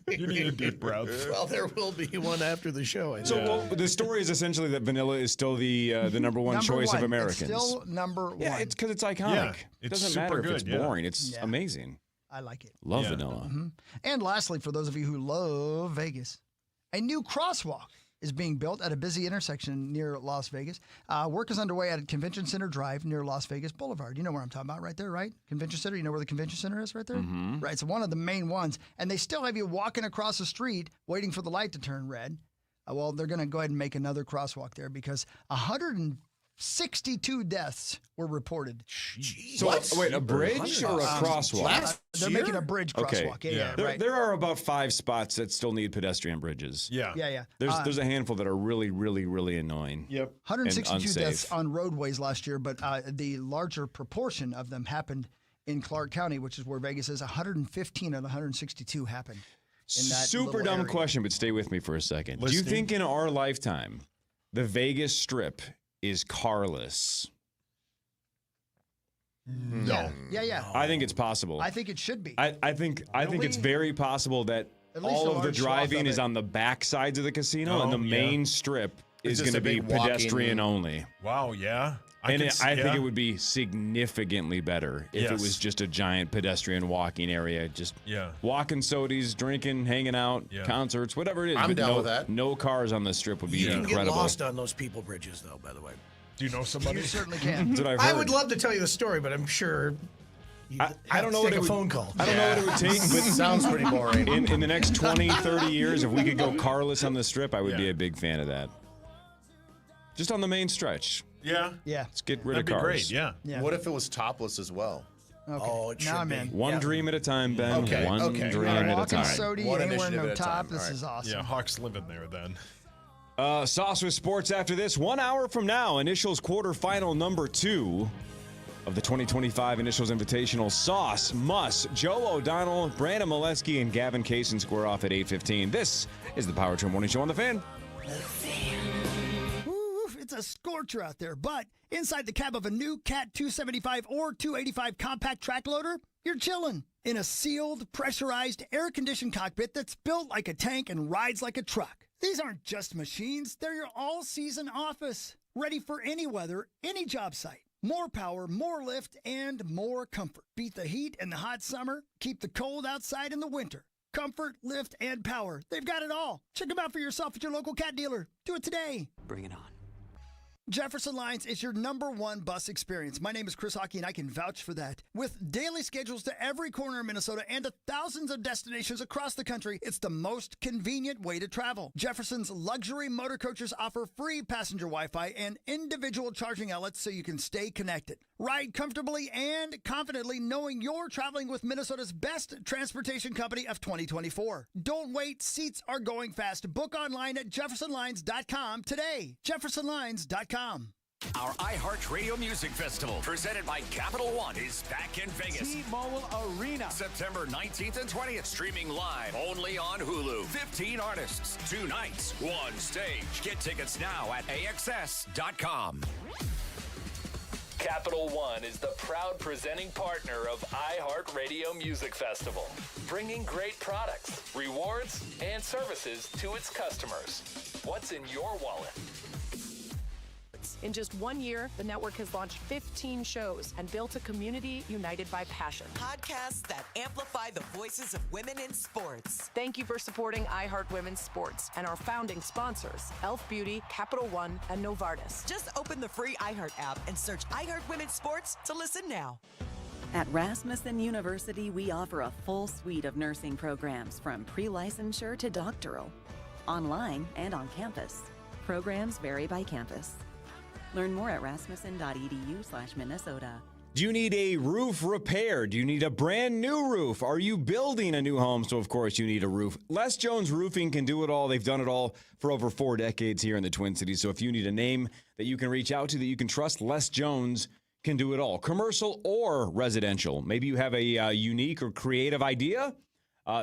You need a deep breath. Well, there will be one after the show. I So think. well, the story is essentially that vanilla is still the number one choice of Americans. It's still number 1. Yeah, it's because it's iconic. Yeah, It it's doesn't super matter if good, it's yeah. boring. It's Yeah. amazing. I like it. Love Yeah. vanilla. And lastly, for those of you who love Vegas, a new crosswalk is being built at a busy intersection near Las Vegas. Work is underway at Convention Center Drive near Las Vegas Boulevard. You know where I'm talking about right there, right? Convention Center. You know where the Convention Center is right there? Right. It's one of the main ones. And they still have you walking across the street waiting for the light to turn red. Well, they're going to go ahead and make another crosswalk there because 162 deaths were reported. So wait, a bridge or a crosswalk? They're making a bridge crosswalk. Yeah, right. There are about 5 spots that still need pedestrian bridges. Yeah. Yeah. There's a handful that are really, really, really annoying. Yep. 162 and deaths unsafe. on roadways last year, but the larger proportion of them happened in Clark County, which is where Vegas is. 115 of the 162 happened. In that Super little dumb area. question, but stay with me for a second. Do you Listening. think in our lifetime the Vegas Strip is carless? No. Yeah. I think it's possible. I think it should be. I think it's very possible that At least all a of the large swath driving of is it. on the back sides of the casino, and the yeah. main strip It's is just going to a be big walking- pedestrian only. Wow. Yeah. I think think it would be significantly better if it Yes. was just a giant pedestrian walking area, just walking sodies, drinking, hanging out, concerts, whatever it is. I'm but down no, with that. No cars on the strip would be You can get incredible. lost on those people bridges, though, by the way. Do you know somebody? You certainly can. That's what I've I heard. would love to tell you the story, but I'm sure I don't know what take it a would, phone call. I don't know what it would take, but Sounds pretty boring. in the next 20, 30 years, if we could go carless on the strip, I would be a big fan of that. Just on the main stretch. Yeah. Yeah. Let's get rid That'd of be cars. great, yeah. What if it was topless as well? Okay. Oh, it should now I'm be. in. One dream at a time, Ben. Okay, One okay. dream Yeah, at a walking time. sody, One ain't wearing initiative no at a top. time. This All right. is awesome. Yeah, Hawk's living there then. Sauce with sports after this. 1 hour from now, Initials quarterfinal number 2 of the 2025 Initials Invitational. Sauce, Muss, Joe O'Donnell, Brandon Molesky, and Gavin Kaysen square off at 8:15. This is the Power Trim Morning Show on The Fan. Oof, it's a scorcher out there, but inside the cab of a new Cat 275 or 285 compact track loader, you're chilling in a sealed, pressurized, air-conditioned cockpit that's built like a tank and rides like a truck. These aren't just machines, they're your all-season office, ready for any weather, any job site. More power, more lift, and more comfort. Beat the heat in the hot summer, keep the cold outside in the winter. Comfort, lift, and power. They've got it all. Check them out for yourself at your local Cat dealer. Do it today. Bring it on. Jefferson Lines is your #1 bus experience. My name is Chris Hockey, and I can vouch for that. With daily schedules to every corner of Minnesota and to thousands of destinations across the country, it's the most convenient way to travel. Jefferson's luxury motor coaches offer free passenger Wi-Fi and individual charging outlets so you can stay connected. Ride comfortably and confidently knowing you're traveling with Minnesota's best transportation company of 2024. Don't wait. Seats are going fast. Book online at jeffersonlines.com today. jeffersonlines.com. Our iHeartRadio Music Festival, presented by Capital One, is back in Vegas. T-Mobile Arena. September 19th and 20th, streaming live only on Hulu. 15 artists, 2 nights, 1 stage. Get tickets now at AXS.com. Capital One is the proud presenting partner of iHeartRadio Music Festival, bringing great products, rewards, and services to its customers. What's in your wallet? In just 1 year, the network has launched 15 shows and built a community united by passion. Podcasts that amplify the voices of women in sports. Thank you for supporting iHeart Women's Sports and our founding sponsors, Elf Beauty, Capital One, and Novartis. Just open the free iHeart app and search iHeart Women's Sports to listen now. At Rasmussen University, we offer a full suite of nursing programs from pre-licensure to doctoral, online and on campus. Programs vary by campus. Learn more at rasmussen.edu/Minnesota. Do you need a roof repair? Do you need a brand new roof? Are you building a new home? So, of course, you need a roof. Les Jones Roofing can do it all. They've done it all for over 4 decades here in the Twin Cities. So if you need a name that you can reach out to, that you can trust, Les Jones can do it all. Commercial or residential. Maybe you have a unique or creative idea.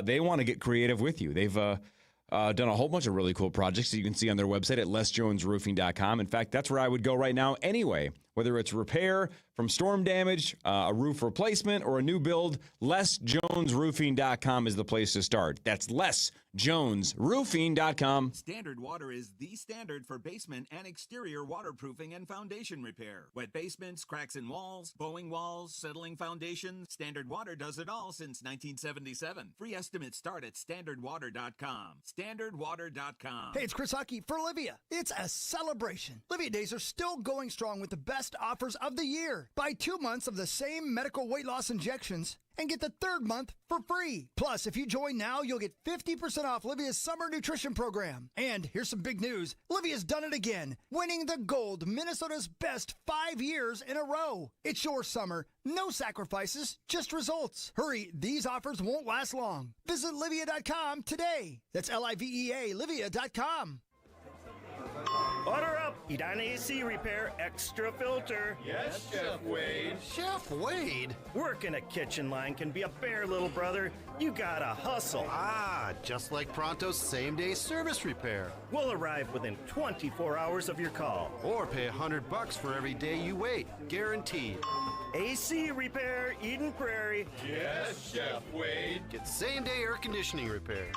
They want to get creative with you. They've done a whole bunch of really cool projects that you can see on their website at lesjonesroofing.com. In fact, that's where I would go right now anyway. Whether it's repair from storm damage, a roof replacement, or a new build, lesjonesroofing.com is the place to start. That's lesjonesroofing.com. Standard Water is the standard for basement and exterior waterproofing and foundation repair. Wet basements, cracks in walls, bowing walls, settling foundations. Standard Water does it all since 1977. Free estimates start at standardwater.com. Standardwater.com. Hey, it's Chris Hockey for Livia. It's a celebration. Livia Days are still going strong with the best offers of the year. Buy 2 months of the same medical weight loss injections and get the 3rd month for free. Plus, if you join now, you'll get 50% off Livia's summer nutrition program. And here's some big news. Livia's done it again, winning the gold, Minnesota's best 5 years in a row. It's your summer. No sacrifices, just results. Hurry, these offers won't last long. Visit Livia.com today. That's Livea, Livia.com. Order up! Edina AC Repair Extra Filter. Yes, Chef Wade. Chef Wade? Working a kitchen line can be a bear, little brother. You gotta hustle. Just like Pronto's same-day service repair. We'll arrive within 24 hours of your call. Or pay $100 for every day you wait. Guaranteed. AC Repair Eden Prairie. Yes, Chef Wade. Get same-day air conditioning repair.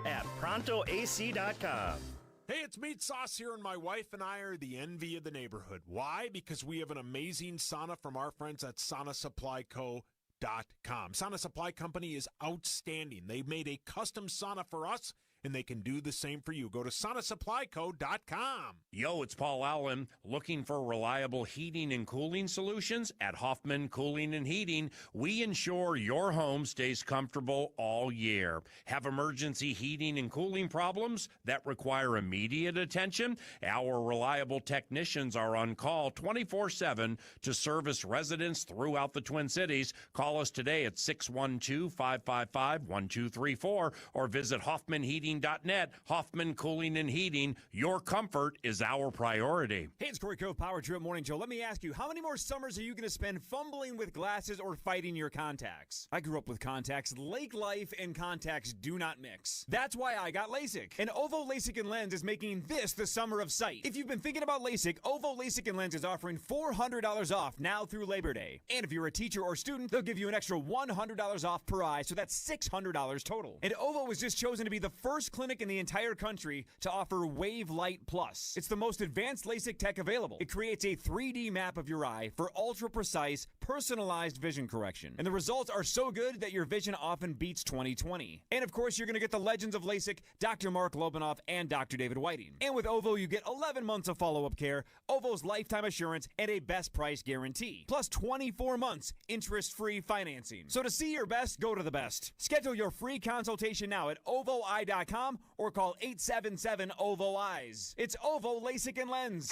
At ProntoAC.com. Hey, it's Meat Sauce here, and my wife and I are the envy of the neighborhood. Why? Because we have an amazing sauna from our friends at SaunaSupplyCo.com. Sauna Supply Company is outstanding. They made a custom sauna for us, and they can do the same for you. Go to SonaSupplyCo.com. Yo, it's Paul Allen. Looking for reliable heating and cooling solutions? At Hoffman Cooling and Heating, we ensure your home stays comfortable all year. Have emergency heating and cooling problems that require immediate attention? Our reliable technicians are on call 24/7 to service residents throughout the Twin Cities. Call us today at 612-555-1234 or visit HoffmanHeating.net. Hoffman Cooling and Heating, your comfort is our priority. Hey, it's Corey Cove, Power Trip Morning Show. Let me ask you, how many more summers are you going to spend fumbling with glasses or fighting your contacts? I grew up with contacts. Lake life and contacts do not mix. That's why I got LASIK. And Ovo LASIK and Lens is making this the summer of sight. If you've been thinking about LASIK, Ovo LASIK and Lens is offering $400 off now through Labor Day. And if you're a teacher or student, they'll give you an extra $100 off per eye, so that's $600 total. And Ovo was just chosen to be the first clinic in the entire country to offer Wave Light Plus. It's the most advanced LASIK tech available. It creates a 3D map of your eye for ultra-precise, personalized vision correction. And the results are so good that your vision often beats 20/20. And of course, you're going to get the legends of LASIK, Dr. Mark Lobanoff, and Dr. David Whiting. And with Ovo, you get 11 months of follow-up care, Ovo's lifetime assurance, and a best price guarantee. Plus 24 months interest-free financing. So to see your best, go to the best. Schedule your free consultation now at OvoEye.com or call 877-OVO-EYES. It's Ovo LASIK and Lens.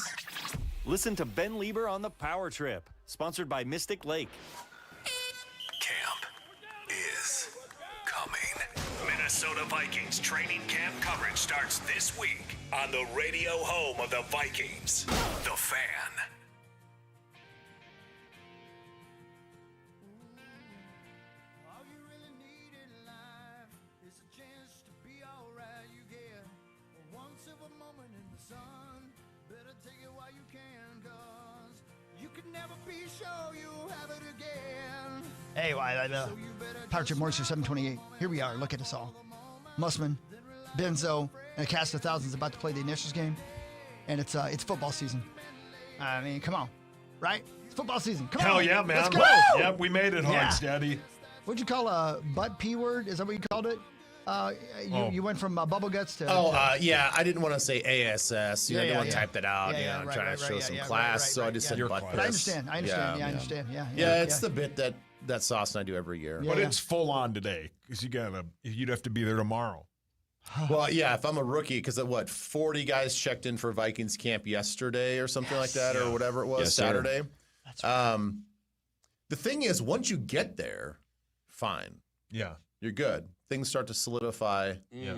Listen to Ben Lieber on the Power Trip, sponsored by Mystic Lake. Camp is coming. Minnesota Vikings training camp coverage starts this week on the radio home of the Vikings, The Fan. Hey, Power Trip Morning Show 728. Here we are. Look at us all. Mussman, Benzo, and a cast of thousands about to play the initials game. And it's football season. I mean, come on. Right? It's football season. Come on. Hell yeah, man. Let's go. Yep, we made it hard, Yeah. Steady. What'd you call a butt P word? Is that what you called it? You went from bubble guts to... Yeah, I didn't want to say ASS. I didn't want to type that out. Yeah, I'm right, trying right, to show right, some yeah, class, right, so I just said Your butt class. But I piss. understand. I understand. Yeah, it's the bit that Sauce and I do every year. But it's full on today because you'd have to be there tomorrow. Well, yeah, if I'm a rookie, because 40 guys checked in for Vikings camp yesterday or something like that, or whatever it was, Yes, sir. Saturday. That's right. The thing is, once you get there, fine. Yeah. You're good. Things start to solidify. Yeah.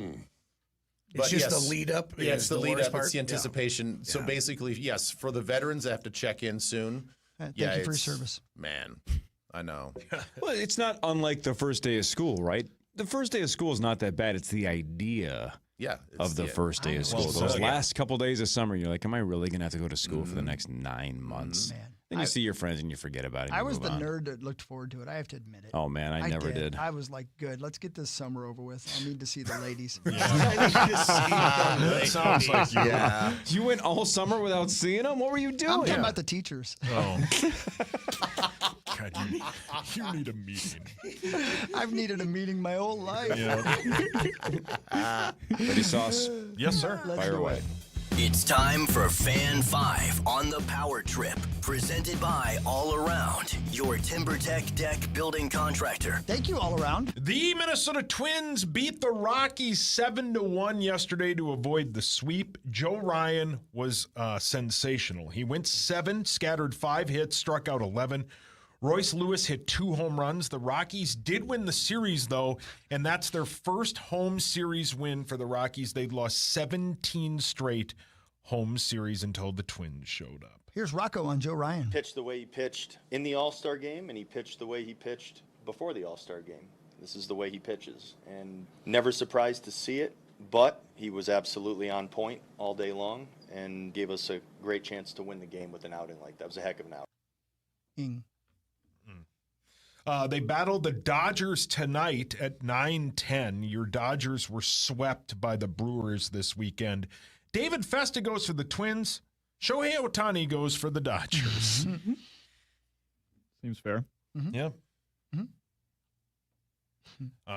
It's just the lead up. Yeah, it's the lead worst up. part. It's the anticipation. Yeah. So basically, yes, for the veterans, they have to check in soon. Thank you for your service. Man, I know. Well, it's not unlike the first day of school, right? The first day of school is not that bad. It's the idea of the first day of school. Those last couple days of summer, you're like, am I really going to have to go to school for the next 9 months? Man. Then you see your friends and you forget about it. And I you was move the on. nerd that looked forward to it. I have to admit it. Oh, man, I never did. I was like, good, let's get this summer over with. I need to see the ladies. That sounds like you. Yeah. You went all summer without seeing them? What were you doing? I'm talking about the teachers. Oh. God, you need a meeting. I've needed a meeting my whole life. Ready, Sauce? Yes, sir. Let's Fire do away. it. It's time for Fan 5 on the Power Trip, presented by All Around, your TimberTech deck building contractor. Thank you, All Around. The Minnesota Twins beat the Rockies 7-1 yesterday to avoid the sweep. Joe Ryan was sensational. He went 7, scattered 5 hits, struck out 11. Royce Lewis hit 2 home runs. The Rockies did win the series, though, and that's their first home series win for the Rockies. They'd lost 17 straight home series until the Twins showed up. Here's Rocco on Joe Ryan. Pitched the way he pitched in the All-Star game, and he pitched the way he pitched before the All-Star game. This is the way he pitches, and never surprised to see it, but he was absolutely on point all day long and gave us a great chance to win the game with an outing like that. It was a heck of an outing. They battled the Dodgers tonight at 9:10. Your Dodgers were swept by the Brewers this weekend. David Festa goes for the Twins. Shohei Ohtani goes for the Dodgers. Seems fair. Yeah.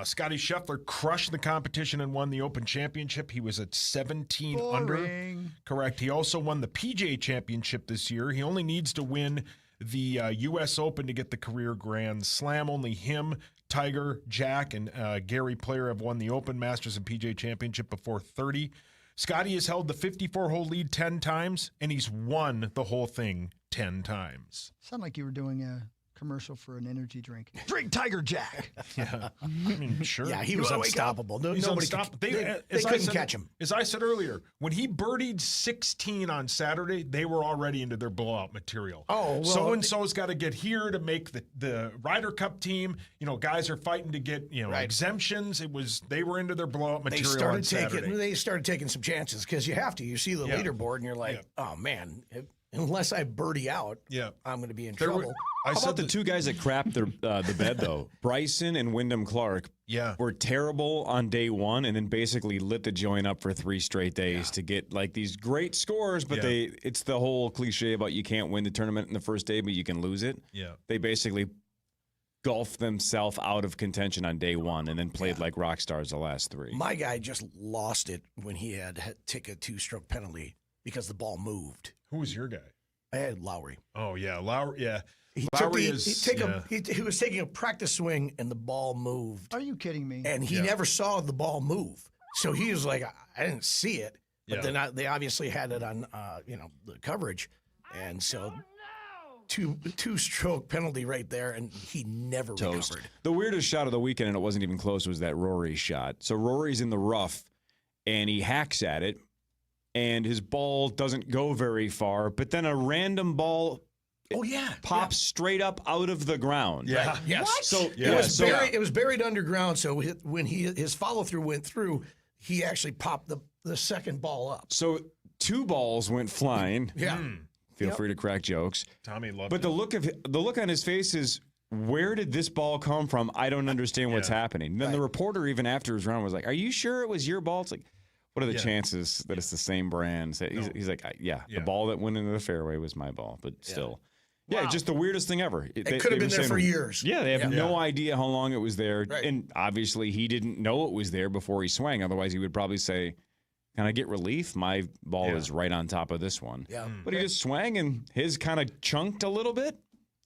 Scotty Scheffler crushed the competition and won the Open Championship. He was at 17 under. Correct. He also won the PGA Championship this year. He only needs to win the U.S. Open to get the career Grand Slam. Only him, Tiger, Jack, and Gary Player have won the Open, Masters, and PGA Championship before 30. Scotty has held the 54-hole lead 10 times, and he's won the whole thing 10 times. Sound like you were doing a commercial for an energy drink. Drink Tiger Jack. Yeah, I mean, sure. Yeah, he was unstoppable. He's Nobody unstoppable. they couldn't catch him. As I said earlier, when he birdied 16 on Saturday, they were already into their blowout material. Oh, well, So-and-so's got to get here to make the Ryder Cup team. You know, guys are fighting to get, exemptions. They were into their blowout material on Saturday. They started taking some chances because you have to. You see the leaderboard and you're like, oh, man, unless I birdie out, I'm going to be in trouble. How about the two guys that crapped the bed, though? Bryson and Wyndham Clark were terrible on day one and then basically lit the joint up for 3 straight days to get like these great scores, but it's the whole cliche about you can't win the tournament in the first day, but you can lose it. Yeah. They basically golfed themselves out of contention on day one and then played like rock stars the last 3. My guy just lost it when he had to take a 2-stroke penalty because the ball moved. Who was your guy? I had Lowry. Oh, yeah. Lowry, yeah. He was taking a practice swing and the ball moved. Are you kidding me? And he never saw the ball move. So he was like, I didn't see it. But then they obviously had it on the coverage. And so two-stroke penalty right there, and he never recovered. The weirdest shot of the weekend, and it wasn't even close, was that Rory shot. So Rory's in the rough, and he hacks at it, and his ball doesn't go very far, but then a random ball pops straight up out of the ground. Yeah. Right. Yes. What? So it was buried underground, so when his follow-through went through, he actually popped the second ball up. So 2 balls went flying. Yeah. Feel free to crack jokes. Tommy loved But it. the look on his face is, where did this ball come from? I don't understand what's happening. Then the reporter, even after his round, was like, are you sure it was your ball? It's like, what are the chances that it's the same brand? So he's like, the ball that went into the fairway was my ball, but still. Yeah, just the weirdest thing ever. It could have been there for years. Yeah, they have no idea how long it was there. Right. And obviously he didn't know it was there before he swung. Otherwise he would probably say, can I get relief? My ball is right on top of this one. Yeah. But he just swang and his kind of chunked a little bit.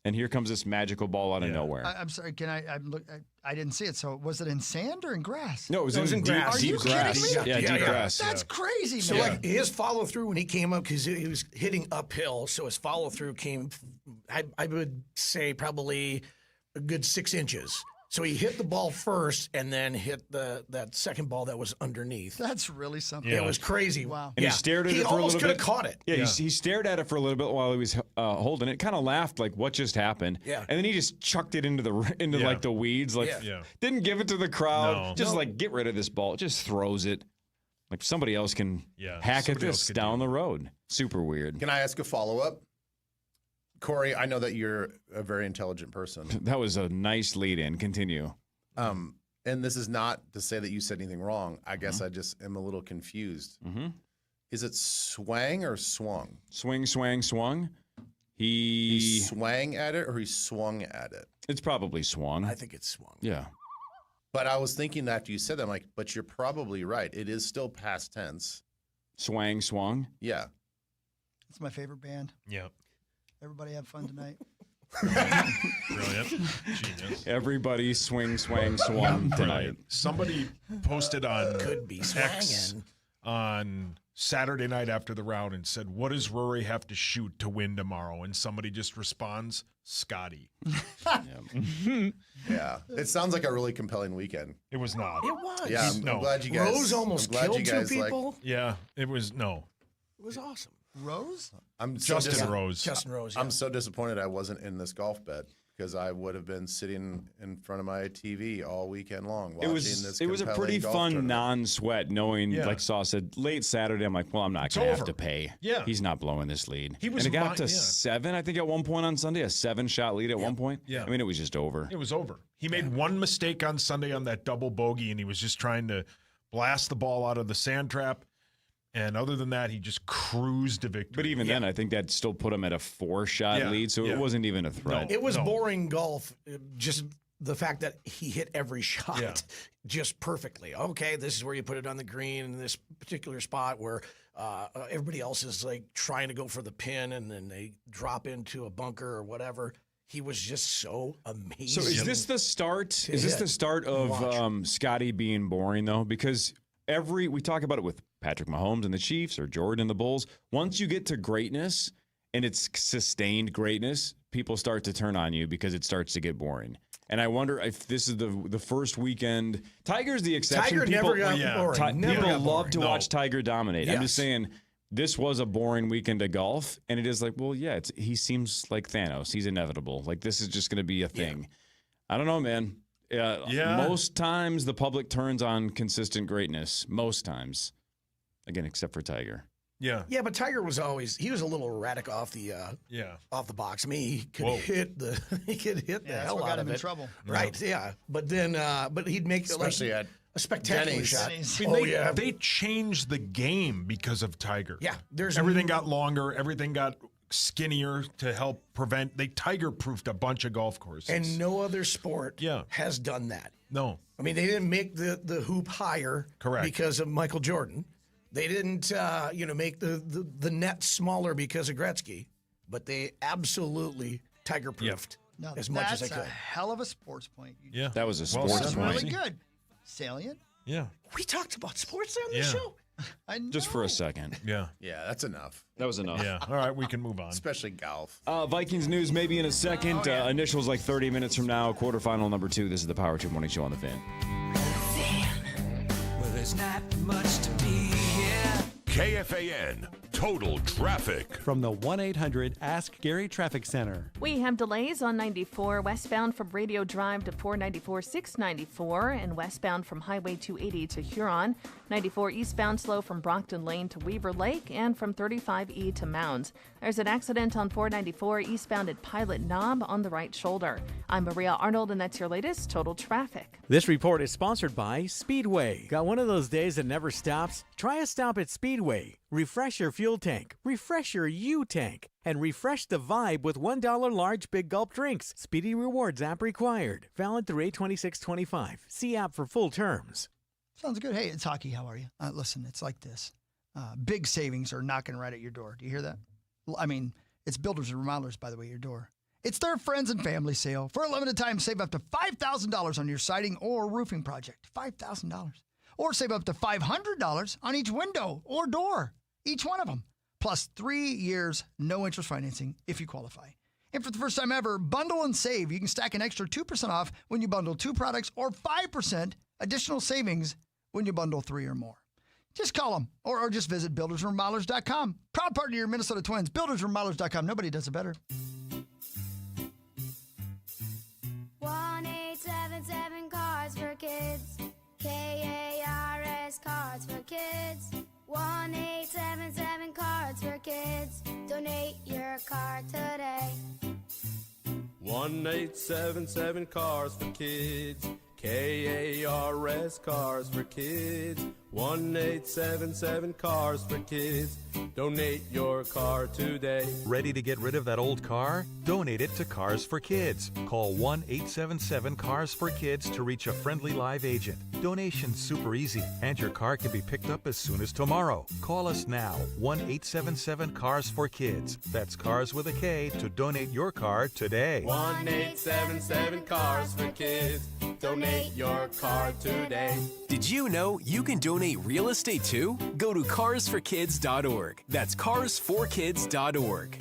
And here comes this magical ball out of nowhere. I'm sorry. Can I look? I didn't see it. So was it in sand or in grass? No, it was in grass. Deep grass. Yeah, deep grass. That's crazy, man. So like his follow through when he came up, because he was hitting uphill, so his follow through came, I would say probably a good 6 inches. So he hit the ball first and then hit that second ball that was underneath. That's really something. It was crazy. Wow. And he stared at it for a little bit. He almost could have caught it. Yeah, he stared at it for a little bit while he was holding it. Kind of laughed like, what just happened? Yeah. And then he just chucked it into like the weeds. Like, didn't give it to the crowd. Just like, get rid of this ball. Just throws it. Like somebody else can hack at this down the road. Super weird. Can I ask a follow-up? Corey, I know that you're a very intelligent person. That was a nice lead-in. Continue. And this is not to say that you said anything wrong. I guess I just am a little confused. Mm-hmm. Is it swang or swung? Swing, swang, swung. He swang at it or he swung at it? It's probably swung. I think it's swung. Yeah. But I was thinking after you said that, I'm like, but you're probably right. It is still past tense. Swang, swung. Yeah. It's my favorite band. Yeah. Everybody have fun tonight. Brilliant. Genius. Everybody swing, swang, swung tonight. Somebody posted on Could be X swanging. on Saturday night after the round and said, what does Rory have to shoot to win tomorrow? And somebody just responds, Scotty. Yeah. It sounds like a really compelling weekend. It was not. It was. Yeah, I'm glad you guys. Rose almost killed 2 people. Yeah, it was, no. It was awesome. Rose? Justin Rose. Justin Rose, yeah. I'm so disappointed I wasn't in this golf bet because I would have been sitting in front of my TV all weekend long watching this. It was a pretty golf fun tournament. non-sweat knowing, like Saw said, late Saturday, I'm like, well, I'm not going to have to pay. Yeah. He's not blowing this lead. He was and it got to 7, I think, at one point on Sunday, a 7-shot lead at one point. Yeah. I mean, it was just over. It was over. He made one mistake on Sunday on that double bogey, and he was just trying to blast the ball out of the sand trap. And other than that, he just cruised to victory. But even then, I think that still put him at a 4-shot lead, so it wasn't even a threat. It was boring golf. Just the fact that he hit every shot just perfectly. Okay, this is where you put it on the green in this particular spot where everybody else is like trying to go for the pin and then they drop into a bunker or whatever. He was just so amazing. So is this the start? Is this the start of Scotty being boring though? Because we talk about it with Patrick Mahomes and the Chiefs or Jordan and the Bulls. Once you get to greatness and it's sustained greatness, people start to turn on you because it starts to get boring. And I wonder if this is the first weekend. Tiger's the exception. Tiger never got boring. People love to watch Tiger dominate. Yes. I'm just saying this was a boring weekend of golf, and it is like, well, yeah, he seems like Thanos. He's inevitable. Like this is just going to be a thing. Yeah. I don't know, man. Most times the public turns on consistent greatness. Most times, again, except for Tiger. Yeah. Yeah, but Tiger was a little erratic off the box. I mean, he could hit the hell out of it. In trouble. Right? Yeah. But then but he'd make especially at a spectacular shot. They changed the game because of Tiger. Yeah. Everything got longer, everything got skinnier to help prevent. They Tiger-proofed a bunch of golf courses. And no other sport has done that. No. I mean, they didn't make the hoop higher because of Michael Jordan. They didn't, make the net smaller because of Gretzky, but they absolutely Tiger-proofed as much as they could. That's a hell of a sports point. That was a sports point. Really good. Salient. Yeah. We talked about sports on this show. I know. Just for a second. Yeah. Yeah, that's enough. That was enough. Yeah. All right, we can move on. Especially golf. Vikings news maybe in a second. Initials like 30 minutes from now. Quarterfinal number 2. This is the Power 2 Morning Show on the Fan. Well, there's not much to be here. KFAN Total Traffic. From the 1-800-ASK-GARY Traffic Center. We have delays on 94 westbound from Radio Drive to 494-694 and westbound from Highway 280 to Huron. 94 eastbound slow from Brockton Lane to Weaver Lake and from 35E to Mounds. There's an accident on 494 eastbound at Pilot Knob on the right shoulder. I'm Maria Arnold, and that's your latest Total Traffic. This report is sponsored by Speedway. Got one of those days that never stops? Try a stop at Speedway. Refresh your fuel tank, refresh your U-tank, and refresh the vibe with $1 large Big Gulp drinks. Speedy Rewards app required. Valid through 8/26/25. See app for full terms. Sounds good. Hey, it's Hockey. How are you? Listen, it's like this. Big savings are knocking right at your door. Do you hear that? I mean, it's Builders and Remodelers, by the way, your door. It's their friends and family sale. For a limited time, save up to $5,000 on your siding or roofing project. $5,000. Or save up to $500 on each window or door, each one of them. Plus 3 years, no interest financing if you qualify. And for the first time ever, bundle and save. You can stack an extra 2% off when you bundle 2 products or 5% additional savings when you bundle 3 or more. Just call them or just visit buildersandremodelers.com. Proud partner of your Minnesota Twins, buildersandremodelers.com. Nobody does it better. 1-877 Cars for Kids. KARS Cards for Kids. 1-877 Cards for Kids. Donate your card today. 1-877 Cars for Kids. KARS Cars for Kids. 1-877 Cars for Kids. Donate your car today. Ready to get rid of that old car? Donate it to Cars for Kids. Call 1-877 Cars for Kids to reach a friendly live agent. Donation's super easy, and your car can be picked up as soon as tomorrow. Call us now, 1-877 Cars for Kids. That's Cars with a K to donate your car today. 1-877 Cars for Kids. Donate your car today. Did you know you can donate real estate too? Go to carsforkids.org. That's carsforkids.org.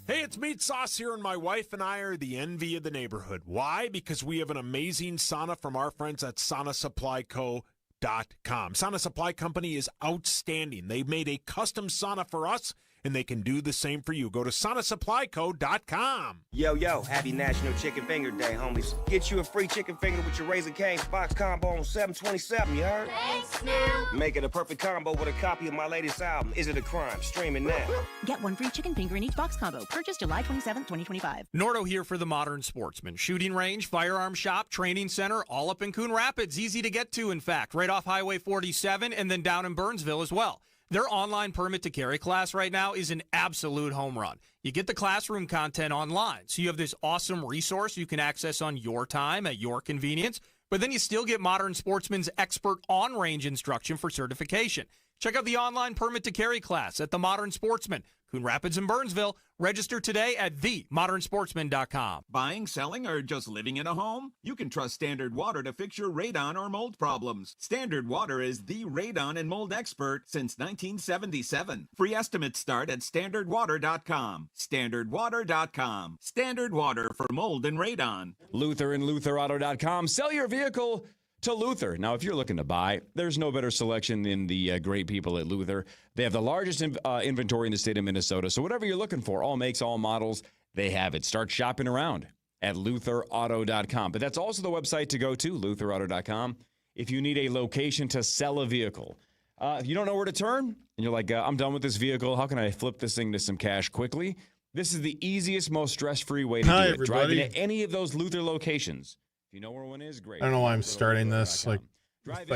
Hey, it's Meat Sauce here, and my wife and I are the envy of the neighborhood. Why? Because we have an amazing sauna from our friends at SaunaSupplyCo.com. Sauna Supply Company is outstanding. They made a custom sauna for us, and they can do the same for you. Go to SaunaSupplyCo.com. Yo, happy National Chicken Finger Day, homies. Get you a free chicken finger with your Raising Cane's box combo on 7/27, you heard? Thanks, Snoop. Make it a perfect combo with a copy of my latest album, Is It a Crime? Streaming now. Get one free chicken finger in each box combo. Purchase July 27, 2025. Nordo here for the Modern Sportsman. Shooting range, firearm shop, training center, all up in Coon Rapids. Easy to get to, in fact. Right off Highway 47 and then down in Burnsville as well. Their online permit to carry class right now is an absolute home run. You get the classroom content online, so you have this awesome resource you can access on your time at your convenience, but then you still get Modern Sportsman's expert on-range instruction for certification. Check out the online permit to carry class at the Modern Sportsman, Coon Rapids and Burnsville. Register today at themodernsportsman.com. Buying, selling, or just living in a home? You can trust Standard Water to fix your radon or mold problems. Standard Water is the radon and mold expert since 1977. Free estimates start at standardwater.com. Standardwater.com. Standard Water for mold and radon. Luther and LutherAuto.com. Sell your vehicle to Luther. Now, if you're looking to buy, there's no better selection than the great people at Luther. They have the largest inventory in the state of Minnesota. So whatever you're looking for, all makes, all models, they have it. Start shopping around at LutherAuto.com. But that's also the website to go to, LutherAuto.com, if you need a location to sell a vehicle. If you don't know where to turn, and you're like, I'm done with this vehicle, how can I flip this thing to some cash quickly? This is the easiest, most stress-free way to do it. Everybody. Driving to any of those Luther locations. If you know where one is, great. I don't know why I'm starting this like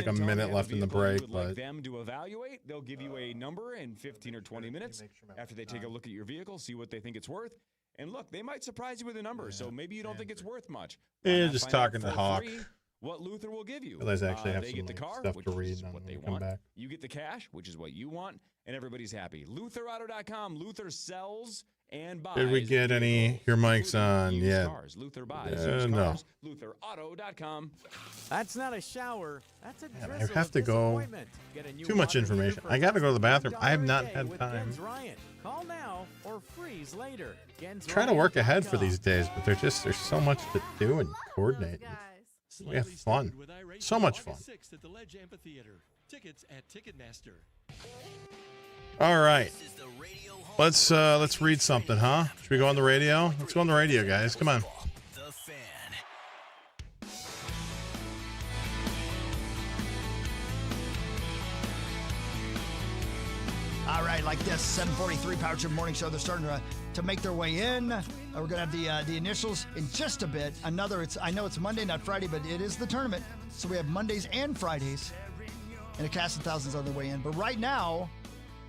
a minute left in the break, but like them to evaluate, they'll give you a number in 15 or 20 minutes after they take a look at your vehicle, see what they think it's worth. And look, they might surprise you with a number, so maybe you don't think it's worth much. Yeah, just talking to Hawk. What Luther will give you. I realize I actually have they some get the car, stuff which to read is and what they come want. back. You get the cash, which is what you want, and everybody's happy. LutherAuto.com. Luther sells and buys. Did we get any your mics on yet? Luther buys used no. cars. LutherAuto.com. That's not a shower. That's a Man, I drizzle have of to go. disappointment. Get a new Too much water heater information. for I got to go to the bathroom. I have $1 not a day had with time. Gens Ryan. Call now or freeze later. Trying to work ahead for these days, but there's so much to do and coordinate. We have fun. So much fun. At the Ledge Amphitheater. Tickets at Ticketmaster. All right. Let's read something, huh? Should we go on the radio? Let's go on the radio, guys. Come on. The Fan. All right, like this, 7:43 Power Trip Morning Show. They're starting to make their way in. We're going to have the initials in just a bit. I know it's Monday, not Friday, but it is the tournament. So we have Mondays and Fridays. And a cast of thousands on their way in. But right now,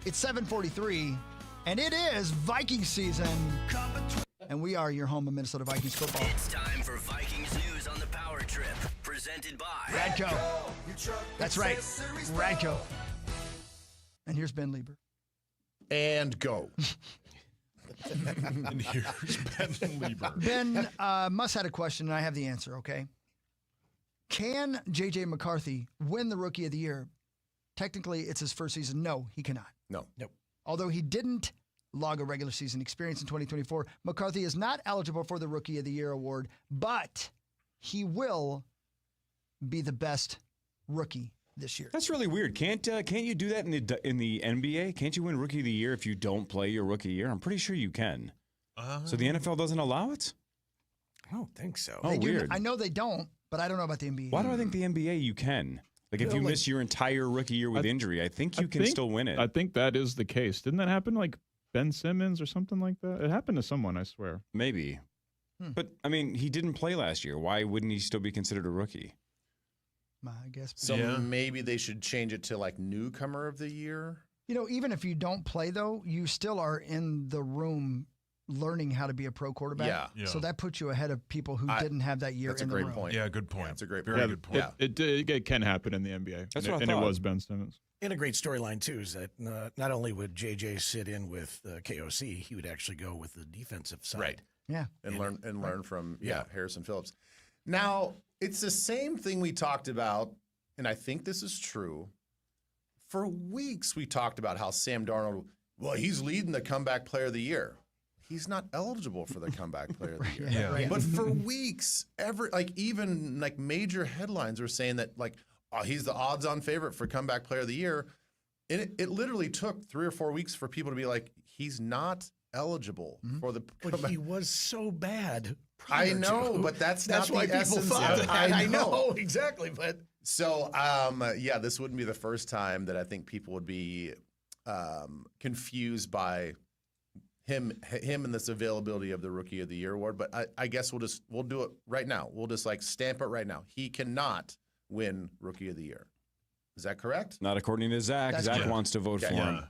it's 7:43, and it is Viking season. And we are your home of Minnesota Vikings football. It's time for Vikings news on the Power Trip, presented by Radco. That's right, Radco. And here's Ben Lieber. And go. And here's Ben Lieber. Ben Muss had a question, and I have the answer, okay? Can J.J. McCarthy win the Rookie of the Year? Technically, it's his first season. No, he cannot. No. Nope. Although he didn't log a regular season experience in 2024, McCarthy is not eligible for the Rookie of the Year award, but he will be the best rookie this year. That's really weird. Can't you do that in the NBA? Can't you win Rookie of the Year if you don't play your rookie year? I'm pretty sure you can. So the NFL doesn't allow it? I don't think so. Oh, weird. I know they don't, but I don't know about the NBA. Why do I think the NBA you can? Like if you miss your entire rookie year with injury, I think you can still win it. I think that is the case. Didn't that happen like Ben Simmons or something like that? It happened to someone, I swear. Maybe. But, I mean, he didn't play last year. Why wouldn't he still be considered a rookie? I guess. So maybe they should change it to like newcomer of the year. You know, even if you don't play, though, you still are in the room learning how to be a pro quarterback. Yeah. So that puts you ahead of people who didn't have that year in the room. That's a great point. Yeah, good point. That's a great Very point. good point. It can happen in the NBA. That's and what I and it thought. was Ben Simmons. And a great storyline, too, is that not only would JJ sit in with KOC, he would actually go with the defensive side. Right. Yeah. And learn from Harrison Phillips. Now, it's the same thing we talked about, and I think this is true. For weeks, we talked about how Sam Darnold, he's leading the comeback player of the year. He's not eligible for the comeback player of the year. Yeah. Right. But for weeks, even major headlines were saying that he's the odds-on favorite for comeback player of the year. And it literally took 3 or 4 weeks for people to be like, he's not eligible for the But he was so bad. I know, but that's not why the people essence thought of it. that. I know exactly, but so this wouldn't be the first time that I think people would be confused by him and this availability of the Rookie of the Year award. But I guess we'll do it right now. We'll just stamp it right now. He cannot win Rookie of the Year. Is that correct? Not according to Zach. That's Zach correct. wants to vote for him.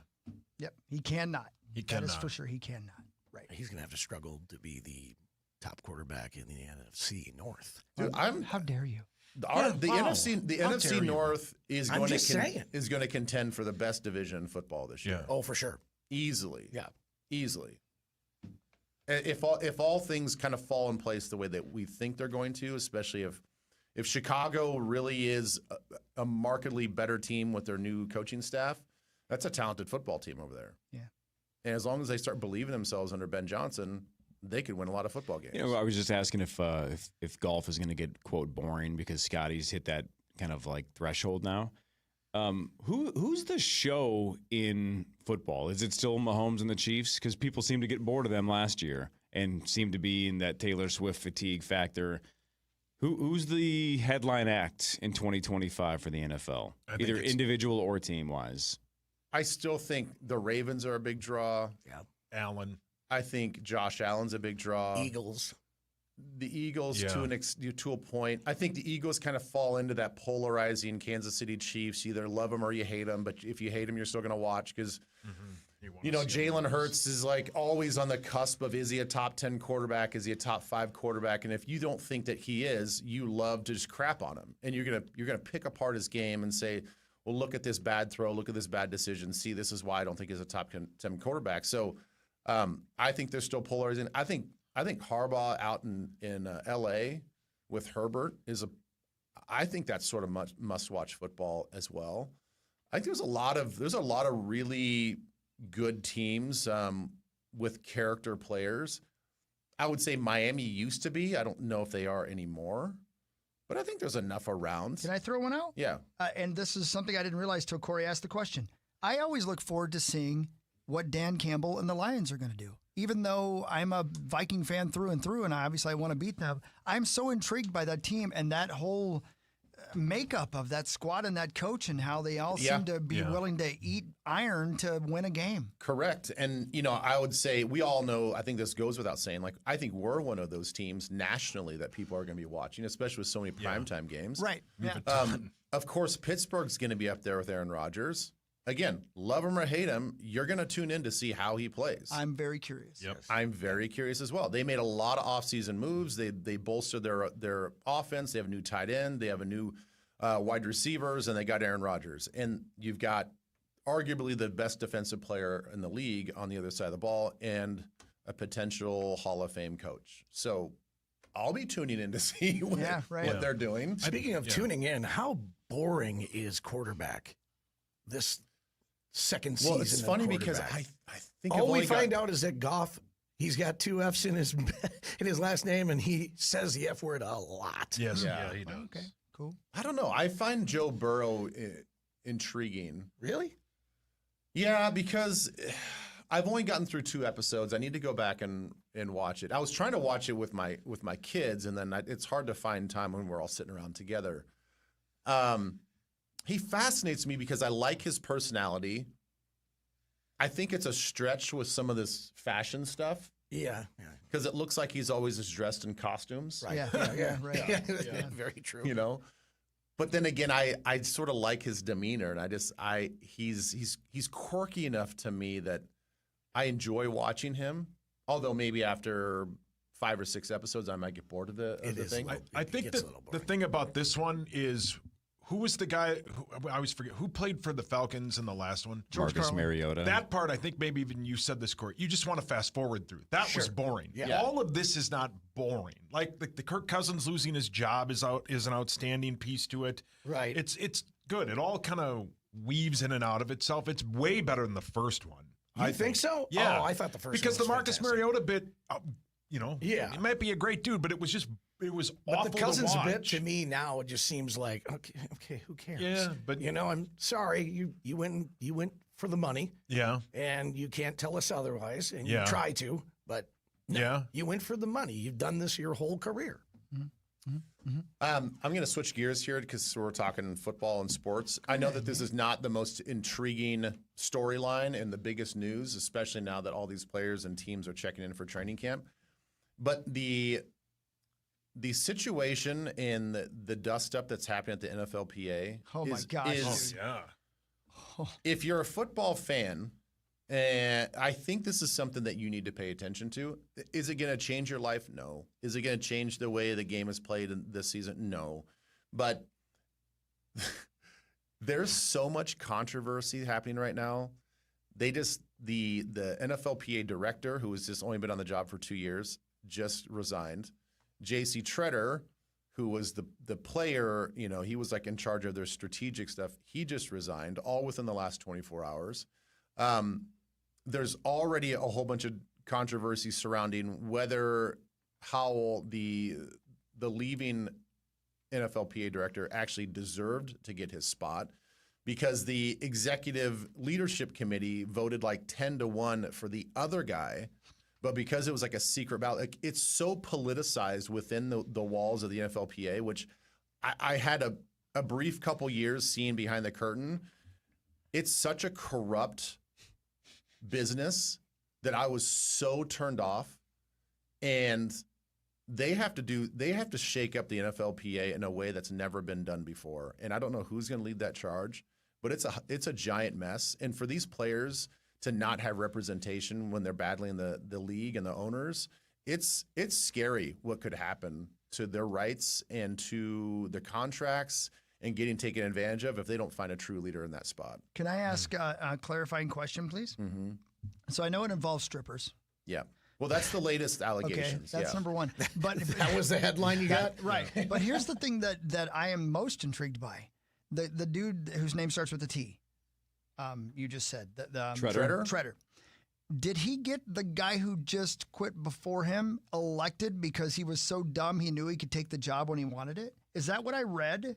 Yep, he cannot. He That is cannot. for sure. He cannot. Right. He's going to have to struggle to be the top quarterback in the NFC North. Dude, How dare you? The Wow. NFC How dare NFC you. North is I'm going just saying. is going to contend for the best division in football this year. Oh, for sure. Easily. Yeah. Easily. If all things kind of fall in place the way that we think they're going to, especially if Chicago really is a markedly better team with their new coaching staff, that's a talented football team over there. Yeah. And as long as they start believing themselves under Ben Johnson, they could win a lot of football games. You know, I was just asking if golf is going to get quote boring because Scotty's hit that kind of like threshold now. Who's the show in football? Is it still Mahomes and the Chiefs? Because people seem to get bored of them last year and seem to be in that Taylor Swift fatigue factor. Who's the headline act in 2025 for the NFL, either individual or team wise? I still think the Ravens are a big draw. Yeah. Allen. I think Josh Allen's a big draw. Eagles. The Eagles to a point. I think the Eagles kind of fall into that polarizing Kansas City Chiefs. You either love them or you hate them. But if you hate them, you're still going to watch because, Jalen Hurts is like always on the cusp of, is he a top 10 quarterback? Is he a top 5 quarterback? And if you don't think that he is, you love to just crap on him. And you're gonna pick apart his game and say, well, look at this bad throw. Look at this bad decision. See, this is why I don't think he's a top 10 quarterback. So I think they're still polarizing. I think Harbaugh out in L.A. with Herbert I think that's sort of must-watch football as well. I think there's a lot of really good teams with character players. I would say Miami used to be. I don't know if they are anymore, but I think there's enough around. Can I throw one out? Yeah. And this is something I didn't realize till Corey asked the question. I always look forward to seeing what Dan Campbell and the Lions are going to do. Even though I'm a Viking fan through and through, and obviously I want to beat them, I'm so intrigued by that team and that whole makeup of that squad and that coach and how they all seem to be willing to eat iron to win a game. Correct. And, I would say we all know, I think this goes without saying, like, I think we're one of those teams nationally that people are going to be watching, especially with so many primetime games. Right. Yeah. Of course, Pittsburgh's going to be up there with Aaron Rodgers. Again, love him or hate him, you're going to tune in to see how he plays. I'm very curious. Yep. I'm very curious as well. They made a lot of offseason moves. They bolstered their offense. They have a new tight end. They have a new wide receivers, and they got Aaron Rodgers. And you've got arguably the best defensive player in the league on the other side of the ball and a potential Hall of Fame coach. So I'll be tuning in to see what they're doing. Speaking of tuning in, how boring is quarterback this second season? Well, it's funny because I think all we find out is that Goff, he's got 2 F's in his last name, and he says the F word a lot. Yes, yeah he does. Okay, cool. I don't know. I find Joe Burrow intriguing. Really? Yeah, because I've only gotten through 2 episodes. I need to go back and watch it. I was trying to watch it with my kids, and then it's hard to find time when we're all sitting around together. He fascinates me because I like his personality. I think it's a stretch with some of this fashion stuff. Yeah. Because it looks like he's always just dressed in costumes. Right. Yeah, right. Yeah. Very true. But then again, I sort of like his demeanor, and he's quirky enough to me that I enjoy watching him. Although maybe after 5 or 6 episodes, I might get bored of the thing. I think that the thing about this one is, who was the guy, I always forget, who played for the Falcons in the last one? Marcus Mariota. That part, I think maybe even you said this, Corey. You just want to fast forward through. That was boring. Yeah. All of this is not boring. Like the Kirk Cousins losing his job is an outstanding piece to it. Right. It's good. It all kind of weaves in and out of itself. It's way better than the first one. I think so? Yeah. Oh, I thought the first because one was the Marcus fantastic. Mariota bit, he might be a great dude, but it was awful But the Cousins to watch. bit to me now, it just seems like, okay, who cares? Yeah, but I'm sorry, you went for the money. Yeah. And you can't tell us otherwise, and Yeah. you try to, but no, Yeah. you went for the money. You've done this your whole career. I'm going to switch gears here because we're talking football and sports. I know that this is not the most intriguing storyline and the biggest news, especially now that all these players and teams are checking in for training camp. But the the situation and the dust up that's happening at the NFLPA. Oh my gosh! If you're a football fan, and I think this is something that you need to pay attention to. Is it going to change your life? No. Is it going to change the way the game is played this season? No. But there's so much controversy happening right now. The NFLPA director, who has just only been on the job for 2 years, just resigned. J.C. Treader, who was the player, he was like in charge of their strategic stuff. He just resigned, all within the last 24 hours. There's already a whole bunch of controversy surrounding how the leaving NFLPA director actually deserved to get his spot, because the executive leadership committee voted like 10-1 for the other guy. But because it was like a secret ballot, it's so politicized within the walls of the NFLPA, which I had a brief couple years seeing behind the curtain. It's such a corrupt business that I was so turned off, and they have to shake up the NFLPA in a way that's never been done before. And I don't know who's going to lead that charge, but it's a giant mess. And for these players to not have representation when they're battling the league and the owners, it's scary what could happen to their rights and to the contracts and getting taken advantage of if they don't find a true leader in that spot. Can I ask a clarifying question, please? Mm-hmm. So I know it involves strippers. Yeah. Well, that's the latest allegations. Okay, that's number one. But that was the headline you got? Right. But here's the thing that I am most intrigued by. The dude whose name starts with a T. You just said. Treader. Did he get the guy who just quit before him elected because he was so dumb he knew he could take the job when he wanted it? Is that what I read?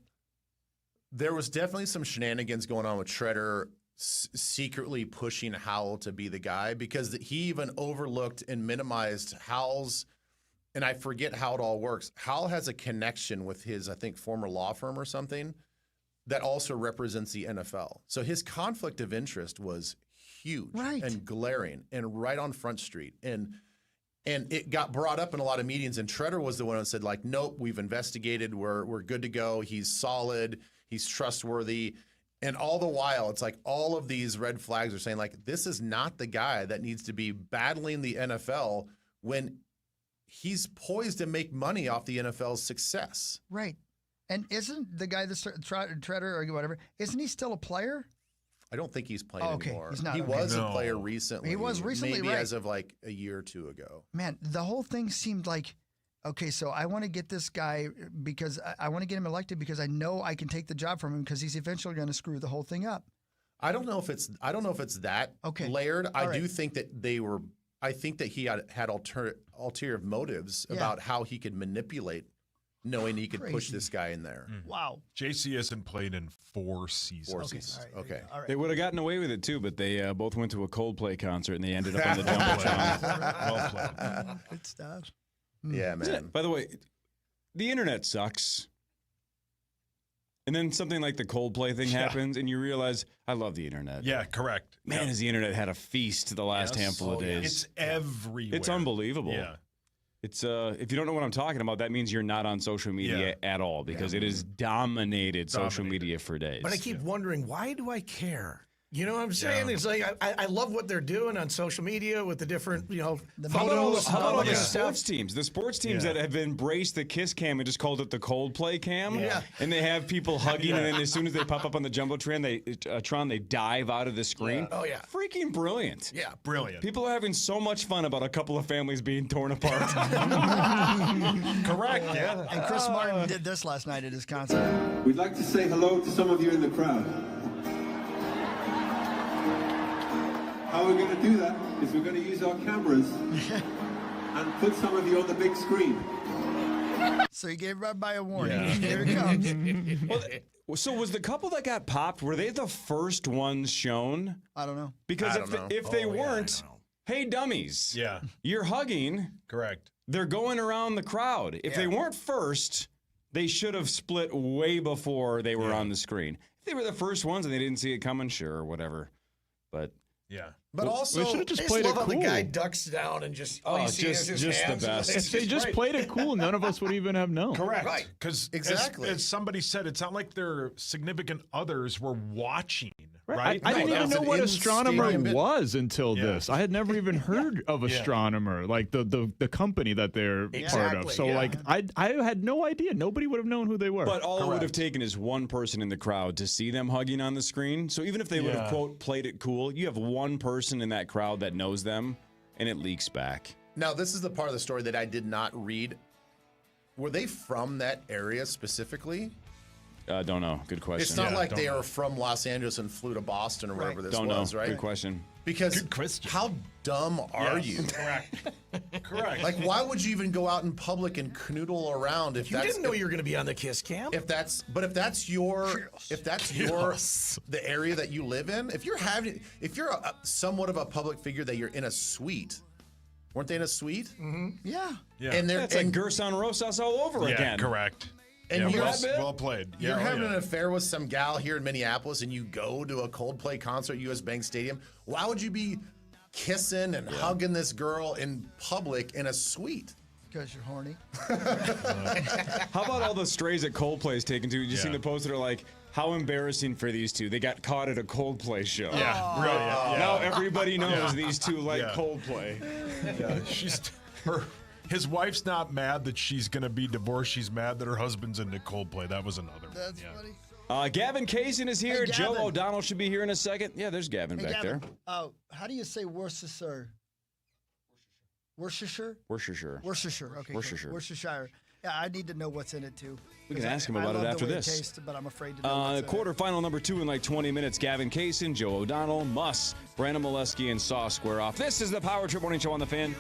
There was definitely some shenanigans going on with Treader secretly pushing Howell to be the guy, because he even overlooked and minimized Howell's, and I forget how it all works. Howell has a connection with his, I think, former law firm or something that also represents the NFL. So his conflict of interest was huge and glaring and right on Front Street. And it got brought up in a lot of meetings, and Treader was the one that said, like, nope, we've investigated. We're good to go. He's solid. He's trustworthy. And all the while, it's like all of these red flags are saying, like, this is not the guy that needs to be battling the NFL when he's poised to make money off the NFL's success. Right. And isn't the guy that's Treader or whatever, isn't he still a player? I don't think he's playing anymore. He's not. He was a player recently. He was recently, maybe as of like a year or two ago. Man, the whole thing seemed like, okay, so I want to get this guy because I want to get him elected because I know I can take the job from him because he's eventually going to screw the whole thing up. I don't know if it's that layered. I do think that I think that he had ulterior motives about how he could manipulate, knowing he could push this guy in there. Wow. JC hasn't played in 4 seasons. 4 seasons. Okay. All right. They would have gotten away with it too, but they both went to a Coldplay concert and they ended up on the Jumbotron. Well played. Good stuff. Yeah, man. By the way, the internet sucks. And then something like the Coldplay thing happens, and you realize, I love the internet. Yeah, correct. Man, has the internet had a feast the last handful of days. It's everywhere. It's unbelievable. Yeah. It's if you don't know what I'm talking about, that means you're not on social media at all, because it has dominated social media for days. But I keep wondering, why do I care? You know what I'm saying? It's like I love what they're doing on social media with the different, the photos. How about all the sports teams? The sports teams that have embraced the kiss cam and just called it the Coldplay cam. Yeah. And they have people hugging, and then as soon as they pop up on the Jumbotron, they dive out of the screen. Oh, yeah. Freaking brilliant. Yeah. Brilliant. People are having so much fun about a couple of families being torn apart. Correct, yeah. And Chris Martin did this last night at his concert. We'd like to say hello to some of you in the crowd. How we're going to do that is we're going to use our cameras and put some of you on the big screen. So he gave everybody a warning. Here it comes. So was the couple that got popped, were they the first ones shown? I don't know. Because if they weren't, hey, dummies. Yeah. You're hugging. Correct. They're going around the crowd. If they weren't first, they should have split way before they were on the screen. If they were the first ones and they didn't see it coming, sure, whatever. But Yeah. But also, we should have just I played love it how cool. the guy ducks down and just all you see is his just the hands. best. If they just played it cool, none of us would even have known. Correct. Right. Because Exactly. as somebody said, it's not like their significant others were watching, right? I didn't that even was know an what astronomer in-stadium bit. was until this. I had never even heard of astronomer, like the company that they're part of. Exactly, So yeah. like I had no idea. Nobody would have known who they were. But all it would have taken is one person in the crowd to see them hugging on the screen. So even if they would have, quote, played it cool, you have one person in that crowd that knows them, and it leaks back. Now, this is the part of the story that I did not read. Were they from that area specifically? Don't know. Good question. It's not like they are from Los Angeles and flew to Boston or wherever this Don't was, know. right? Good question. Because how dumb are you? Correct. Like, why would you even go out in public and canoodle around if You that's didn't know you were going to be on the Kiss Cam. if that's the area that you live in, if you're somewhat of a public figure that you're in a suite, weren't they in a suite? Mm-hmm. Yeah. Yeah. And they're That's like Gerson Rosas all over again. Correct. And yeah, you're, well played. You're Yeah, having an affair with some gal here in Minneapolis, and you go to a Coldplay concert at US Bank Stadium. Why would you be kissing and hugging this girl in public in a suite? Because you're horny. How about all the strays that Coldplay's taken to? You seen the posts that are like, how embarrassing for these two. They got caught at a Coldplay show. Yeah, brilliant. Yeah. Now everybody knows these two like Coldplay. Yeah, his wife's not mad that she's going to be divorced. She's mad that her husband's into Coldplay. That was another one. That's funny. Gavin Kaysen is here. Hey, Joe Gavin. O'Donnell should be here in a second. Yeah, there's Gavin Hey, back Gavin, there. how do you say Worcestershire? Worcestershire? Worcestershire. Worcestershire. Okay. Worcestershire. Good. Worcestershire. Yeah, I need to know what's in it too. We can Because ask him I about love it the after way this. tastes, but I'm afraid to know what's in it. Quarterfinal number 2 in like 20 minutes. Gavin Kaysen, Joe O'Donnell, Muss, Brandon Molesky, and Saw Square Off. This is the Power Trip Morning Show on the Fan.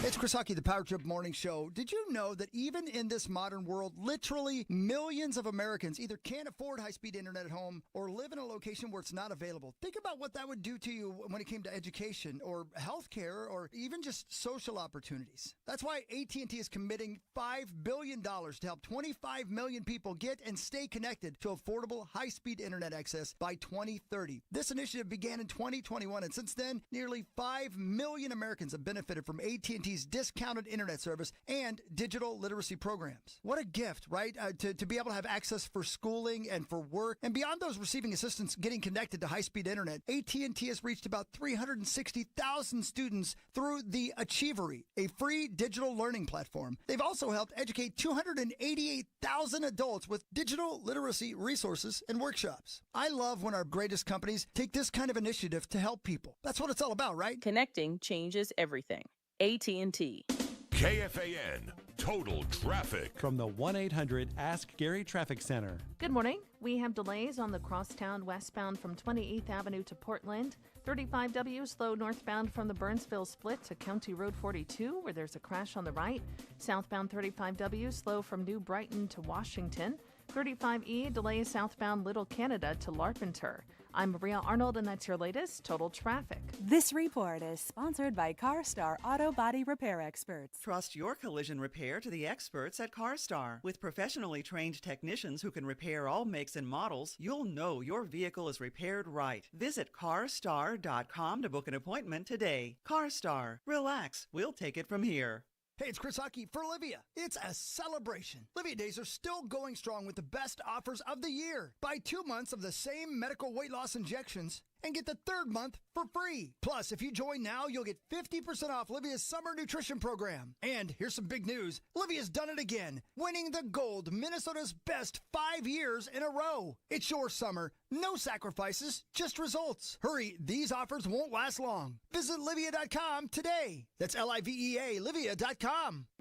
It's Chris Huckey, the Power Trip Morning Show. Did you know that even in this modern world, literally millions of Americans either can't afford high-speed internet at home or live in a location where it's not available? Think about what that would do to you when it came to education or healthcare or even just social opportunities. That's why AT&T is committing $5 billion to help 25 million people get and stay connected to affordable high-speed internet access by 2030. This initiative began in 2021, and since then, nearly 5 million Americans have benefited from AT&T's discounted internet service and digital literacy programs. What a gift, right? To be able to have access for schooling and for work. And beyond those receiving assistance getting connected to high-speed internet, AT&T has reached about 360,000 students through the Achievery, a free digital learning platform. They've also helped educate 288,000 adults with digital literacy resources and workshops. I love when our greatest companies take this kind of initiative to help people. That's what it's all about, right? Connecting changes everything. AT&T. KFAN Total Traffic. From the 1-800-ASK-GARY Traffic Center. Good morning. We have delays on the crosstown westbound from 28th Avenue to Portland. 35W slow northbound from the Burnsville split to County Road 42, where there's a crash on the right. Southbound 35W slow from New Brighton to Washington. 35E delays southbound Little Canada to Larpenteur. I'm Maria Arnold, and that's your latest Total Traffic. This report is sponsored by CarStar Auto Body Repair Experts. Trust your collision repair to the experts at CarStar. With professionally trained technicians who can repair all makes and models, you'll know your vehicle is repaired right. Visit carstar.com to book an appointment today. CarStar. Relax. We'll take it from here. Hey, it's Chris Huckey for Livea. It's a celebration. Livea Days are still going strong with the best offers of the year. Buy 2 months of the same medical weight loss injections and get the third month for free. Plus, if you join now, you'll get 50% off Livea's summer nutrition program. And here's some big news. Livea's done it again, winning the gold, Minnesota's best 5 years in a row. It's your summer. No sacrifices, just results. Hurry, these offers won't last long. Visit Livea.com today. That's Livea, Livea.com.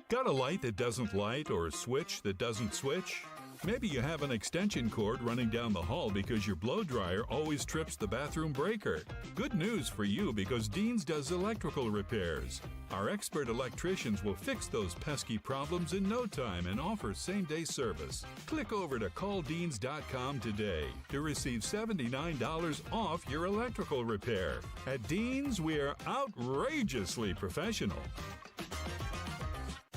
Got a light that doesn't light or a switch that doesn't switch? Maybe you have an extension cord running down the hall because your blow dryer always trips the bathroom breaker. Good news for you because Dean's does electrical repairs. Our expert electricians will fix those pesky problems in no time and offer same-day service. Click over to calldeans.com today to receive $79 off your electrical repair. At Dean's, we are outrageously professional.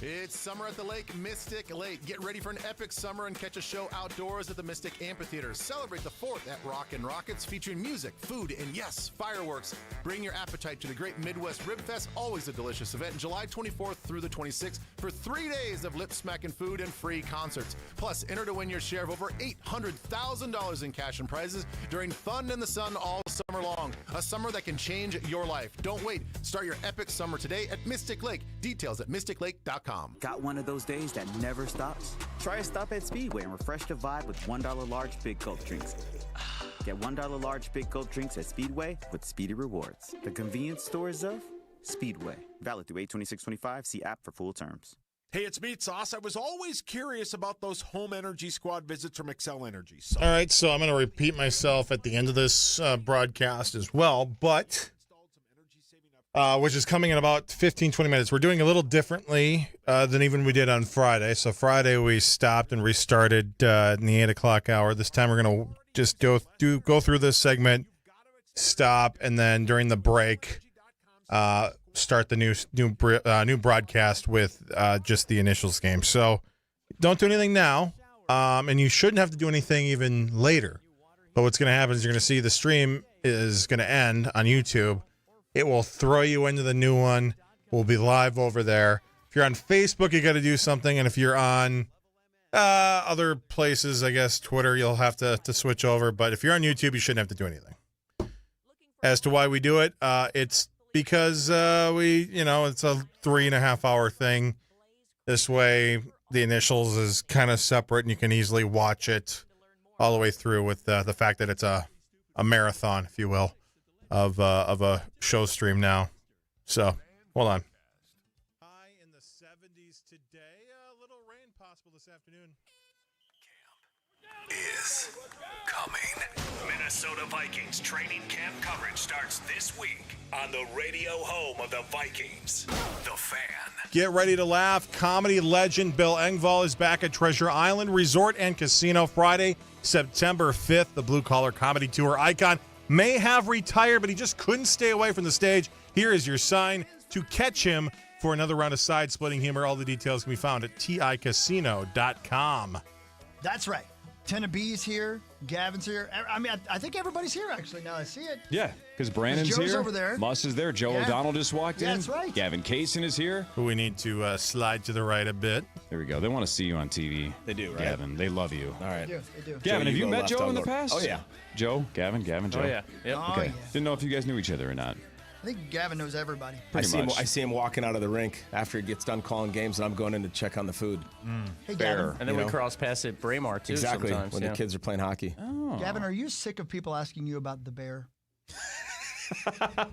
It's summer at the lake, Mystic Lake. Get ready for an epic summer and catch a show outdoors at the Mystic Amphitheater. Celebrate the 4th at Rockin' Rockets, featuring music, food, and yes, fireworks. Bring your appetite to the Great Midwest Rib Fest, always a delicious event, July 24th through the 26th for 3 days of lip-smacking food and free concerts. Plus, enter to win your share of over $800,000 in cash and prizes during Fun in the Sun all summer long. A summer that can change your life. Don't wait. Start your epic summer today at Mystic Lake. Details at mysticlake.com. Got one of those days that never stops? Try a stop at Speedway and refresh the vibe with $1 large Big Gulp drinks. Get $1 large Big Gulp drinks at Speedway with Speedy Rewards. The convenience stores of Speedway. Valid through 8/26/25. See app for full terms. Hey, it's Meat Sauce. I was always curious about those home energy squad visits from Excel Energy. So. All right, so I'm going to repeat myself at the end of this broadcast as well, but which is coming in about 15, 20 minutes. We're doing a little differently than even we did on Friday. So Friday we stopped and restarted in the 8 o'clock hour. This time we're going to just go through this segment, stop, and then during the break, start the new broadcast with just the initials game. So don't do anything now, and you shouldn't have to do anything even later. But what's going to happen is you're going to see the stream is going to end on YouTube. It will throw you into the new one. We'll be live over there. If you're on Facebook, you got to do something, and if you're on other places, I guess Twitter, you'll have to switch over. But if you're on YouTube, you shouldn't have to do anything. As to why we do it, it's because it's a 3.5 hour thing. This way, the initials is kind of separate, and you can easily watch it all the way through with the fact that it's a marathon, if you will, of a show stream now. So, hold on. High in the 70s today. A little rain possible this afternoon. Is coming. Minnesota Vikings training camp coverage starts this week on the radio home of the Vikings, The Fan. Get ready to laugh. Comedy legend Bill Engvall is back at Treasure Island Resort and Casino Friday, September 5th. The blue-collar comedy tour icon may have retired, but he just couldn't stay away from the stage. Here is your sign to catch him for another round of side-splitting humor. All the details can be found at ticasino.com. That's right. Tennabee's here. Gavin's here. I mean, I think everybody's here, actually, now I see it. Yeah, because Brandon's Joe's here. over there. Muss is there. Joe O'Donnell just walked in. That's right. Gavin Kaysen is here. Who we need to slide to the right a bit. There we go. They want to see you on TV. They do, right? Gavin, they love you. All right. They do. Gavin, Joe, have you met Joe in the left, past? Oh, yeah. Joe, Gavin, Joe. Oh, yeah. Yep. Oh, Okay. yeah. Didn't know if you guys knew each other or not. I think Gavin knows everybody. I much. see him walking out of the rink after he gets done calling games, and I'm going in to check on the food. Hey, Fair. Gavin. And then we cross paths at Braemar, too, Exactly, sometimes. when the kids are playing hockey. Oh. Gavin, are you sick of people asking you about the bear?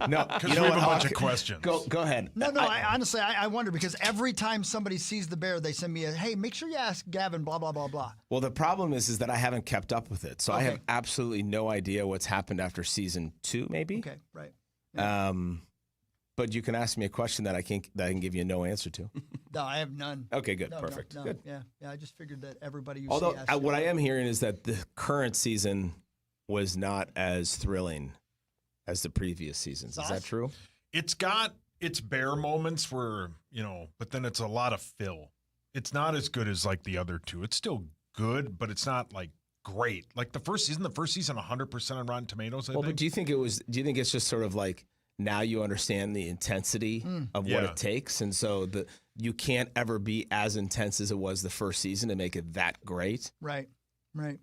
No, Because we have a bunch of questions. Go ahead. No, I honestly, I wonder, because every time somebody sees the bear, they send me a, hey, make sure you ask Gavin, blah, blah, blah, blah. Well, the problem is that I haven't kept up with it, so I Okay. have absolutely no idea what's happened after season 2, maybe. Okay, right. But you can ask me a question that I can give you no answer to. No, I have none. Okay, good, No, perfect, No, good. Yeah, I just figured that everybody you Although see asks what you. I am hearing is that the current season was not as thrilling as the previous seasons. Is that true? It's got its bear moments where, but then it's a lot of fill. It's not as good as like the other two. It's still good, but it's not like great. Like the first season 100% on Rotten Tomatoes, I think. But do you think it's just sort of like now you understand the intensity of what it takes, and so you can't ever be as intense as it was the first season to make it that great? Right.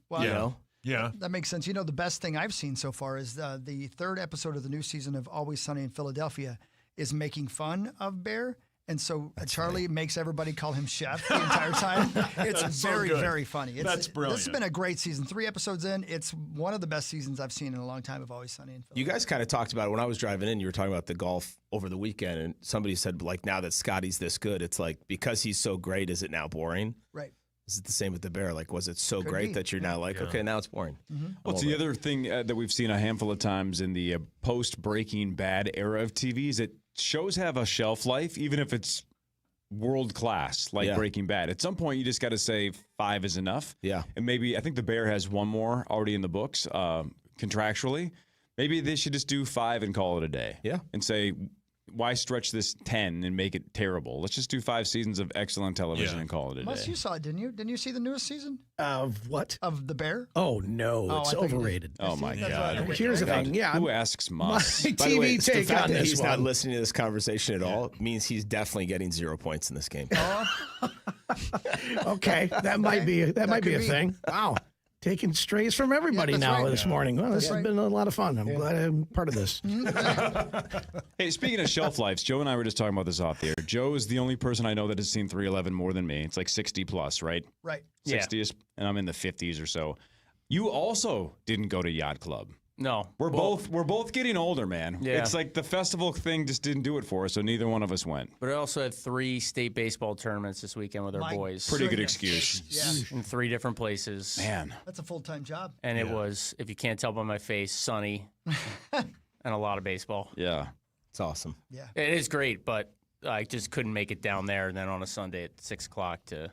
Well, Yeah. that makes sense. The best thing I've seen so far is the third episode of the new season of Always Sunny in Philadelphia is making fun of Bear. And so Charlie makes everybody call him Chef the entire time. It's That's so very, good. very funny. That's brilliant. This has been a great season. 3 episodes in. It's one of the best seasons I've seen in a long time of Always Sunny in Philadelphia. You guys kind of talked about it when I was driving in. You were talking about the golf over the weekend, and somebody said, like, now that Scotty's this good, it's like, because he's so great, is it now boring? Right. Is it the same with the Bear? Like, was it so Could great be. that you're now like, okay, now it's boring? Well, it's the other thing that we've seen a handful of times in the post-Breaking Bad era of TV is that shows have a shelf life, even if it's world class, like Breaking Bad. At some point, you just got to say 5 is enough. Yeah. And maybe, I think The Bear has one more already in the books contractually. Maybe they should just do 5 and call it a day. Yeah. And say, why stretch this 10 and make it terrible? Let's just do 5 seasons of excellent television and call it a Unless day. you saw it, didn't you? Didn't you see the newest season? Of what? Of The Bear? Oh, no. Oh, It's I thought you did. overrated. Oh, my God. Here's the thing. Yeah. Who asks Moss? My By the way, TV the take fact on that this he's one. not listening to this conversation at all means he's definitely getting 0 points in this game. Okay, that might be a could be. thing. Wow. Taking strays from everybody that's now right. this morning. Well, this has been a lot of fun. I'm glad I'm part of this. Hey, speaking of shelf lives, Joe and I were just talking about this off the air. Joe is the only person I know that has seen 311 more than me. It's like 60 plus, right? Right. 60s, and I'm in the 50s or so. You also didn't go to Yacht Club. No. We're both getting older, man. Yeah. It's like the festival thing just didn't do it for us, so neither one of us went. But I also had 3 state baseball tournaments this weekend with our boys. Pretty good excuse. Yeah. In 3 different places. Man. That's a full-time job. And it was, if you can't tell by my face, sunny and a lot of baseball. Yeah. It's awesome. Yeah. It is great, but I just couldn't make it down there and then on a Sunday at 6 o'clock to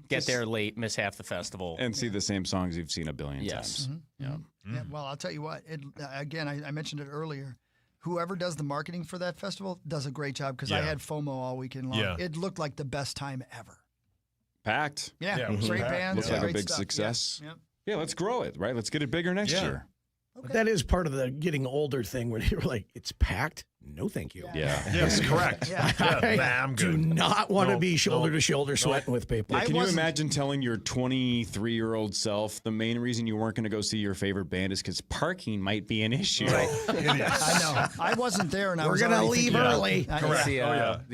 get there late, miss half the festival. And see the same songs you've seen a billion Yes. times. Yeah. Yeah, well, I'll tell you what. Again, I mentioned it earlier. Whoever does the marketing for that festival does a great job because I had FOMO all weekend long. Yeah. It looked like the best time ever. Packed. Yeah, great bands, Looks like great a big stuff. success. Yeah. Yeah, let's grow it, right? Let's get it bigger next year. But that is part of the getting older thing where you're like, it's packed? No, thank you. Yeah. Yes, correct. I I'm do good. not want to No, be shoulder no, to shoulder sweating with people. Yeah, can you imagine telling your 23-year-old self the main reason you weren't going to go see your favorite band is because parking might be an issue? I know. I wasn't there, and I We're was going to already leave thinking,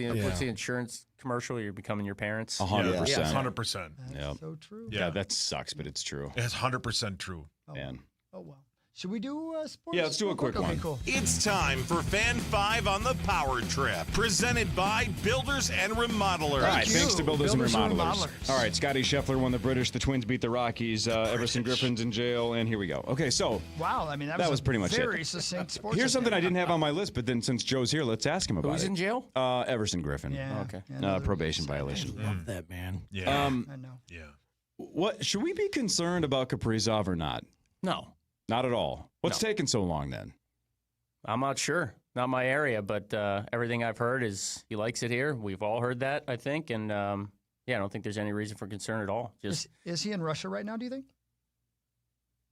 early. What's the insurance commercial? You're becoming your parents? 100%. Yes, 100%. Yeah. So true. Yeah, that sucks, but it's true. It's 100% true. Man. Oh, well. Should we do sports? Yeah, let's do a quick okay, one. Cool. It's time for Fan 5 on the Power Trip, presented by Builders and Remodelers. All right, thanks to Builders and Remodelers. All right, Scotty Scheffler won the British, the Twins beat the Rockies, Everson Griffin's in jail, and here we go. Okay, so Wow, I mean, that was pretty much very it. succinct sports. Here's something I update. didn't have on my list, but then since Joe's here, let's ask him about Who's it. in jail? Everson Griffin. Yeah. Okay. Probation violation. Love that, man. Yeah. I know. Yeah. What should we be concerned about Kaprizov or not? No. Not at all. What's taking so long then? I'm not sure. Not my area, but everything I've heard is he likes it here. We've all heard that, I think. And, I don't think there's any reason for concern at all. Just Is he in Russia right now, do you think?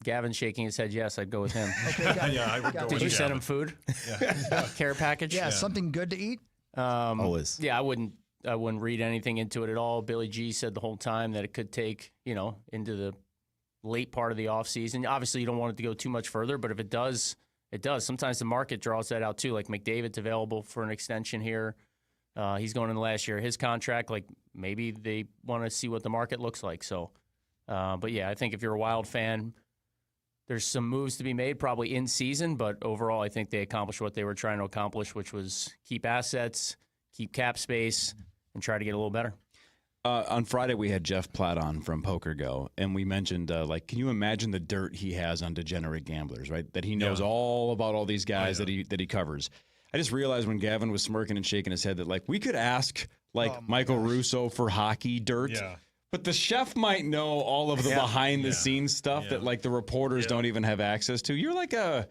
Gavin's shaking his head yes, I'd go with him. Okay, got it. Yeah, I would Got go it. Did with you send Gavin. him food? Yeah. Care package? Yeah, something good to eat? Always. Yeah, I wouldn't read anything into it at all. Billy G said the whole time that it could take, into the late part of the offseason. Obviously, you don't want it to go too much further, but if it does, it does. Sometimes the market draws that out too. Like McDavid's available for an extension here. He's going in the last year of his contract. Like maybe they want to see what the market looks like. So, but yeah, I think if you're a Wild fan, there's some moves to be made probably in season, but overall, I think they accomplished what they were trying to accomplish, which was keep assets, keep cap space, and try to get a little better. On Friday, we had Jeff Platt on from Poker Go, and we mentioned, can you imagine the dirt he has on degenerate gamblers, right? That he knows all about all these guys that he covers. I just realized when Gavin was smirking and shaking his head that, we could ask, Michael Russo for hockey dirt, but the chef might know all of the behind-the-scenes stuff that, the reporters don't even have access to. You're like a...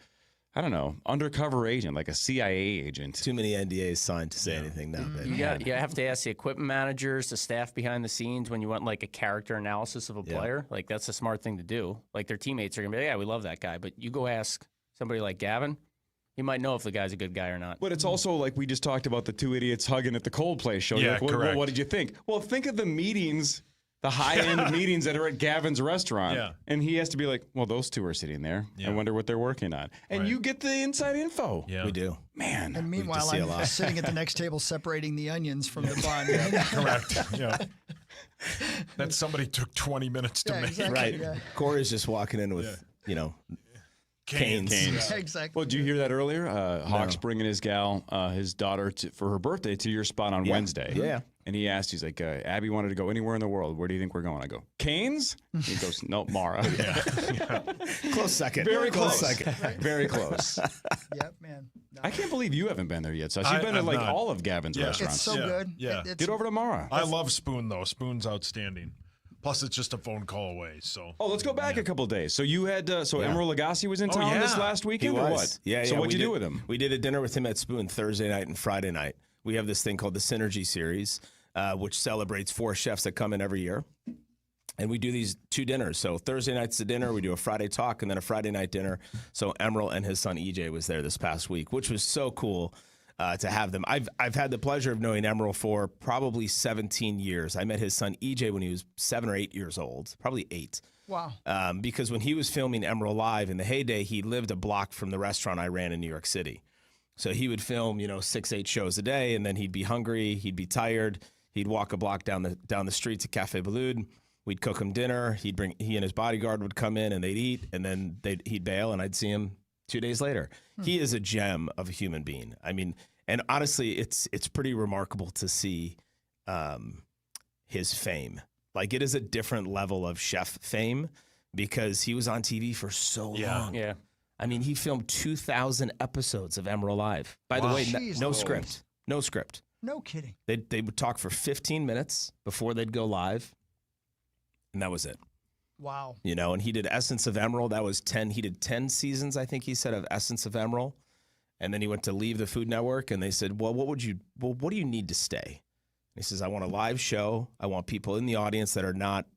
I don't know, undercover agent, like a CIA agent. Too many NDAs signed to say anything now, baby. You have to ask the equipment managers, the staff behind the scenes when you want a character analysis of a player. That's a smart thing to do. Their teammates are going to be like, yeah, we love that guy. But you go ask somebody like Gavin, he might know if the guy's a good guy or not. But it's also like we just talked about the two idiots hugging at the Coldplay show. Yeah, You're what did you think? Well, think of the meetings, the high-end meetings that are at Gavin's restaurant. Yeah. And he has to be like, well, those two are sitting there. I wonder what they're working on. And you get the inside info. Yeah. We do. Man. And meanwhile, I'm sitting at the next table separating the onions from the bun. Correct. Yeah. That somebody took 20 minutes to make. Exactly, Right. yeah. Corey's just walking in with, canes. Yeah, exactly. Well, did you hear that earlier? Hawk's bringing his gal, his daughter, for her birthday to your spot on Wednesday. Yeah. And he asked, he's like, Abby wanted to go anywhere in the world. Where do you think we're going? I go, Canes? He goes, no, Mara. Close second. Very close. Second. Very close. Yep, man. No. I can't believe you haven't been there yet. So you've been to not. all of Gavin's restaurants. It's so good. Yeah. It's, Get over to Mara. I love Spoon, though. Spoon's outstanding. Plus, it's just a phone call away. So. Oh, let's go back a couple of days. So you had Emeril Lagasse was in town this last weekend, or what? Yeah. So what'd you do with him? We did a dinner with him at Spoon Thursday night and Friday night. We have this thing called the Synergy Series, which celebrates 4 chefs that come in every year. And we do these 2 dinners. So Thursday night's the dinner. We do a Friday talk and then a Friday night dinner. So Emeril and his son EJ was there this past week, which was so cool to have them. I've had the pleasure of knowing Emeril for probably 17 years. I met his son EJ when he was 7 or 8 years old, probably 8. Wow. Because when he was filming Emeril Live in the heyday, he lived a block from the restaurant I ran in New York City. So he would film, 6-8 shows a day, and then he'd be hungry, he'd be tired, he'd walk a block down the street to Café Balud. We'd cook him dinner. He and his bodyguard would come in and they'd eat, and then he'd bail, and I'd see him 2 days later. He is a gem of a human being. I mean, and honestly, it's pretty remarkable to see his fame. Like, it is a different level of chef fame because he was on TV for so long. Yeah. I mean, he filmed 2,000 episodes of Emeril Live. By the way, no script. No script. No kidding. They would talk for 15 minutes before they'd go live. And that was it. Wow. And he did Essence of Emeril. That was 10. He did 10 seasons, I think he said, of Essence of Emeril. And then he went to leave the Food Network, and they said, well, what do you need to stay? And he says, I want a live show. I want people in the audience that are not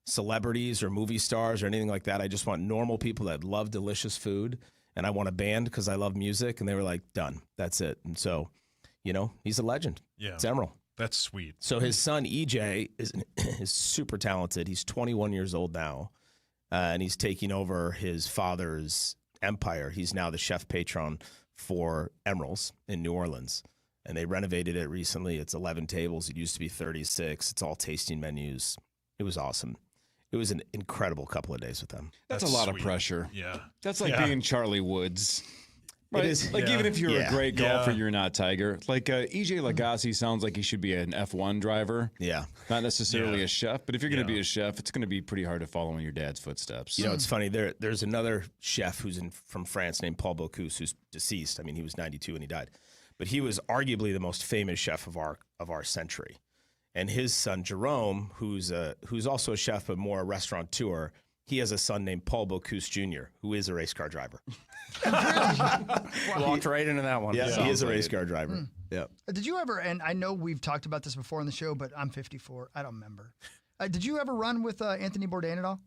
celebrities or movie stars or anything like that. I just want normal people that love delicious food. And I want a band because I love music. And they were like, done. That's it. And so, he's a legend. Yeah. It's Emeril. That's sweet. So his son, EJ, is super talented. He's 21 years old now, and he's taking over his father's empire. He's now the chef patron for Emeril's in New Orleans, and they renovated it recently. It's 11 tables. It used to be 36. It's all tasting menus. It was awesome. It was an incredible couple of days with them. That's a lot of pressure. Yeah. That's like being Charlie Woods. Right? It is. Like, even if you're a great golfer, Yeah. you're not Tiger. Like, EJ Lagasse sounds like he should be an F1 driver. Yeah. Not necessarily Yeah. a chef, but if you're going to be a chef, it's going to be pretty hard to follow in your dad's footsteps. It's funny. There's another chef who's from France named Paul Bocuse, who's deceased. I mean, he was 92 when he died, but he was arguably the most famous chef of our century. And his son Jerome, who's also a chef but more a restaurateur, he has a son named Paul Bocuse Jr., who is a race car driver. Walked right into that one. Yeah, he is a race car driver. Yeah. Did you ever, and I know we've talked about this before on the show, but I'm 54. I don't remember. Did you ever run with Anthony Bourdain at all?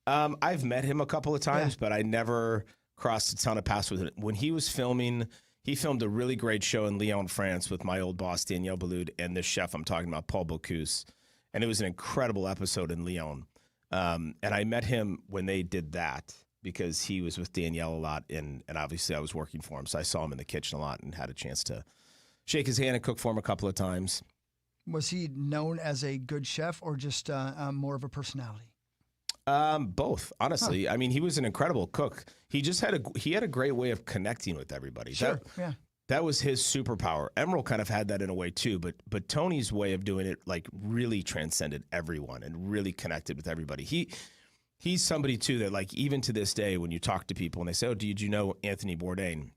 I've met him a couple of times, but I never crossed a ton of paths with him. When he was filming, he filmed a really great show in Lyon, France with my old boss, Danielle Balud, and this chef I'm talking about, Paul Bocuse. And it was an incredible episode in Lyon. And I met him when they did that because he was with Danielle a lot, and obviously I was working for him, so I saw him in the kitchen a lot and had a chance to shake his hand and cook for him a couple of times. Was he known as a good chef or just more of a personality? Both, honestly. I mean, he was an incredible cook. He just had a great way of connecting with everybody. Sure. That was his superpower. Emeril kind of had that in a way too, but Tony's way of doing it like really transcended everyone and really connected with everybody. He's somebody too that, like, even to this day when you talk to people and they say, "Oh, did you know Anthony Bourdain?"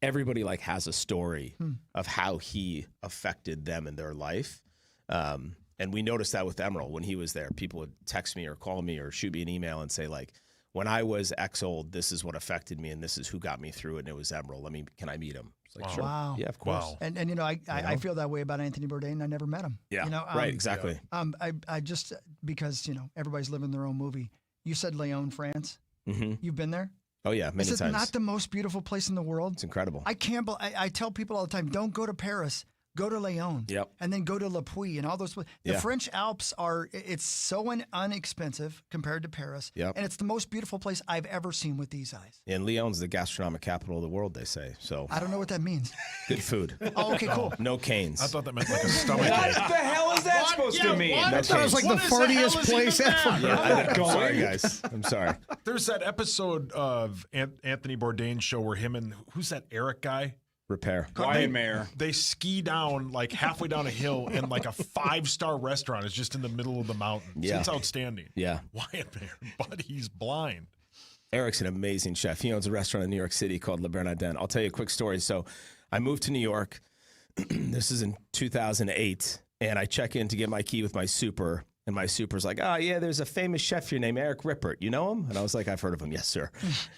Everybody like has a story of how he affected them in their life. And we noticed that with Emeril when he was there. People would text me or call me or shoot me an email and say, like, when I was X old, this is what affected me and this is who got me through it, and it was Emeril. Can I meet him? It's like, sure. Wow. Yeah, of course. Wow. And I feel that way about Anthony Bourdain. I never met him. Yeah, right, exactly. I just, because, everybody's living their own movie. You said Lyon, France. Mm-hmm. You've been there? Oh, yeah, many times. Is it times. not the most beautiful place in the world? It's incredible. I tell people all the time, don't go to Paris. Go to Lyon. Yep. And then go to Le Puy and all those. The French Alps it's so inexpensive compared to Paris. Yep. And it's the most beautiful place I've ever seen with these eyes. And Lyon's the gastronomic capital of the world, they say. So I don't know what that means. Good food. Oh, okay, cool. No canes. I thought that meant like a stomach What ache. the hell is that supposed to mean? I thought it was like the fartiest place ever. I'm sorry, guys. I'm sorry. There's that episode of Anthony Bourdain's show where him and who's that Eric guy? Repair. Ryan Mayer. They ski down like halfway down a hill, and like a 5-star restaurant is just in the middle of the mountains. Yeah. It's outstanding. Yeah. Wyatt Mayer, but he's blind. Eric's an amazing chef. He owns a restaurant in New York City called Le Bernardin. I'll tell you a quick story. So I moved to New York. This is in 2008, and I check in to get my key with my super, And my super's like, oh, yeah, there's a famous chef here named Eric Rippert. You know him? And I was like, I've heard of him. Yes, sir.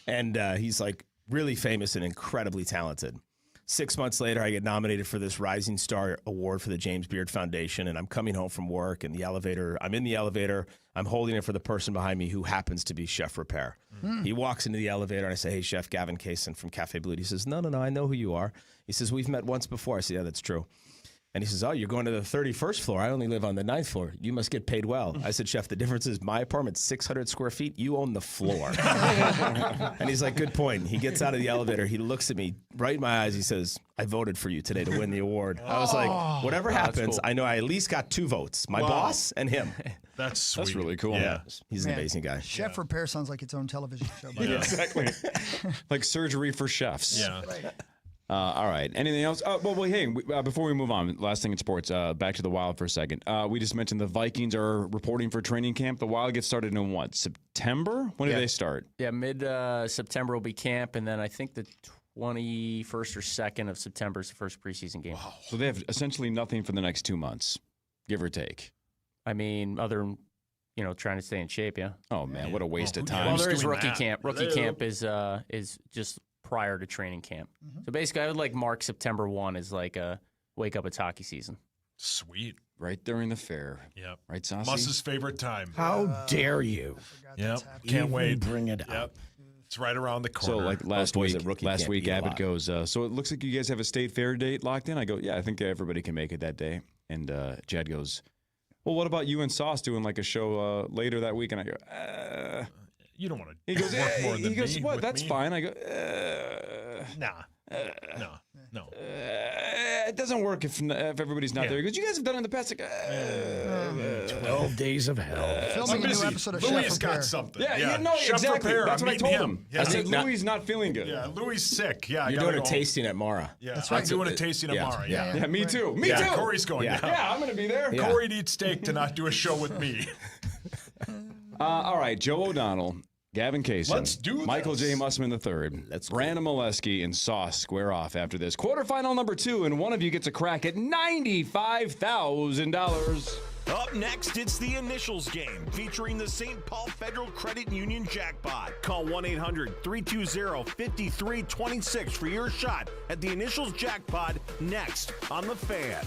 And he's like really famous and incredibly talented. 6 months later, I get nominated for this Rising Star Award for the James Beard Foundation, and I'm coming home from work in the elevator. I'm in the elevator. I'm holding it for the person behind me who happens to be Chef Repair. He walks into the elevator, and I say, hey, Chef, Gavin Kaysen from Cafe Blue. He says, no, I know who you are. He says, we've met once before. I said, yeah, that's true. And he says, oh, you're going to the 31st floor. I only live on the 9th floor. You must get paid well. I said, Chef, the difference is my apartment's 600 square feet. You own the floor. And he's like, good point. He gets out of the elevator. He looks at me right in my eyes. He says, I voted for you today to win the award. I was like, whatever happens, cool. I know I at least got 2 votes. My boss and him. That's sweet. That's really cool. Yeah. He's an amazing guy. Chef Repair sounds like its own television show. By Yeah, exactly. Like surgery for chefs. Yeah. Right. All right. Anything else? Hey, before we move on, last thing in sports, back to the Wild for a second. We just mentioned the Vikings are reporting for training camp. The Wild gets started in what, September? When do they start? Yeah, mid-September will be camp, and then I think the 21st or 2nd of September is the first preseason game. Wow. So they have essentially nothing for the next 2 months, give or take. I mean, other than, trying to stay in shape, yeah. Oh, man, what a waste of time. Well, there is rookie camp. Rookie camp is just prior to training camp. So basically, I would like mark September 1 as like a wake up, it's hockey season. Sweet. Right during the fair. Yep. Right, Saucy? Mus's favorite time. How dare you? Yep. Can't wait. Bring it up. Yep. It's right around the corner. So like last week, Abbott goes, so it looks like you guys have a state fair date locked in. I go, yeah, I think everybody can make it that day. And Jed goes, well, what about you and Sauce doing like a show later that week? And I go, you don't want to. He goes, work more than he goes, me what? with That's me. fine. I go, No. It doesn't work if everybody's not there. He goes, you guys have done it in the past. Like, 12 days of hell. Filming a new episode of Louis Chef got Repair. something. Yeah, Chef exactly. Repair, That's I'm what I told meeting him. Yeah. I said, Louis not feeling good. Yeah, Louis sick. Yeah, You're doing a tasting at Mara. Yeah, That's I'm right. doing a tasting at Mara. Yeah. Yeah, me too. Me Yeah, too. Corey's going. Yeah. Yeah, I'm going to be there. Yeah. Corey'd eat steak to not do a show with me. All right, Joe O'Donnell, Gavin Kaysen, Let's do Michael this. J. Mussman III, Brandon Molesky, and Sauce square off after this. Quarterfinal number 2, and one of you gets a crack at $95,000. Up next, it's the Initials game featuring the St. Paul Federal Credit Union jackpot. Call 1-800-320-5326 for your shot at the Initials jackpot next on The Fan.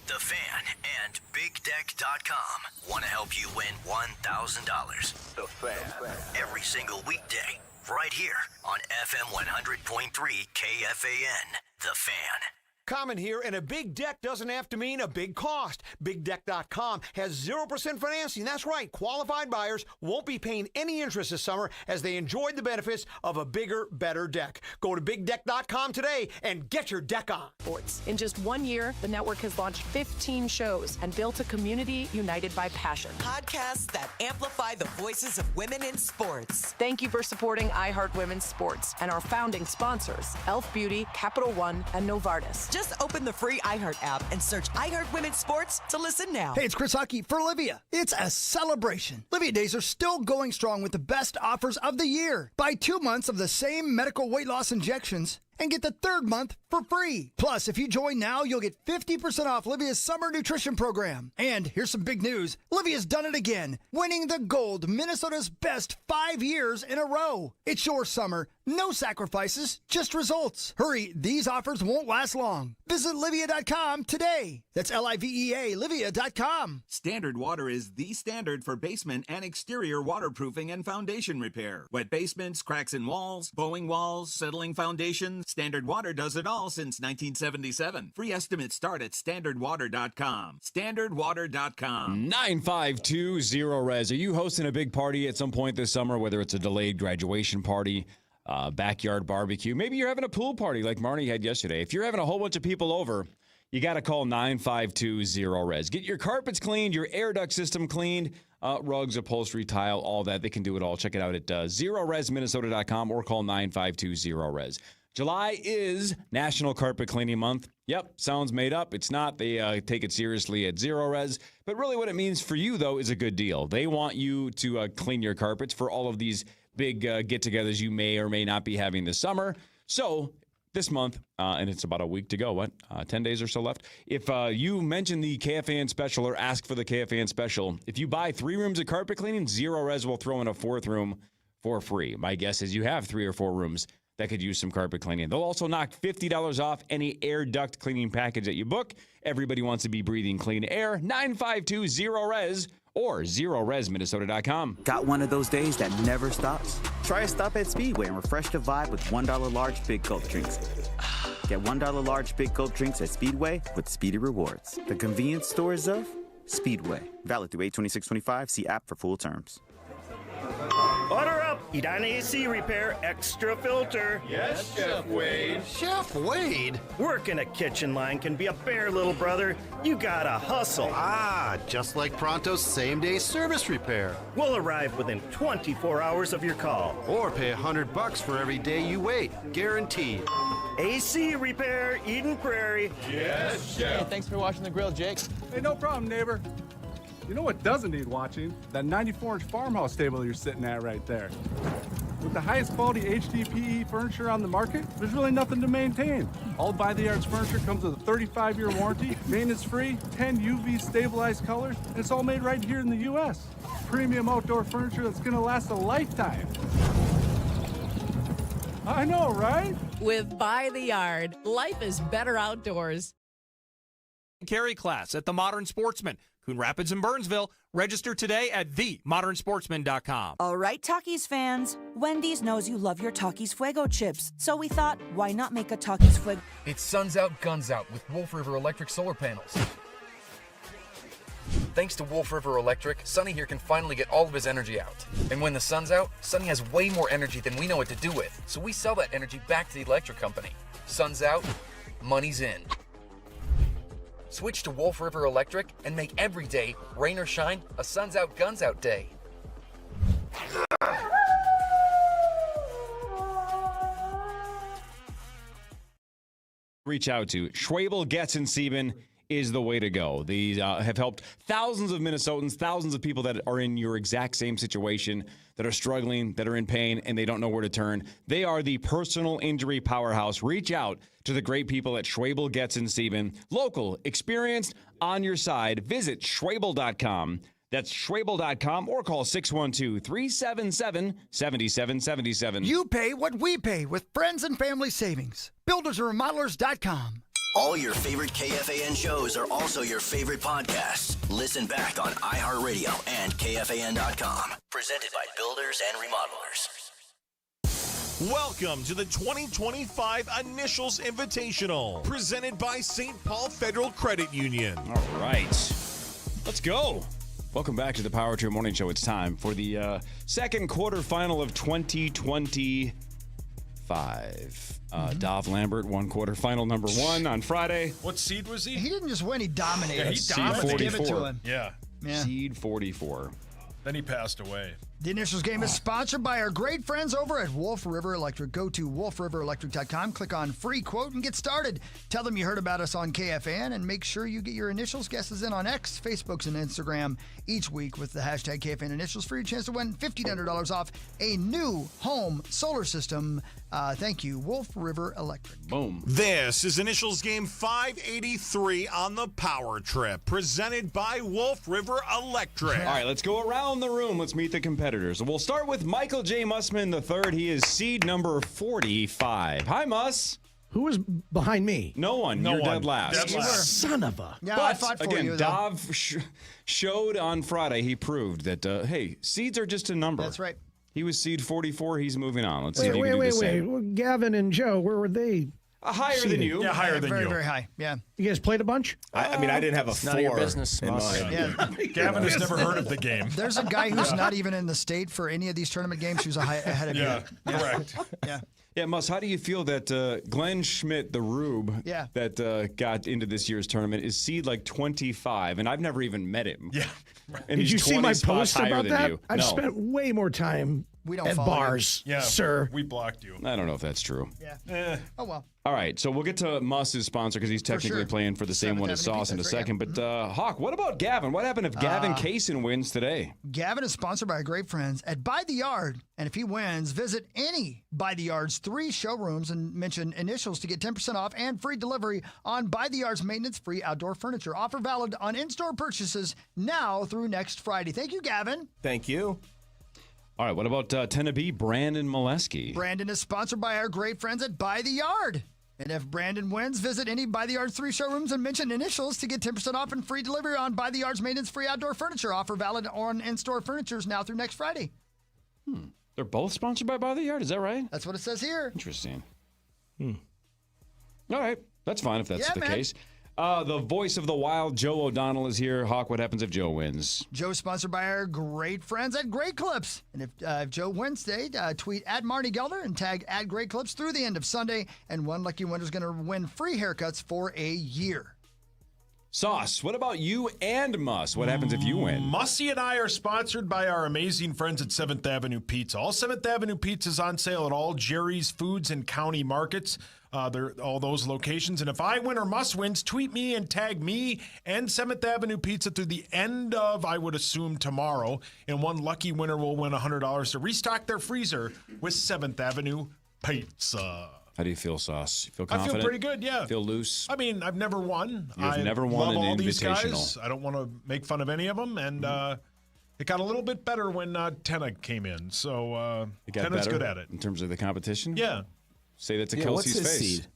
The Fan and BigDeck.com want to help you win $1,000. The Fan. Every single weekday, right here on FM 100.3 KFAN. The Fan. Common here, and a big deck doesn't have to mean a big cost. BigDeck.com has 0% financing. That's right. Qualified buyers won't be paying any interest this summer as they enjoyed the benefits of a bigger, better deck. Go to BigDeck.com today and get your deck on. Sports. In just 1 year, the network has launched 15 shows and built a community united by passion. Podcasts that amplify the voices of women in sports. Thank you for supporting iHeart Women's Sports and our founding sponsors, Elf Beauty, Capital One, and Novartis. Just open the free iHeart app and search iHeart Women's Sports to listen now. Hey, it's Chris Hockey for Livia. It's a celebration. Livia Days are still going strong with the best offers of the year. Buy 2 months of the same medical weight loss injections and get the 3rd month for free. Plus, if you join now, you'll get 50% off Livia's summer nutrition program. And here's some big news. Livia's done it again, winning the gold, Minnesota's best 5 years in a row. It's your summer. No sacrifices, just results. Hurry, these offers won't last long. Visit Livia.com today. That's Livea, Livia.com. Standard Water is the standard for basement and exterior waterproofing and foundation repair. Wet basements, cracks in walls, bowing walls, settling foundations. Standard Water does it all since 1977. Free estimates start at standardwater.com. Standardwater.com. 9520-RES. Are you hosting a big party at some point this summer, whether it's a delayed graduation party, backyard barbecue? Maybe you're having a pool party like Marnie had yesterday. If you're having a whole bunch of people over, you got to call 9520-RES. Get your carpets cleaned, your air duct system cleaned, rugs, upholstery, tile, all that. They can do it all. Check it out at zeroresminnesota.com or call 9520-RES. July is National Carpet Cleaning Month. Yep, sounds made up. It's not. They take it seriously at Zero Res. But really what it means for you, though, is a good deal. They want you to clean your carpets for all of these big get-togethers you may or may not be having this summer. So this month, and it's about a week to go. 10 days or so left. If you mention the KFAN special or ask for the KFAN special, if you buy 3 rooms of carpet cleaning, Zero Res will throw in a 4th room for free. My guess is you have 3 or 4 rooms that could use some carpet cleaning. They'll also knock $50 off any air duct cleaning package that you book. Everybody wants to be breathing clean air. 952 Zero Res or ZeroResMinnesota.com. Got one of those days that never stops? Try a stop at Speedway and refresh the vibe with $1 large Big Gulp drinks. Get $1 large Big Gulp drinks at Speedway with Speedy Rewards. The convenience stores of Speedway. Valid through 8/26/25. See app for full terms. Order up! Edina AC repair, extra filter. Yes, Chef Wade. Chef Wade? Working a kitchen line can be a bear, little brother. You gotta hustle. Ah, just like Pronto's same-day service repair. We'll arrive within 24 hours of your call. Or pay $100 for every day you wait. Guaranteed. AC repair, Eden Prairie. Yes, Chef. Hey, thanks for watching the grill, Jake. Hey, no problem, neighbor. You know what doesn't need watching? That 94-inch farmhouse table you're sitting at right there. With the highest quality HDPE furniture on the market, there's really nothing to maintain. All By the Yards furniture comes with a 35-year warranty, maintenance-free, 10 UV stabilized colors, and it's all made right here in the U.S. Premium outdoor furniture that's gonna last a lifetime. I know, right? With By the Yard, life is better outdoors. Carry class at the Modern Sportsman, Coon Rapids and Burnsville. Register today at themodernsportsman.com. All right, Takis fans. Wendy's knows you love your Takis Fuego chips, so we thought, why not make a Takis Fuego? It's suns out, guns out with Wolf River Electric solar panels. Thanks to Wolf River Electric, Sonny here can finally get all of his energy out. And when the sun's out, Sonny has way more energy than we know what to do with, so we sell that energy back to the electric company. Sun's out, money's in. Switch to Wolf River Electric and make every day, rain or shine, a suns out, guns out day. Reach out to Schwabel, Getz, and Sieben is the way to go. These have helped thousands of Minnesotans, thousands of people that are in your exact same situation, that are struggling, that are in pain, and they don't know where to turn. They are the personal injury powerhouse. Reach out to the great people at Schwabel, Getz, and Sieben. Local, experienced, on your side. Visit Schwabel.com. That's Schwabel.com or call 612-377-7777. You pay what we pay with friends and family savings. BuildersandRemodelers.com. All your favorite KFAN shows are also your favorite podcasts. Listen back on iHeartRadio and KFAN.com. Presented by Builders and Remodelers. Welcome to the 2025 Initials Invitational, presented by St. Paul Federal Credit Union. All right. Let's go. Welcome back to the Power Trip Morning Show. It's time for the second quarterfinal of 2025. Dov Lambert won quarterfinal number 1 on Friday. What seed was he? He didn't just win, he dominated. Yeah, he dominated. Let's give it to him. Yeah. Seed 44. Then he passed away. The Initials game is sponsored by our great friends over at Wolf River Electric. Go to wolfriverelectric.com, click on free quote, and get started. Tell them you heard about us on KFAN, and make sure you get your initials guesses in on X, Facebooks, and Instagram each week with the hashtag KFAN Initials for your chance to win $1,500 off a new home solar system. Thank you, Wolf River Electric. Boom. This is Initials Game 583 on the Power Trip, presented by Wolf River Electric. All right, let's go around the room. Let's meet the competitors. We'll start with Michael J. Mussman III. He is seed number 45. Hi, Muss. Who was behind me? No one. You're dead last. Son of a. Yeah, but I fought for again, you, Dov showed on Friday, he proved that, hey, seeds are just a number. That's right. He was seed 44. He's moving on. Let's see if he can do the Wait. same. Well, Gavin and Joe, where were they? Higher than you. Yeah, higher than very, you. very high. Yeah. You guys played a bunch? I mean, I didn't have a None of your 4 business, in Muss. mine. Yeah. Gavin has never heard of the game. There's a guy who's not even in the state for any of these tournament games who's ahead of you. Correct. Yeah. Yeah, Muss, how do you feel that Glenn Schmidt, the Rube, that got into this year's tournament, is seed like 25, and I've never even met him. Yeah. And Did he's you see 20 my spots post higher about than that? you. I've No. spent way more time We don't At follow bars, Yeah, sir. we blocked you. I don't know if that's true. you. Yeah. Oh, well. All right, so we'll get to Muss's sponsor because he's technically sure. playing for the same one as Avenue Sauce in a Pizza, right, second. But Hawk, what about Gavin? What happened if Gavin Kaysen wins today? Gavin is sponsored by our great friends at By the Yard. And if he wins, visit any By the Yard's 3 showrooms and mention initials to get 10% off and free delivery on By the Yard's maintenance-free outdoor furniture. Offer valid on in-store purchases now through next Friday. Thank you, Gavin. Thank you. All right, what about Tennessee Brandon Molesky? Brandon is sponsored by our great friends at By the Yard. And if Brandon wins, visit any By the Yard's 3 showrooms and mention initials to get 10% off and free delivery on By the Yard's maintenance-free outdoor furniture. Offer valid on in-store furnitures now through next Friday. They're both sponsored by the Yard, is that right? That's what it says here. Interesting. All right, that's fine if that's Yeah, the man. case. The voice of the Wild, Joe O'Donnell, is here. Hawk, what happens if Joe wins? Joe's sponsored by our great friends at Great Clips. And if Joe wins today, tweet at Marty Gelder and tag at Great Clips through the end of Sunday. And one lucky winner is going to win free haircuts for a year. Sauce, what about you and Muss? What happens if you win? Mussy and I are sponsored by our amazing friends at 7th Avenue Pizza. All 7th Avenue Pizza's on sale at all Jerry's Foods and County Markets. They're all those locations. And if I win or Muss wins, tweet me and tag me and 7th Avenue Pizza through the end of, I would assume, tomorrow. And one lucky winner will win $100 to restock their freezer with 7th Avenue Pizza. How do you feel, Sauce? You feel I confident? feel pretty good, yeah. Feel loose? I mean, I've never won. You've never won love an all these invitational. guys. I don't want to make fun of any of them. And it got a little bit better when Tenna came in. So It got Tenna's better good at it. in terms of the competition? Yeah. Say that to Yeah, Kelsey's what's his face. seed?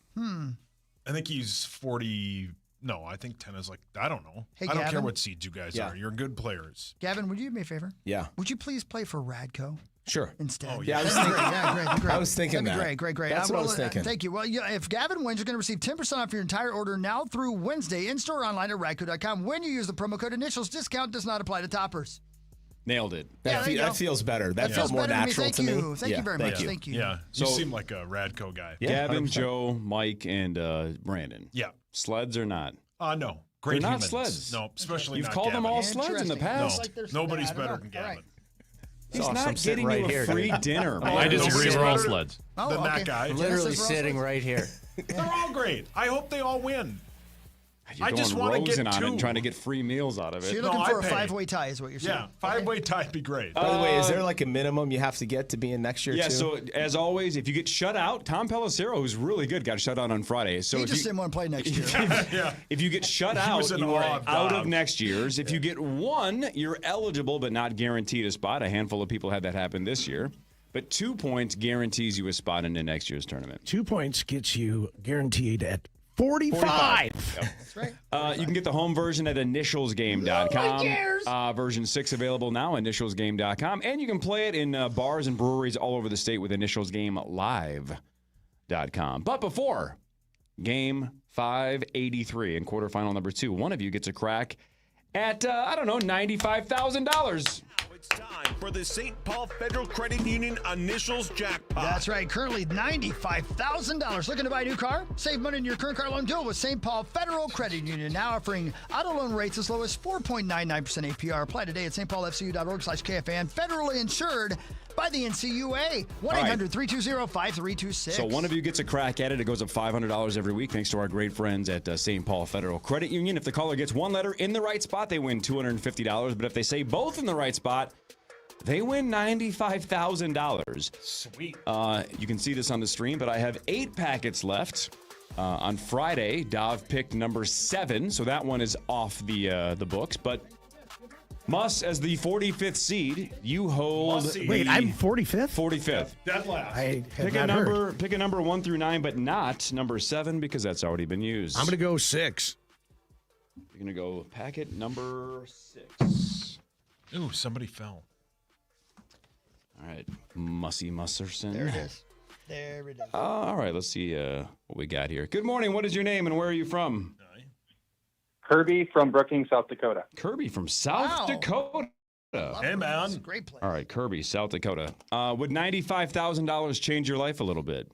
I think he's 40. No, I think Tenna's like, I don't know. Hey, I don't care Gavin? what seeds you guys are. You're good players. Gavin, would you do me a favor? Yeah. Would you please play for Radco? Sure. Instead. Oh, Yeah, I was That'd be thinking. great. Yeah, great. I was thinking That'd that. be great. That's what I was thinking. Thank you. Well, if Gavin wins, you're going to receive 10% off your entire order now through Wednesday in-store online at radco.com. When you use the promo code initials, discount does not apply to toppers. Nailed it. Yeah, there you go. That feels better. That That felt feels more better to me. natural Thank to me. you. Thank you very much. Thank you. Yeah. So- You seem like a Radco guy. Yeah, Gavin, 100%. Joe, Mike, and Brandon. Yeah. Sleds or not? No. Great They're not humans. sleds. No, especially You've not called them Gavin. all sleds in the past. No. Nobody's better than All right. Gavin. He's Sauce, not I'm sitting getting you right a here, free dude. dinner. Oh, man. nobody's we're all better sleds. Oh, than okay. that guy. Literally Genesis sitting Russell. right here. They're all great. I hope they all win. You're I just going want to Rosen get on it two. and trying to get free meals out of So it. you're No, looking I for a pay. 5-way tie is what you're saying. Yeah, 5-way tie would be great. By the way, is there like a minimum you have to get to be in next year Yeah, too? so as always, if you get shut out, Tom Pelissero, who's really good, got shut out on Friday. So He if just you, didn't want to play next year. Yeah. if you get shut He out, was an you are odd out dog. of next year's. If you get one, you're eligible but not guaranteed a spot. A handful of people had that happen this year. But 2 points guarantees you a spot into next year's tournament. 2 points gets you guaranteed at 45. Yep. That's right. You can get the home version at initialsgame.com. Version 6 available now, initialsgame.com. And you can play it in bars and breweries all over the state with initialsgamelive.com. But before game 583 and quarterfinal number 2, one of you gets a crack at, $95,000. It's time for the St. Paul Federal Credit Union Initials Jackpot. That's right. Currently $95,000. Looking to buy a new car? Save money in your current car loan deal with St. Paul Federal Credit Union. Now offering auto loan rates as low as 4.99% APR. Apply today at stpaulfcu.org/KFAN. Federally insured by the NCUA. 1-800-320-5326. So one of you gets a crack at it. It goes up $500 every week thanks to our great friends at St. Paul Federal Credit Union. If the caller gets one letter in the right spot, they win $250. But if they say both in the right spot, they win $95,000. Sweet. You can see this on the stream, but I have 8 packets left. On Friday, Dov picked number 7, so that one is off the books. But Muss, as the 45th seed, you hold. Wait, I'm 45th? 45th. Dead last. I have Pick not a number. heard. Pick a number 1 through 9, but not number 7 because that's already been used. I'm going to go 6. You're gonna go packet number 6. Ooh, somebody fell. All right, Mussy Musserson. There it is. There it is. All right, let's see what we got here. Good morning. What is your name and where are you from? Kirby from Brookings, South Dakota. Kirby from South Dakota. Hey, man. Great place. All right, Kirby, South Dakota. Would $95,000 change your life a little bit?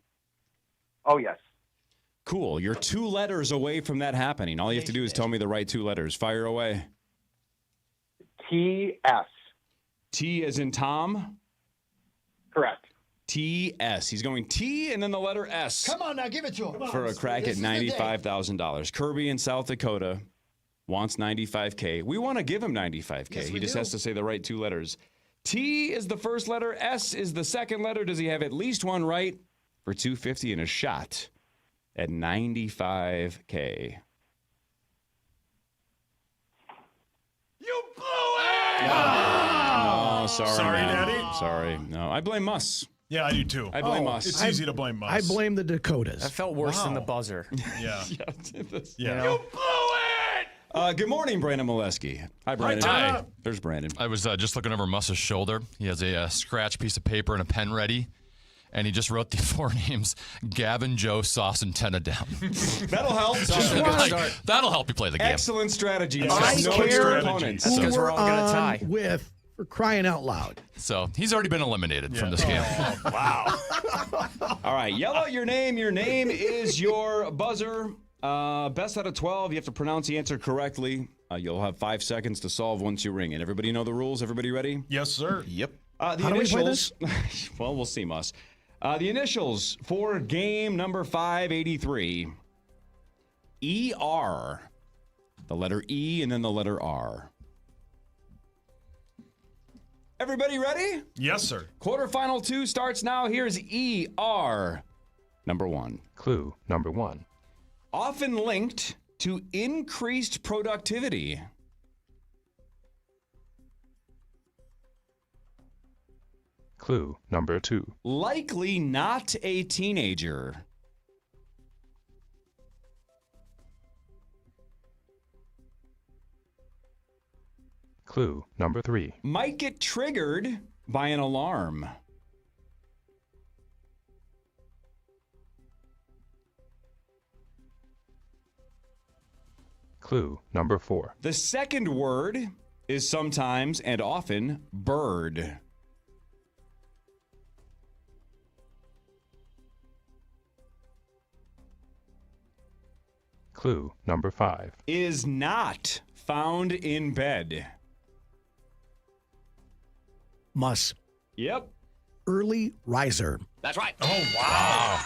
Oh, yes. Cool. You're 2 letters away from that happening. All you have to do is tell me the right 2 letters. Fire away. TS. T as in Tom? Correct. TS. He's going T and then the letter S. Come on now, give it to him. For a crack This at is the day. $95,000. Kirby in South Dakota wants $95K. We want to give him $95K. Yes, He we just do. has to say the right two letters. T is the first letter. S is the second letter. Does he have at least one right for $250 and a shot at $95K? You blew it! No, sorry, Sorry, man. Daddy. Sorry. No, I blame us. Yeah, I do too. I blame us. It's easy to blame us. I blame the Dakotas. That felt worse than the buzzer. Yeah. Yeah. You blew it! Good morning, Brandon Molesky. Hi, Brandon. Hi. There's Brandon. I was just looking over Muss's shoulder. He has a scratch piece of paper and a pen ready, and he just wrote the four names: Gavin, Joe, Sauce, and Tenna down. That'll help. That'll help you play the game. Excellent strategy. I No care opponents. who because we're we're all gonna on tie. with for crying out loud. So he's already been eliminated from this game. Wow. All right, yell out your name. Your name is your buzzer. Best out of 12. You have to pronounce the answer correctly. You'll have 5 seconds to solve once you ring it. Everybody know the rules? Everybody ready? Yes, sir. Yep. The How do we play initials. Well, we'll see, Muss. The initials for game number 583. ER. The letter E and then the letter R. Everybody ready? Yes, sir. Quarterfinal 2 starts now. Here's ER. Number 1. Clue number 1. Often linked to increased productivity. Clue number 2. Likely not a teenager. Clue number 3. Might get triggered by an alarm. Clue number 4. The second word is sometimes and often bird. Clue number 5. Is not found in bed. Muss. Yep. Early riser. That's right. Oh, wow.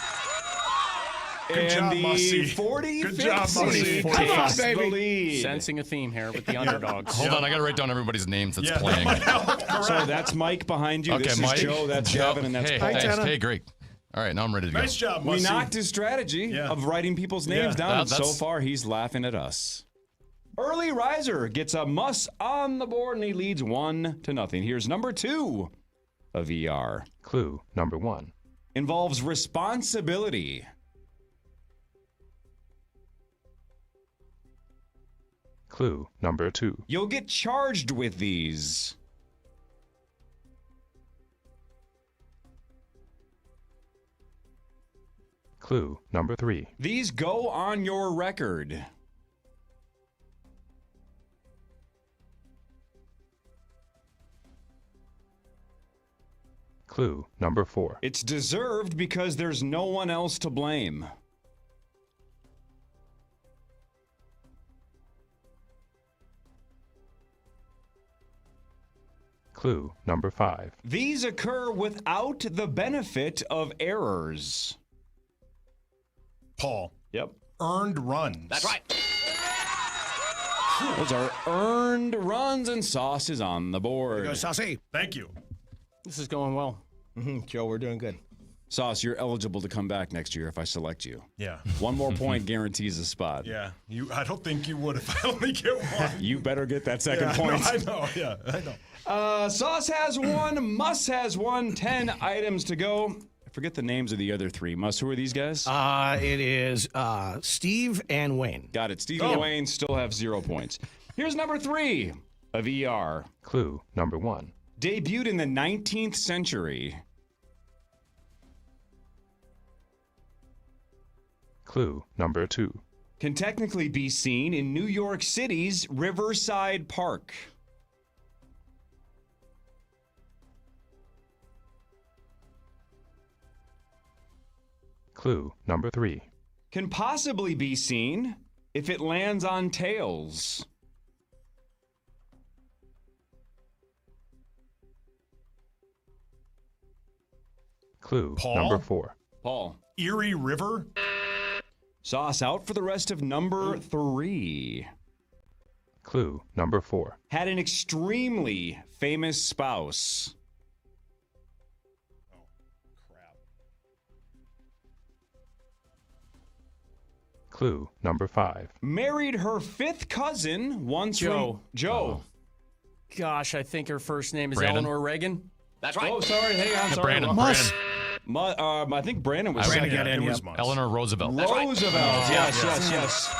Good And job, the Mussy. 45th Good job, Mussy. seed 45th, takes the baby. lead. Sensing a theme here with the underdogs. Hold on, I got to write down everybody's names that's playing. So that's Mike behind you. Okay, this Mike. is Joe. That's Gavin, and that's hey, Paul. thanks. Hey, great. All right, now I'm ready to go. Nice job, We Mussy. knocked his strategy of writing people's names down, and so far he's laughing at us. Early riser gets a muss on the board, and he leads 1-0. Here's number 2 of ER. Clue number 1. Involves responsibility. Clue number 2. You'll get charged with these. Clue number 3. These go on your record. Clue number 4. It's deserved because there's no one else to blame. Clue number 5. These occur without the benefit of errors. Paul. Yep. Earned runs. That's right. Those are earned runs, and Sauce is on the board. Go, Saucy. Thank you. This is going well. Joe, we're doing good. Sauce, you're eligible to come back next year if I select you. Yeah. One more point guarantees a spot. Yeah. I don't think you would if I only get one. You better get that second Yeah, point. I know. Yeah, I know. Sauce has one. Muss has one. 10 items to go. I forget the names of the other 3. Muss, who are these guys? It is Steve and Wayne. Got it. Steve and Wayne still have 0 points. Here's number 3 of ER. Clue number 1. Debuted in the 19th century. Clue number 2. Can technically be seen in New York City's Riverside Park. Clue number 3. Can possibly be seen if it lands on tails. Clue Paul? number 4. Paul. Erie River. Sauce out for the rest of number 3. Clue number 4. Had an extremely famous spouse. Clue number 5. Married her 5th cousin once from Joe. Gosh, I think her first name is Brandon? Eleanor Reagan. That's right. Oh, sorry. Hang on. Sorry. Brandon. Muss. I think Brandon was Brandon second. got any was up. Muss. Eleanor Roosevelt. Roosevelt. Yes.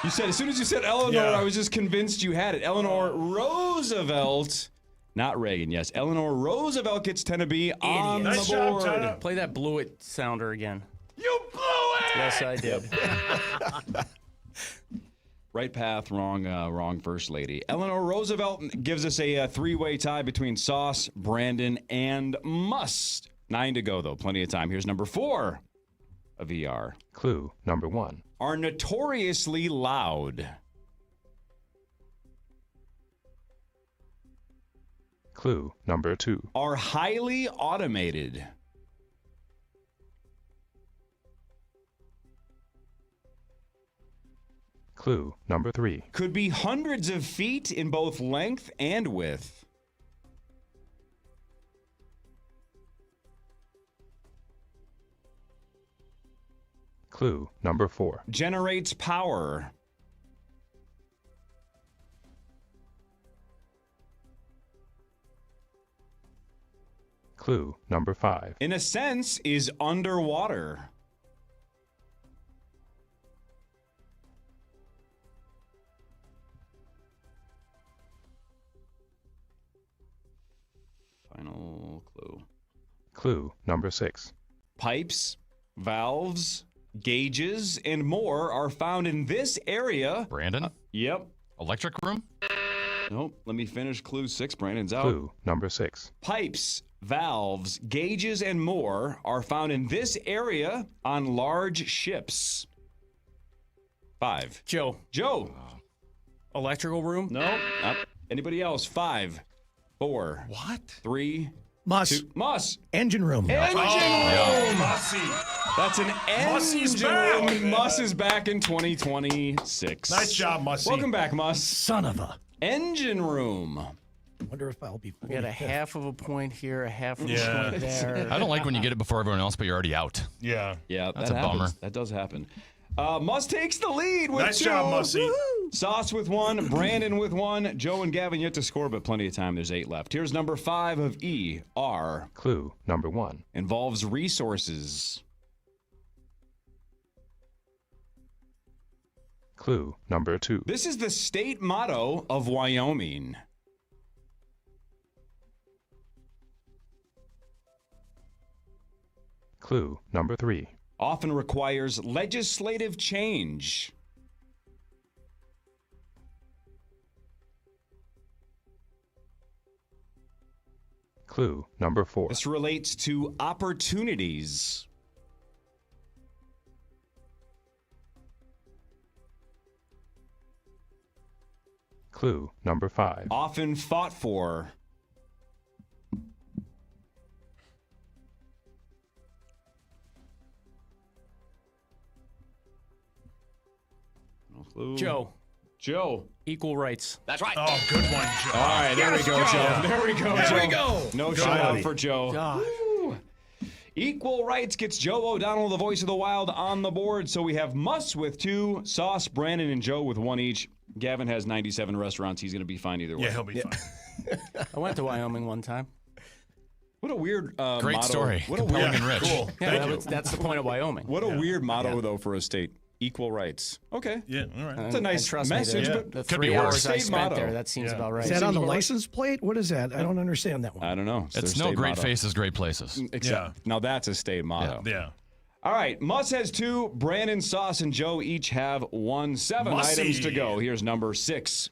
You said, as soon as you said Eleanor, I was just convinced you had it. Eleanor Roosevelt. Not Reagan, yes. Eleanor Roosevelt gets 10 to be on Nice the job, board. Tyler. Play that blew it sounder again. You blew it! Yes, I did. Right path, wrong first lady. Eleanor Roosevelt gives us a 3-way tie between Sauce, Brandon, and Must. 9 to go, though. Plenty of time. Here's number 4 of ER. Clue number 1. Are notoriously loud. Clue number 2. Are highly automated. Clue number 3. Could be hundreds of feet in both length and width. Clue number 4. Generates power. Clue number 5. In a sense, is underwater. Final clue. Clue number 6. Pipes, valves, gauges, and more are found in this area. Brandon? Yep. Electric room? Nope. Let me finish clue 6. Brandon's out. Clue number 6. Pipes, valves, gauges, and more are found in this area on large ships. 5. Joe. Electrical room? No. Anybody else? 5, 4. What? 3. Muss. 2. Muss. Engine room. Engine room. Mussy. That's an Mussy's engine back. room. Muss is back in 2026. Nice job, Mussy. Welcome back, Muss. Son of a. Engine room. Wonder if I'll be. We got a half of a point here, a half of a Yeah. point there. I don't like when you get it before everyone else, but you're already out. Yeah. Yeah, That's that a bummer. happens. That does happen. Muss takes the lead with Nice 2. job, Mussy. Woo-hoo. Sauce with 1, Brandon with 1, Joe and Gavin yet to score, but plenty of time. There's 8 left. Here's number 5 of ER. Clue number 1. Involves resources. Clue number 2. This is the state motto of Wyoming. Clue number 3. Often requires legislative change. Clue number 4. This relates to opportunities. Clue number 5. Often fought for. No clue. Joe. Equal rights. That's right. Oh, good one, Joe. All right, there we go, Joe. There we go, Joe. There we go. No Good shout out buddy. for Joe. God. Woo. Equal rights gets Joe O'Donnell, the voice of the Wild, on the board. So we have Muss with 2, Sauce, Brandon, and Joe with 1 each. Gavin has 97 restaurants. He's going to be fine either way. Yeah, he'll be fine. I went to Wyoming one time. What a weird Great motto. story. What a Compelling weird, and rich. Cool. Yeah, that's the point of Wyoming. What a weird motto, though, for a state. Equal rights. Okay. Yeah, all right. That's a nice And trust me, message, the- but the Could be 3 hours worse. I State spent motto. there, that seems about right. Is that on the Seems about right. license plate? What is that? I don't understand that one. I don't know. It's their no state great motto. faces, great places. Except, Now that's a state motto. Yeah. All right, Muss has 2. Brandon, Sauce, and Joe each have 1. 7 Mussy. items to go. Here's number 6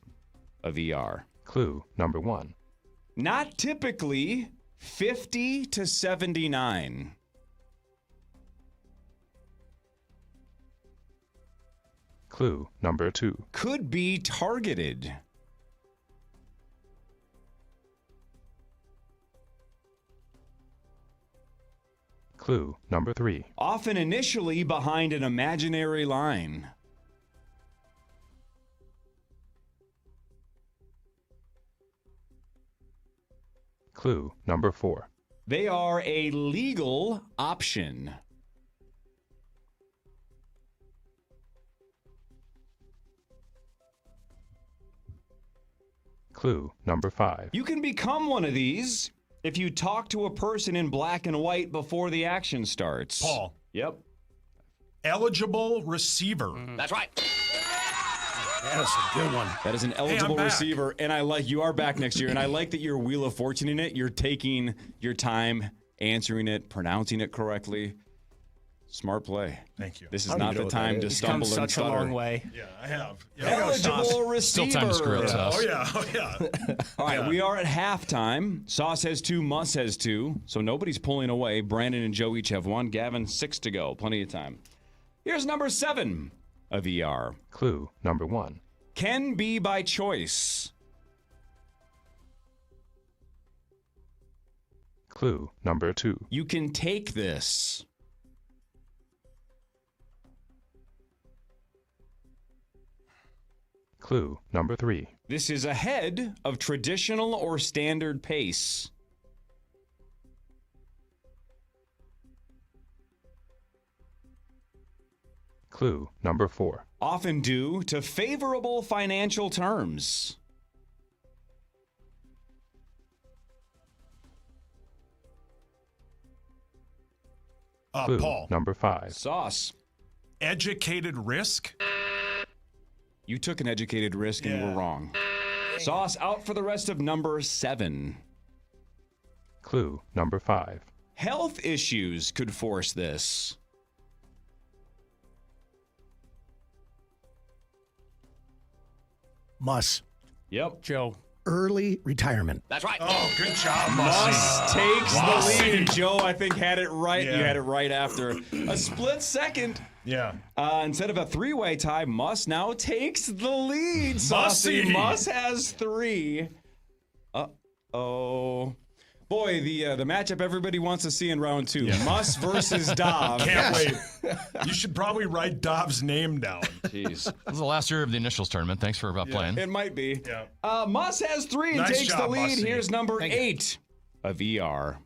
of ER. Clue number 1. Not typically 50 to 79. Clue number 2. Could be targeted. Clue number 3. Often initially behind an imaginary line. Clue number 4. They are a legal option. Clue number 5. You can become one of these if you talk to a person in black and white before the action starts. Paul. Yep. Eligible receiver. That's right. That's a good one. That is an eligible receiver, and I like you are back next year, and I like that you're Wheel of Fortune in it. You're taking your time answering it, pronouncing it correctly. Smart play. Thank you. This is not the time to stumble and such stutter. a long way. Yeah, I have. Yeah. Eligible receiver. Still time to screw up, Sauce. Oh, yeah. All right, we are at halftime. Sauce has 2, Muss has 2, so nobody's pulling away. Brandon and Joe each have 1. Gavin, 6 to go. Plenty of time. Here's number 7 of ER. Clue number 1. Can be by choice. Clue number 2. You can take this. Clue number 3. This is ahead of traditional or standard pace. Clue number 4. Often due to favorable financial terms. Clue Paul. number 5. Sauce. Educated risk. You took an educated risk and were wrong. Sauce out for the rest of number 7. Clue number 5. Health issues could force this. Muss. Yep. Joe. Early retirement. That's right. Oh, good job, Muss takes Muss. the lead. Joe, I think, had it right. Yeah. You had it right after a split second. Yeah. Instead of a 3-way tie, Muss now takes the lead. Saucy. Mussy. Muss has 3. Uh-oh. Boy, the matchup everybody wants to see in round 2. Yeah. Muss versus Dov. Can't wait. You should probably write Dov's name down. Jeez. This is the last year of the initials tournament. Thanks for playing. It might be. Yeah. Muss has 3 and Nice takes job, the lead. Mussy. Here's number 8 of ER.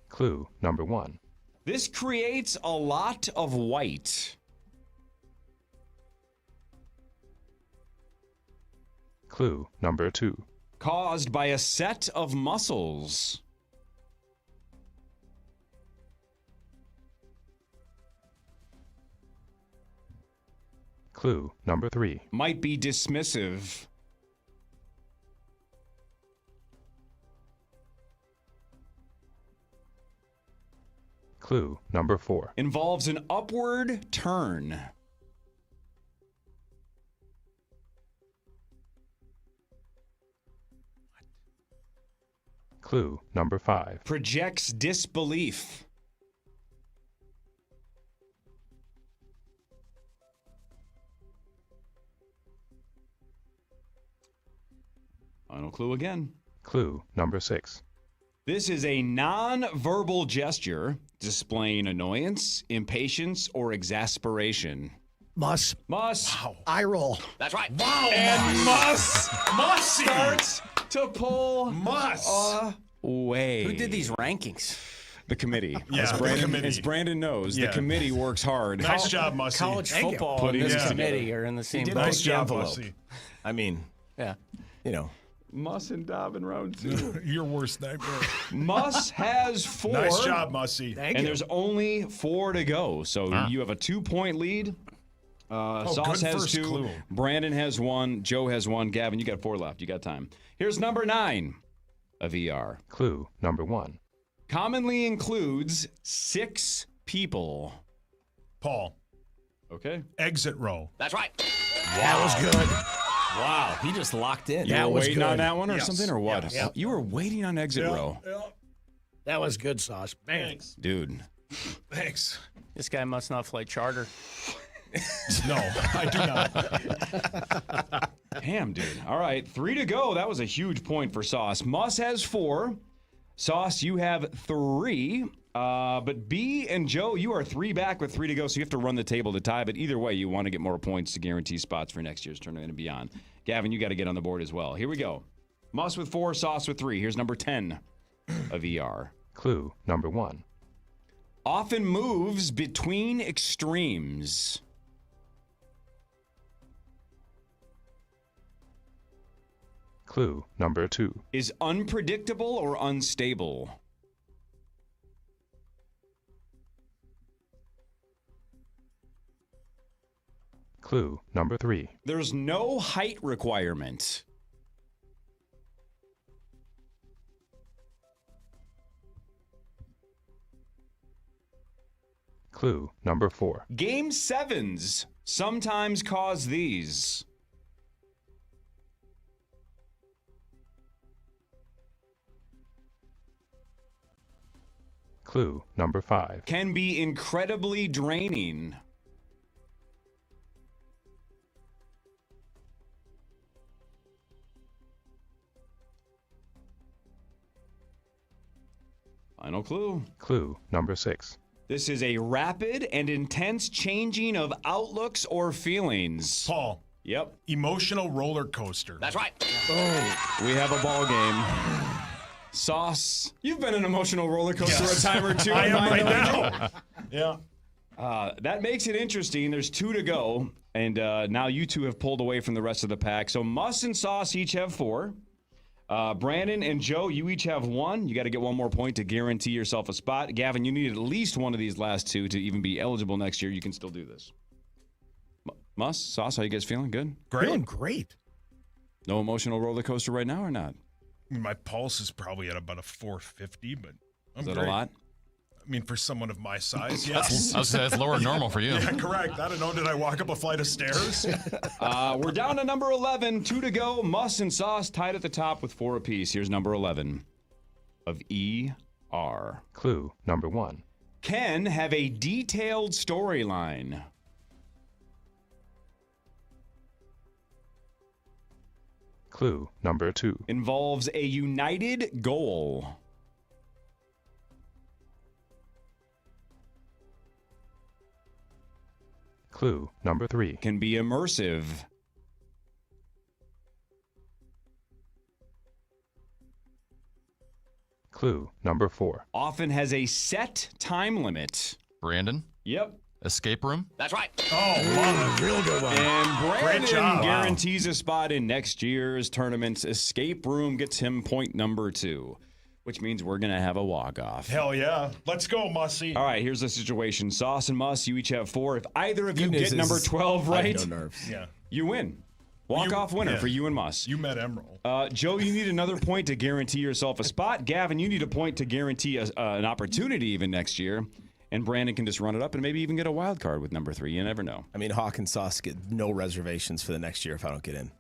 Clue number 1. This creates a lot of white. Clue number 2. Caused by a set of muscles. Clue number 3. Might be dismissive. Clue number 4. Involves an upward turn. Clue number 5. Projects disbelief. Final clue again. Clue number 6. This is a non-verbal gesture displaying annoyance, impatience, or exasperation. Muss. Wow. Eye roll. That's right. Wow. And Muss Mussy. starts to pull Muss. away. Who did these rankings? The committee. Yeah, as the Brandon, committee. As Brandon knows, Yeah. the committee works hard. Nice job, Mussy. College football Putting and this it committee together. are in the same boat. Nice job, envelope. Mussy. I mean, Yeah. you know. Muss and Dob in round 2. Your worst nightmare. Muss has 4. Nice job, Mussy. Thank And you. there's only 4 to go. So you have a 2-point lead. Sauce good has first 2. clue. Brandon has 1. Joe has 1. Gavin, you got 4 left. You got time. Here's number 9 of ER. Clue number 1. Commonly includes 6 people. Paul. Okay. Exit row. That's right. That was good. Wow, he just locked in. You That were was waiting good. on that one or Yes. something or what? Yes. You were waiting on exit row. That was good, Sauce. Man. Thanks. Dude. Thanks. This guy must not fly charter. No, I do not. Damn, dude. All right, 3 to go. That was a huge point for Sauce. Muss has 4. Sauce, you have 3. But B and Joe, you are 3 back with 3 to go, so you have to run the table to tie. But either way, you want to get more points to guarantee spots for next year's tournament and beyond. Gavin, you got to get on the board as well. Here we go. Muss with 4, Sauce with 3. Here's number 10 of ER. Clue number 1. Often moves between extremes. Clue number 2. Is unpredictable or unstable. Clue number 3. There's no height requirement. Clue number 4. Game 7s sometimes cause these. Clue number 5. Can be incredibly draining. Final clue. Clue number 6. This is a rapid and intense changing of outlooks or feelings. Paul. Yep. Emotional roller coaster. That's right. Oh, we have a ball game. Sauce, you've been an emotional roller coaster a time or two. I am right now. Yeah. That makes it interesting. There's 2 to go, and now you 2 have pulled away from the rest of the pack. So Muss and Sauce each have 4. Brandon and Joe, you each have 1. You got to get 1 more point to guarantee yourself a spot. Gavin, you need at least 1 of these last 2 to even be eligible next year. You can still do this. Muss, Sauce, how you guys feeling? Good? Great. Feeling great. No emotional roller coaster right now or not? I mean, my pulse is probably at about a 450, but I'm Is that great. a lot? I mean, for someone of my size, yes. I was saying that's lower than normal for you. Yeah, correct. I don't know. Did I walk up a flight of stairs? We're down to number 11. 2 to go. Muss and Sauce tied at the top with 4 apiece. Here's number 11 of ER. Clue number 1. Can have a detailed storyline. Clue number 2. Involves a united goal. Clue number 3. Can be immersive. Clue number 4. Often has a set time limit. Brandon? Yep. Escape room? That's right. Oh, real good one. And Brandon Great job. guarantees a spot in next year's tournament's escape room, gets him point number 2, which means we're going to have a walk-off. Hell yeah. Let's go, Mussy. All right, here's the situation. Sauce and Muss, you each have 4. If either of you Good news get number is 12 I have right, no nerves. Yeah. you win. Walk-off winner for you and Muss. You met Emerald. Joe, you need another point to guarantee yourself a spot. Gavin, you need a point to guarantee an opportunity even next year. And Brandon can just run it up and maybe even get a wild card with number 3. You never know. I mean, Hawk and Sauce get no reservations for the next year if I don't get in.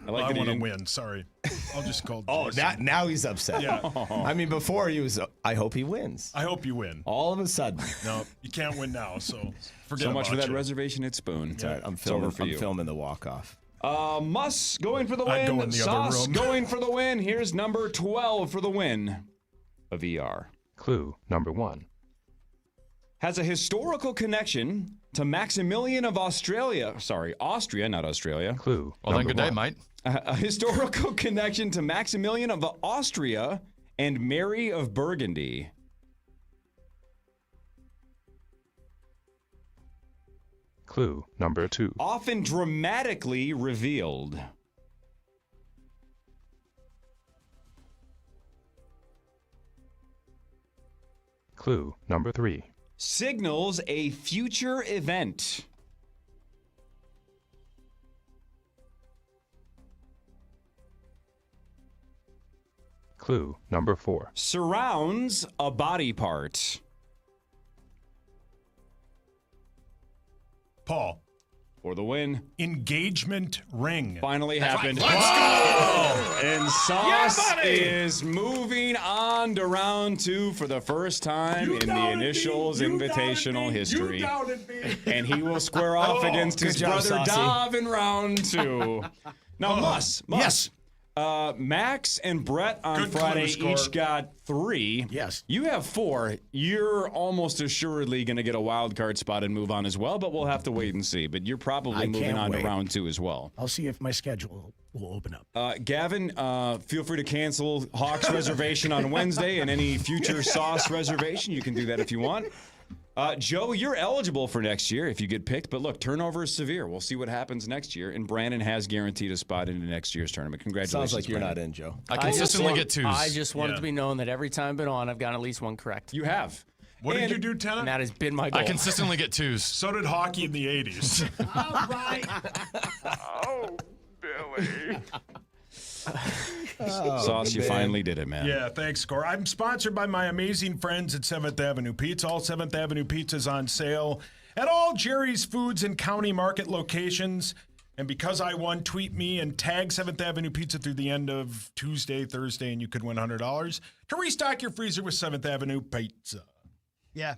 I like I that he want to didn't- win. Sorry. I'll just call Jason. Now he's upset. Yeah. I mean, before he was, I hope he wins. I hope you win. All of a sudden. No, you can't win now, so forget So much for about that you. reservation at Spoon. It's all right. I'm It's over filming, for I'm you. filming the walk-off. Muss going for the I'd win. go in the other Sauce room. going for the win. Here's number 12 for the win of ER. Clue number 1. Has a historical connection to Maximilian of Australia. Sorry, Austria, not Australia. Clue Well, then number good day, 1. mate. A historical connection to Maximilian of Austria and Mary of Burgundy. Clue number 2. Often dramatically revealed. Clue number 3. Signals a future event. Clue number 4. Surrounds a body part. Paul. For the win. Engagement ring. Finally That's happened. right. Let's go! And Sauce is moving on to round 2 for the first time in the initials invitational history. And he will square off against his Good job, brother Saucy. Dov in round 2. Now, Muss. Yes. Max and Brett on Good Friday clue each score. got 3. Yes. You have 4. You're almost assuredly going to get a wild card spot and move on as well, but we'll have to wait and see. But you're probably I moving can't on wait. to round 2 as well. I'll see if my schedule will open up. Gavin, feel free to cancel Hawks reservation on Wednesday and any future sauce reservation. You can do that if you want. Joe, you're eligible for next year if you get picked, but look, turnover is severe. We'll see what happens next year, and Brandon has guaranteed a spot into next year's tournament. Congratulations, Sounds like you're Brandon. not in, Joe. I consistently get 2s. I just wanted to be known that every time I've been on, I've gotten at least one correct. You have. What did you do, Tennant? And that has been my goal. I consistently get 2s. So did hockey in the 80s. All right. Oh, Billy. Sauce, you finally did it, man. Yeah, thanks, Score. I'm sponsored by my amazing friends at 7th Avenue Pizza. All 7th Avenue Pizza's on sale at all Jerry's Foods and County Market locations. And because I won, tweet me and tag 7th Avenue Pizza through the end of Tuesday, Thursday, and you could win $100 to restock your freezer with 7th Avenue Pizza. Yeah.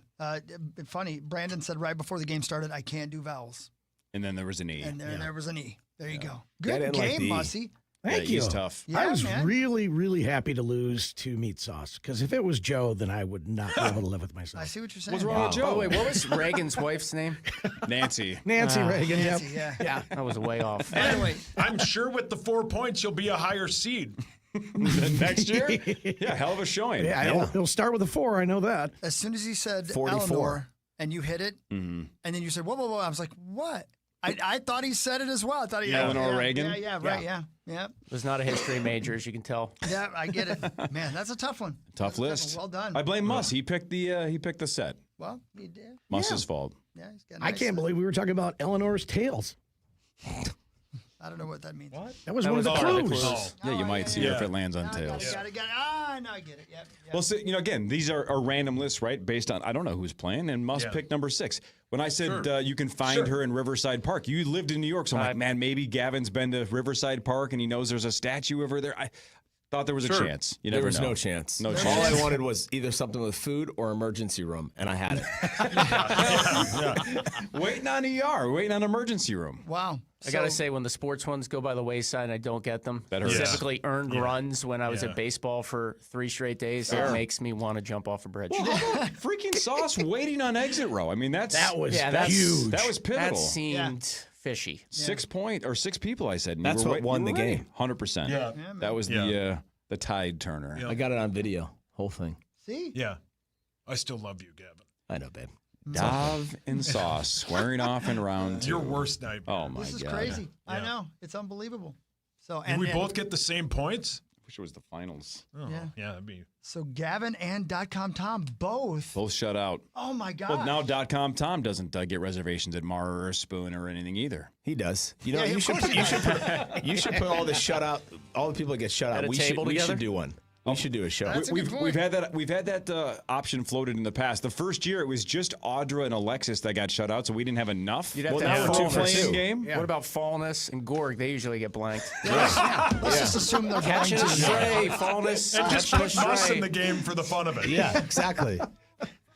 Funny. Brandon said right before the game started, I can't do vowels. And then there was an E. And there was an E. There you go. Yeah, I Good didn't like game, the E. Mussy. Thank you. He's tough. Yeah, I was man. really, really happy to lose to Meat Sauce because if it was Joe, then I would not be able to live with myself. I see what you're saying. What's wrong with Joe? Oh, wait, what was Reagan's wife's name? Nancy. Nancy Reagan. Nancy, Yep. yeah. That was way off. By the way, I'm sure with the 4 points, you'll be a higher seed. Next year? Yeah, hell of a showing. Yeah, he'll start with a 4. I know that. as soon as he said 44. Eleanor and you hit it, and then you said, whoa, whoa, whoa, I was like, what? I thought he said it as well. I thought he Eleanor Reagan? Yeah, right, yeah. It was not a history major, as you can tell. Yeah, I get it. Man, that's a tough one. Tough list. Well done. I blame Muss. He picked the set. Well, he did. Muss's fault. Yeah, he's got I can't believe we were talking about Eleanor's tails. I don't know what that means. What? That was one of the clues. Yeah, you might see her if it lands on tails. Got it. Ah, no, I get it. Yep. Well, so, again, these are random lists, right? Based on, I don't know who's playing, and Muss picked number 6. When I said you can find her in Riverside Park, you lived in New York, so I'm like, man, maybe Gavin's been to Riverside Park and he knows there's a statue over there. I thought there was a chance. You never There was know. no chance. No All chance. I wanted was either something with food or emergency room, and I had it. Waiting on ER, waiting on emergency room. Wow. I got to say, when the sports ones go by the wayside and I don't get them, That hurts. specifically earned runs when I was at baseball for 3 straight days, it makes me want to jump off a bridge. Well, how about freaking Sauce waiting on exit row? I mean, that's huge. That was pivotal. That seemed fishy. 6 people, I said. And That's you were what won you the were game. 100%. Yeah. That was the tide turner. Yeah. I got it on video, whole thing. See? Yeah. I still love you, Gavin. I know, babe. Dav and Sauce squaring off in round 2. Your worst nightmare. Oh, my God. This is crazy. I know. It's unbelievable. So, Did we both get the same points? Wish it was the finals. Oh, Yeah. that'd be. So Gavin and .com Tom both. Both shut out. Oh my God. Well, now .com Tom doesn't get reservations at Mara or Spoon or anything either. He does. You know, Yeah, you of should course put, you should put all the shutout, all the people that get shut At out. a We table should together? do one. We should do a show. That's a good point. We've had that option floated in the past. The first year it was just Audra and Alexis that got shut out, so we didn't have enough. You'd have to now have we're Fallness. playing game. What about Fallness and Gorg? They usually get blanked. Let's just assume they're Catch going and to. stray, Fallness. And just catch put and Muss stray. in the game for the fun of it. Yeah, exactly.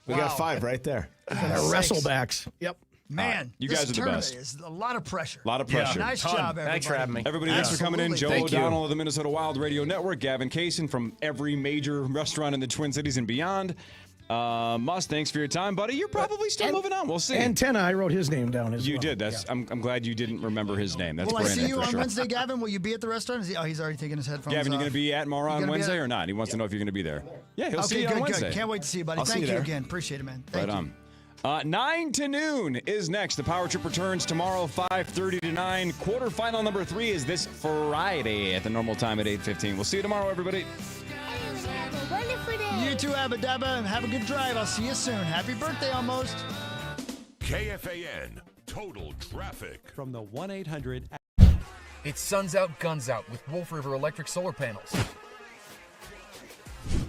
We Wow. got 5 right there. Wrestlebacks. Yep. Man, you this guys are the tournament best. is a lot of pressure. A lot of pressure. Nice Ton. job, everybody. Thanks for having me. Everybody, thanks for coming in. Joe Absolutely. Thank you. O'Donnell of the Minnesota Wild Radio Network, Gavin Kaysen from every major restaurant in the Twin Cities and beyond. Muss, thanks for your time, buddy. You're probably still moving on. We'll see. Antenna, I wrote his name down as well. You did. That's. I'm glad you didn't remember his name. That's Will I Brandon see you for on sure. Wednesday, Gavin? Will you be at the restaurant? Is he, he's already taking his headphones Gavin, you off. going to be at Mara You on gonna be Wednesday at- or not? He wants to know if you're going to be there. Yeah, he'll see Okay, you good, on Wednesday. good. Can't wait to see you, buddy. I'll see Thank you you there. again. Appreciate it, man. Thank Right you. on. 9 to noon is next. The Power Trip returns tomorrow, 5:30 to 9. Quarterfinal number 3 is this Friday at the normal time at 8:15. We'll see you tomorrow, everybody. Have a wonderful day. You too, Abba Dabba, and have a good drive. I'll see you soon. Happy birthday almost. KFAN Total Traffic. From the 1-800. It's Suns Out, Guns Out with Wolf River Electric solar panels.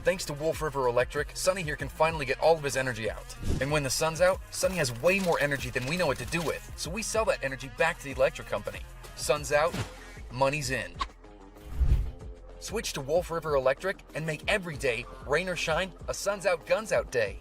Thanks to Wolf River Electric, Sonny here can finally get all of his energy out. And when the sun's out, Sonny has way more energy than we know what to do with, so we sell that energy back to the electric company. Sun's out, money's in. Switch to Wolf River Electric and make every day, rain or shine, a Suns Out, Guns Out day.